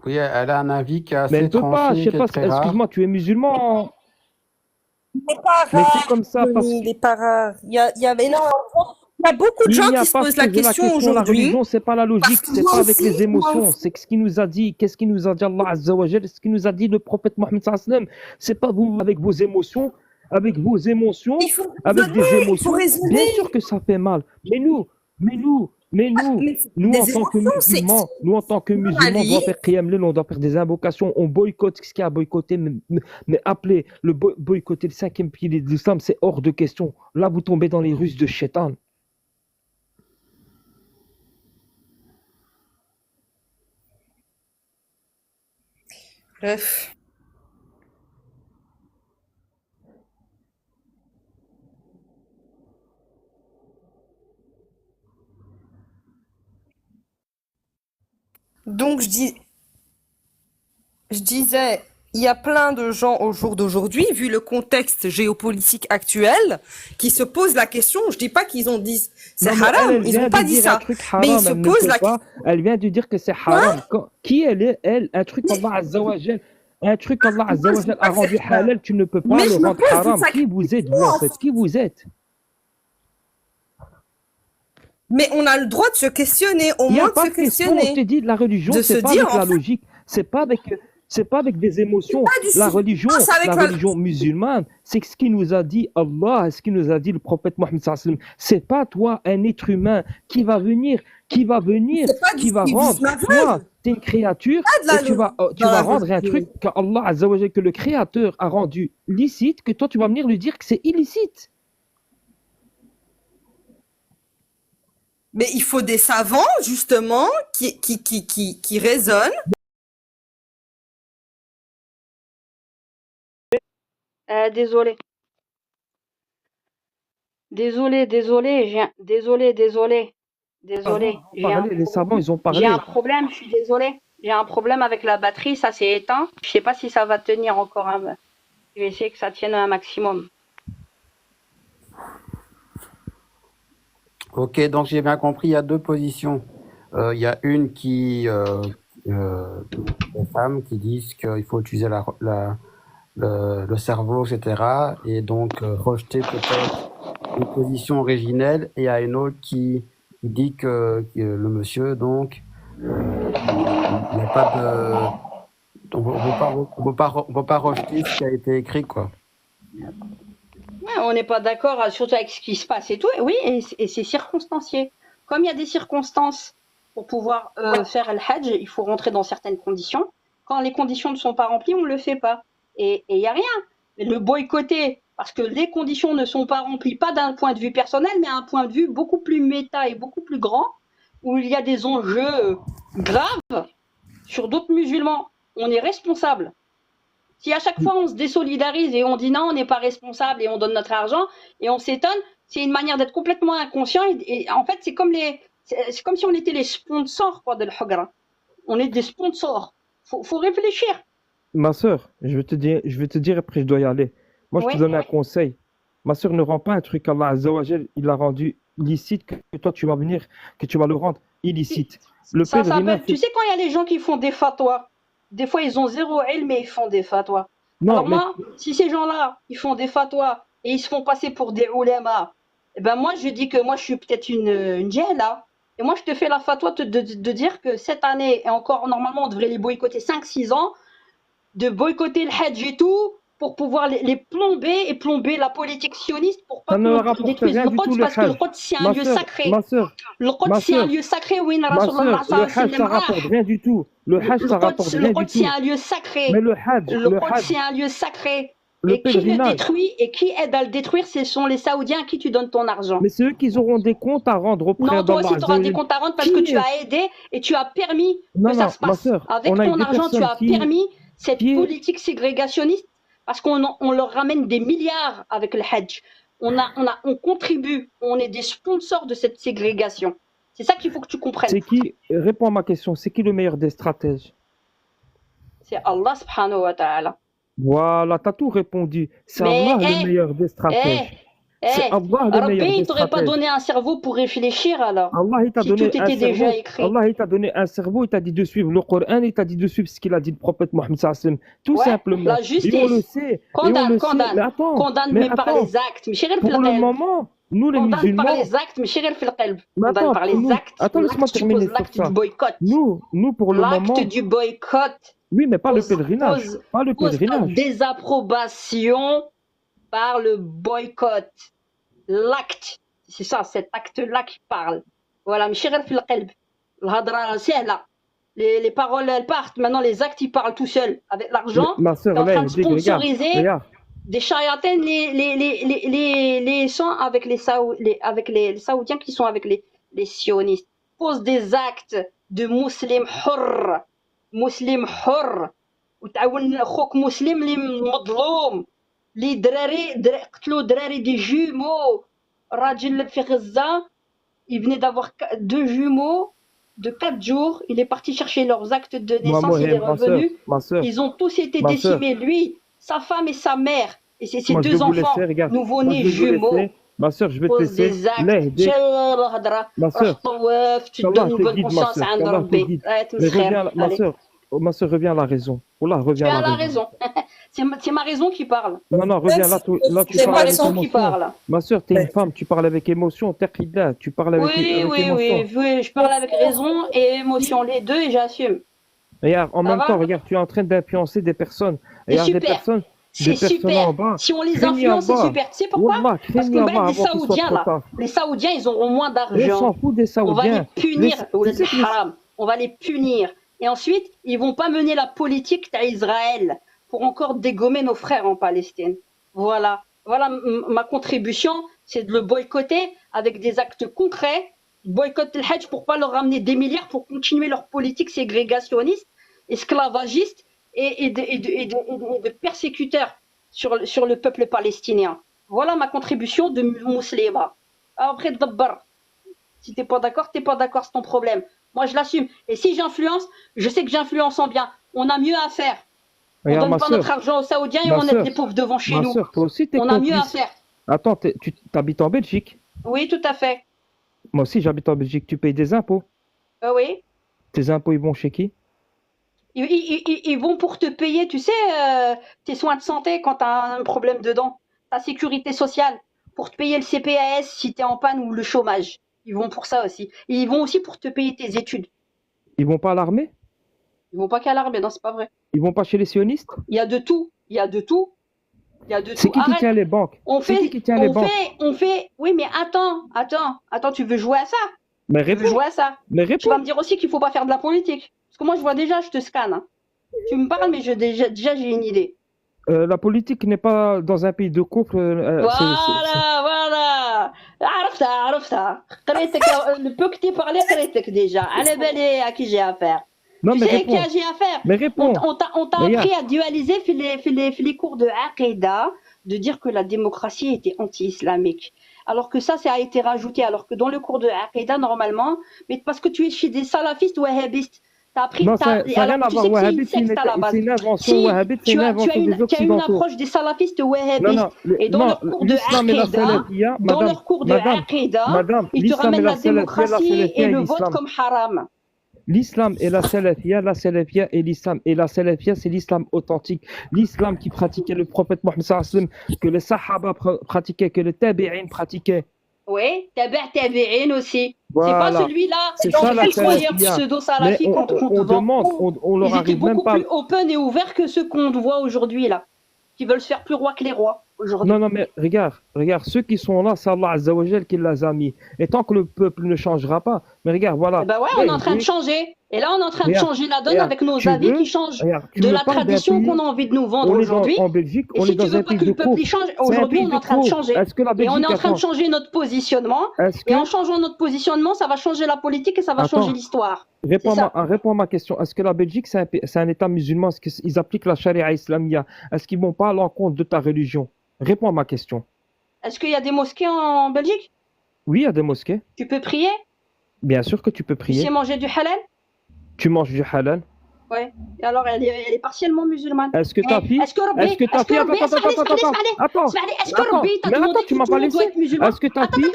oui, elle a un avis qui est Mais elle assez peut pas, je tranché, sais qui est pas, très rare. excuse-moi, tu es musulman. Il n'est pas Mais c'est rare, comme ça parce Johnny, il n'est pas rare. Il y a énormément... Il y a beaucoup de il gens n'y a qui se pas à posent se la poser la question question. La aujourd'hui, religion, c'est pas la parce logique, que c'est moi pas avec aussi, les émotions. C'est ce qu'il nous a dit. Qu'est-ce qu'il nous a dit Allah Azza wa Jal, ce qu'il nous a dit le prophète Mohammed sallallahu alayhi wa sallam. C'est pas vous avec vos émotions, avec des il émotions. faut Bien raisonner. sûr que ça fait mal. Mais nous, Mais en des tant que émotions, c'est... musulmans, on Ali, doit faire qiyam layl, on doit faire des invocations, on boycotte ce qu'il y a à boycotter, mais appeler boycotter le 5e pilier de l'islam, c'est hors de question. Là, vous tombez dans les ruses de Shaitan. Bref. Donc, je disais, il y a plein de gens au jour d'aujourd'hui, vu le contexte géopolitique actuel, qui se posent la question. Je dis pas qu'ils ont dit c'est Non, mais haram, elle ils vient n'ont de pas dit dire un ça. truc Mais ils haram, se elle ne posent peut la pas. question. Elle vient de dire que c'est haram. Qui elle est, elle? Un truc Allah Azza wa Jal. Un truc Allah Azza wa Jal a rendu halal, tu ne peux pas Mais le je me rendre pose haram. toute sa Qui vous êtes, vous, en fait? Qui vous êtes? Mais on a le droit de se questionner, au Il n'y a moins de pas se de question, je questionner. t'ai dit, la religion, De se c'est pas dire, avec en la fait, logique, c'est pas avec des émotions. pas du La tout. religion, Non, c'est avec la la... religion musulmane, c'est ce qui nous a dit Allah, ce qui nous a dit le prophète Mohammed sallallahu alayhi wa sallam. C'est pas toi, un être humain, qui va venir, C'est pas du qui va rendre. civisme Toi, aveugle, tu es une créature pas de la et tu vas dans la rendre un vérité. truc qu'Allah Azza wa Jalla, que le créateur a rendu licite, que toi tu vas venir lui dire que c'est illicite. Mais il faut des savants, justement, qui raisonnent. Désolé. Désolé, Ils ont parlé, les savants, ils ont J'ai un parlé. problème, je suis désolée. J'ai un problème avec la batterie, ça s'est éteint. Je sais pas si ça va tenir encore un... Je vais essayer que ça tienne un maximum. Ok, donc j'ai bien compris, il y a deux positions. Il y a une des femmes qui disent qu'il faut utiliser le cerveau, etc. Et donc rejeter peut-être une position originelle. Et il y a une autre qui dit que le monsieur, donc, il n'y a pas de... On ne peut pas rejeter ce qui a été écrit, quoi. Ouais, on n'est pas d'accord, surtout avec ce qui se passe et tout. Oui, et c'est circonstancié. Comme il y a des circonstances pour pouvoir faire le Hajj, il faut rentrer dans certaines conditions. Quand les conditions ne sont pas remplies, on ne le fait pas. Et il n'y a rien. Le boycotter, parce que les conditions ne sont pas remplies, pas d'un point de vue personnel, mais un point de vue beaucoup plus méta et beaucoup plus grand, où il y a des enjeux graves sur d'autres musulmans. On est responsable. Si à chaque fois on se désolidarise et on dit non, on n'est pas responsable et on donne notre argent et on s'étonne, c'est une manière d'être complètement inconscient. Et en fait, c'est comme si on était les sponsors quoi, de l'Hugra. On est des sponsors. Faut réfléchir. Ma sœur, je vais te dire après je dois y aller. Moi, je te Oui, donne un oui. conseil. Ma sœur, ne rend pas un truc Allah Azza wa Jal, il l'a rendu licite, que toi tu vas venir, que tu vas le rendre illicite. Le Ça pèlerinage, s'appelle. Tu sais quand il y a des gens qui font des fatwas, des fois ils ont zéro ilm mais ils font des fatwas. non, Alors mais moi, si ces gens-là, ils font des fatwas et ils se font passer pour des ulama, eh ben moi je dis que moi je suis peut-être une jahla. Et moi je te fais la fatwa de dire que cette année, et encore normalement on devrait les boycotter 5-6 ans, de boycotter le Hajj et tout pour pouvoir les plomber et plomber la politique sioniste pour pas Ça ne qu'on rapporte détruise rien le du tout Quds le parce que le Hajj. Quds c'est un Ma lieu sœur, sacré. ma sœur, Le Quds ma c'est un sœur, lieu sacré où ma Rasulullah sœur, le sallallahu alayhi wa Hajj ça sallam rapporte rien du tout. Le Hajj ça rapporte Le rien du Quds c'est tout. un lieu Mais sacré. le Le Hajj, Quds c'est un lieu sacré. le Et qui le pèlerinage. détruit et qui aide à le détruire, ce sont les Saoudiens à qui tu donnes ton argent. Mais c'est eux qui auront des comptes à rendre auprès Non, toi d'Allah aussi, tu auras des Azzawajal. comptes à rendre parce que Qui tu est- as aidé et tu as permis Non, que ça non, se ma passe. sœur, Avec on a eu ton des argent, tu personnes as permis cette qui- politique ségrégationniste parce qu'on leur ramène des milliards avec le Hajj. On contribue, on est des sponsors de cette ségrégation. C'est ça qu'il faut que tu comprennes. C'est qui, réponds à ma question, c'est qui le meilleur des stratèges? C'est Allah subhanahu wa ta'ala. Voilà, t'as tout répondu. C'est Mais, Allah le meilleur des stratèges. C'est Allah le meilleur Rabbi, des il t'aurait pas stratèges. donné un cerveau pour réfléchir alors. Allah, il t'a Si donné tout un était déjà cerveau. écrit. Allah, il t'a donné un cerveau, il t'a dit de suivre le Coran, il t'a dit de suivre ce qu'il a dit le prophète Mohammed sallallahu alayhi wa sallam. Tout Ouais, simplement. la justice. Et on le sait. Et on Condamne, le sait. condamne. Mais attends, Condamne mais mais par attends. les actes. Mais chérie, Pour le moment, nous les condamne musulmans, par les actes, mais chérie, fil qalb. Mais Condamne attends, par les nous- actes. attends, laisse-moi L'acte, tu terminer poses sur l'acte ça. du boycott. nous pour le moment, L'acte du boycott oui, mais pas le pose- pèlerinage. pose- Pas le pose ta pèlerinage. désapprobation par le boycott. L'acte. C'est ça, cet acte-là qui parle. Voilà, mais chérie, fil qalb. الهضرة سهلة. Les paroles, elles partent. Maintenant, les actes, ils parlent tout seuls. Avec l'argent, Ma soeur, t'es en train de regarde, sponsoriser regarde. des chayatines, les sont avec avec les Saoudiens qui sont avec les sionistes. Pose des actes de musulmans حر. مسلم حر وتعاون خوك مسلم اللي مظلوم اللي قتلوا دراري دي جومو راجل في غزة il venait d'avoir 2 jumeaux de 4 jours, il est parti chercher leurs actes de naissance, il est revenu, ma soeur, ils ont tous été Ma décimés, lui, sa femme et sa mère, et ses moi, je 2 vais vous enfants laisser, regarde. nouveau-nés Moi, je vais vous jumeaux. laisser. Ma soeur, je vais te Pose laisser. des actes. L'aider. شال الهضرة Ma روح soeur, طواف tu te qu'Allah donnes une te bonne guide, ma conscience soeur, عند qu'Allah te ربي guide. راية Mais reviens, مسخر ma allez soeur, ma soeur, reviens à la raison. Wallah, reviens tu à as la la raison. raison c'est ma raison qui parle Non, non, reviens là, tu c'est parles ma avec raison qui émotion. parle Ma soeur, t'es une femme, tu parles avec émotion, taqillah, tu parles avec, oui avec oui émotion. oui je parle avec raison et émotion les deux et j'assume Regarde, en Ça même va temps, regarde, tu es en train d'influencer des personnes. C'est Regarde, des super. personnes, c'est des personnes super en bas. si on les Craignez influence c'est Allah. super tu sais pourquoi Wallah, parce craignez que Allah ben, les avant qu'il soit Saoudiens trop là tard. les Saoudiens ils auront moins On d'argent s'en fout des on va les Saoudiens. punir Tu sais que les- haram. On va les punir et ensuite ils vont pas mener la politique d'Israël pour encore dégommer nos frères en Palestine. Voilà ma contribution, c'est de le boycotter avec des actes concrets. Boycotte le Hajj pour pas leur ramener des milliards pour continuer leur politique ségrégationniste, esclavagiste et de persécuteurs sur le peuple palestinien. Voilà ma contribution de musulman. Après, d'abord, si t'es pas d'accord, c'est ton problème. Moi, je l'assume. Et si j'influence, je sais que j'influence en bien. On a mieux à faire. On Regarde, donne ma pas soeur, notre argent aux Saoudiens et Ma on sœur, aide les pauvres devant chez ma nous. soeur, toi aussi, t'es On a mieux à complice. faire. Attends, tu habites en Belgique. Oui, tout à fait. Moi aussi, j'habite en Belgique. Tu payes des impôts. Oui. Tes impôts, ils vont chez qui? Ils vont pour te payer, tu sais, tes soins de santé quand tu as un problème de dents, ta sécurité sociale, pour te payer le CPAS si tu es en panne ou le chômage. Ils vont pour ça aussi. Et ils vont aussi pour te payer tes études. Ils vont pas à l'armée? Ils vont pas qu'à l'armée, non, c'est pas vrai. Ils vont pas chez les sionistes? Il y a de tout. Il y a de tout. Il y a de C'est tout. qui Arrête. tient les banques? On C'est fait, qui tient les on banques? fait, on fait. Oui, mais attends, tu veux jouer à ça? Mais Tu veux réponds, jouer à ça? mais Tu réponds. vas me dire aussi qu'il faut pas faire de la politique. Parce que moi, je vois déjà, je te scanne. Hein. Tu me parles, mais déjà j'ai une idée. La politique n'est pas dans un pays de couple. Voilà. عرفتها. قريتك le peu que tu parlais قريتك déjà. على بالي à qui j'ai affaire. Non, Tu mais sais à qui réponds. j'ai affaire. Mais réponds. On t'a Regarde. appris à dualiser les cours de Aqida, de dire que la démocratie était anti-islamique. Alors que ça a été rajouté. Alors que dans le cours de Aqida, normalement, mais parce que tu es chez des salafistes wahhabistes, t'as appris. Non, ça n'a rien à voir. Wahhabite, c'est une invention. Si, Wahhabite, c'est une invention des tu as une Occidentaux. approche des salafistes Non, wahhabistes. non, Et dans leur cours de l'islam et la Aqida, salafia, dans leur cours de Aqida, madame, ils te l'islam et ramènent la la salafia, démocratie et le vote l'islam. comme haram. L'islam et la salafia et l'islam. Et la salafia, c'est l'islam authentique. L'islam qui pratiquait le prophète Mohammed sallallahu alayhi wa sallam, que les sahaba pratiquaient, que les tabi'in pratiquaient. Oui, tabi'in aussi. C'est pas Voilà. celui-là C'est qui ça la fait croire qu'il y a. Mais pseudo-salafis qu'on te vend. demande, on leur Ils étaient arrive même beaucoup pas. plus open et ouverts que ceux qu'on voit aujourd'hui là, qui veulent se faire plus rois que les rois aujourd'hui. Non, non, mais regarde, ceux qui sont là, c'est Allah Azza wa Jal qui les a mis. Et tant que le peuple ne changera pas, mais regarde, voilà. Eh ben ouais, on est en train de changer. Et là, on est en train de Regarde, changer la donne regarde, avec nos tu avis veux- qui changent regarde, tu de me la parles d'un tradition pays- qu'on a envie de nous vendre on est aujourd'hui. en Belgique, Et on si est dans tu veux un pas pays que de le peuple cours. y change, C'est un aujourd'hui, pays on est de en train de cours. changer. Est-ce que la Et on Belgique est en train de attend, changer notre positionnement. est-ce Et en que changeant notre positionnement, ça va changer la politique et ça va Attends. changer l'histoire. réponds c'est ça. réponds à ma question. Est-ce que la Belgique c'est un État musulman? Est-ce qu'ils appliquent la charia islamia? Est-ce qu'ils vont pas à l'encontre de ta religion? Réponds à ma question. Est-ce qu'il y a des mosquées en Belgique? Oui, il y a des mosquées. Tu peux prier? Bien sûr que tu peux Tu prier. sais manger du halal? Tu manges du halal. Ouais. Et alors, elle est partiellement musulmane. Est-ce que ta Eh, fille, est-ce que Rabbi, est-ce que ta est-ce que fille, Rabbi, attends, Ismaël, est-ce que attends, Rabbi t'a mais demandé attends, que tu m'as tout pas le monde doit laissé. être musulman? Est-ce que ta fille,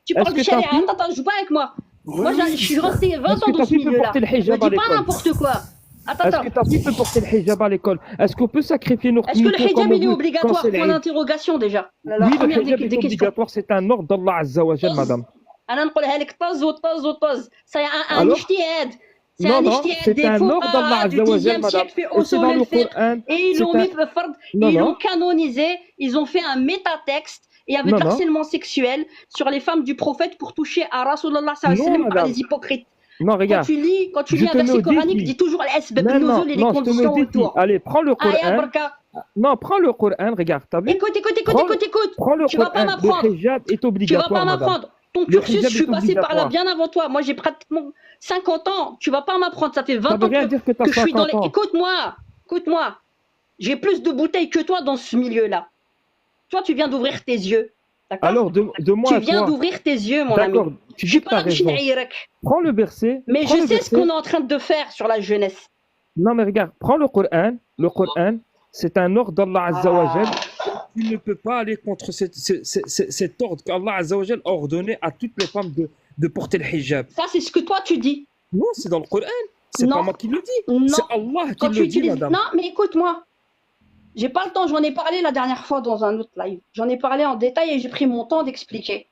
Tu parles est-ce de que ta charia, fille- attends, joue pas avec moi. Moi, je suis restée 20 Est-ce ans que dans ta ce fille peut milieu-là. porter le Ne hijab dis à pas l'école? n'importe quoi. Attends, Est-ce que ta fille peut porter le hijab à l'école? Est-ce qu'on peut sacrifier nos Est-ce que le moutons hijab, comme il est on veut obligatoire? quand c'est Point l'Aïd? d'interrogation déjà. La Oui, le première hijab des est questions. obligatoire, c'est un ordre d'Allah Azza wa Jal, madame. أنا نقولها لك طز وطز. C'est un Alors? اجتهاد. C'est Non, un non, اجتهاد c'est des un ordre d'Allah fuqaha du Azza wa Jal, 10e madame. siècle في Et c'est أصول dans le الفقه. Coran. Et ils C'est l'ont un- mis في فرض, Non, ils non. l'ont canonisé, ils ont fait un métatexte et il y avait Non, de non. l'harcèlement sexuel sur les femmes du prophète pour toucher à Rasulullah sallallahu alayhi wa sallam Non, par madame. les hypocrites. Non, Quand regarde. tu lis Je un te mets verset au coranique, défi. dis toujours l'asbab Non, non, nuzul et les non, je te mets au conditions défi. autour. Allez, prends le Ah, ya Coran. barka. Non, prends le Coran, regarde, t'as vu? Écoute, Prends le tu vas pas Coran. m'apprendre. Le hijab est Tu vas obligatoire, pas madame. m'apprendre. Ton Le cursus, hijab je suis est passé par là obligatoire. bien avant toi. Moi, j'ai pratiquement 50 ans. Tu vas pas m'apprendre. Ça fait 20 Ça veut ans rien dire que t'as que je suis dans 50 les... ans. Écoute-moi. J'ai plus de bouteilles que toi dans ce milieu-là. Toi, tu viens d'ouvrir tes yeux. D'accord? Alors, de moi Tu à viens toi. d'ouvrir tes yeux, mon ami. D'accord, tu Je suis dis que pas t'as là de raison. chinaïrek. Prends le verset. Mais prends je le sais ce verset. qu'on est en train de faire sur la jeunesse. Non, mais regarde, prends le Coran. Le Coran, c'est un ordre d'Allah Azza wa Jal. Tu ne peux pas aller contre cet ordre qu'Allah Azza wa Jal a ordonné à toutes les femmes de porter le hijab. Ça, c'est ce que toi, tu dis. Non, c'est dans le Coran. C'est Non. pas moi qui le dis. Non. C'est Allah qui Quand le tu dit, utilises... madame. Non, mais écoute-moi. J'ai pas le temps. J'en ai parlé la dernière fois dans un autre live. J'en ai parlé en détail et j'ai pris mon temps d'expliquer.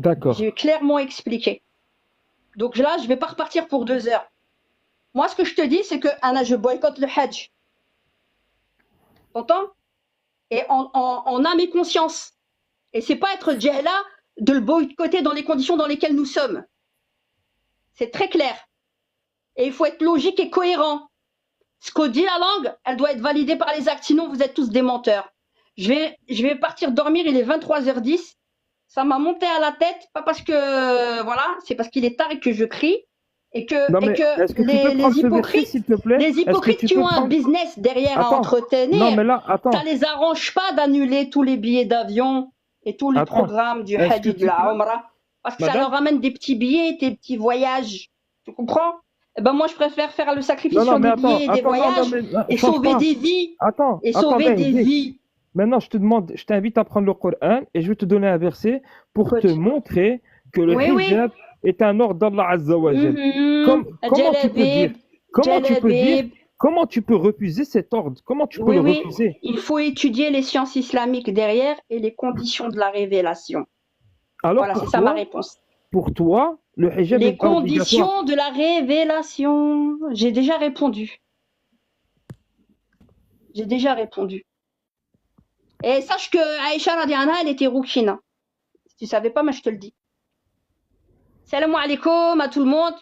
D'accord. J'ai clairement expliqué. Donc là, je vais pas repartir pour 2 heures. Moi, ce que je te dis, c'est que Anna, je boycotte le Hajj. T'entends? Et en âme et conscience. Et c'est pas être djahla de le boycotter dans les conditions dans lesquelles nous sommes. C'est très clair. Et il faut être logique et cohérent. Ce que dit la langue, elle doit être validée par les actes, sinon vous êtes tous des menteurs. Je vais partir dormir, il est 23h10. Ça m'a monté à la tête, pas parce que voilà, c'est parce qu'il est tard et que je crie et que, Non, mais est-ce que tu peux prendre les ce verset, hypocrites, s'il te plaît? les Est-ce que hypocrites tu qui peux ont un prendre- business derrière à Attends. entretenir, Non, mais là, attends. ça les arrange pas d'annuler tous les billets d'avion et tous les Attends. programmes du Est-ce Hajj que et de tu la peux- Umrah, parce que ça Madame leur ramène des petits billets, des petits voyages. Tu comprends? Eh ben moi, je préfère faire le sacrifice Non, non, sur mais des attends, billets et des attends, non, voyages non, mais, et change sauver pas. des vies. Attends, Et attends, sauver des viens. vies. Maintenant, je t'invite à prendre le Coran et je vais te donner un verset pour Écoute. te montrer que le Oui, oui. hijab est un ordre d'Allah Azza wa Jal. Comment tu peux dire, comment tu peux refuser cet ordre? Comment tu peux Oui, le oui. refuser? Il faut étudier les sciences islamiques derrière et les conditions de la révélation. Alors, Voilà, pour c'est ça ma toi, réponse. pour toi, le hijab Les est pas obligatoire. conditions de la révélation. J'ai déjà répondu. Et sache que Aïcha Radiana, elle était rouquine. Si tu savais pas, mais je te le dis. Salam alaikum à tout le monde.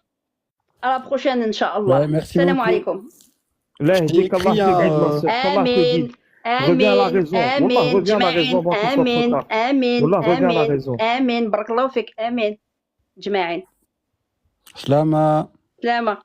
À la prochaine, Inch'Allah. Ouais, merci Salam beaucoup. alaikum. Là, J'ai dis qu'Allah écrit te guide, ma un- sœur. qu'Allah te Amen. guide. Reviens à la raison. Wallah, reviens à la raison avant qu'il soit trop Amen. tard. Amen. Wallah, reviens à la Amen. raison. Amen. Barakallahu fik. Amen. جماعين Slama. سلامة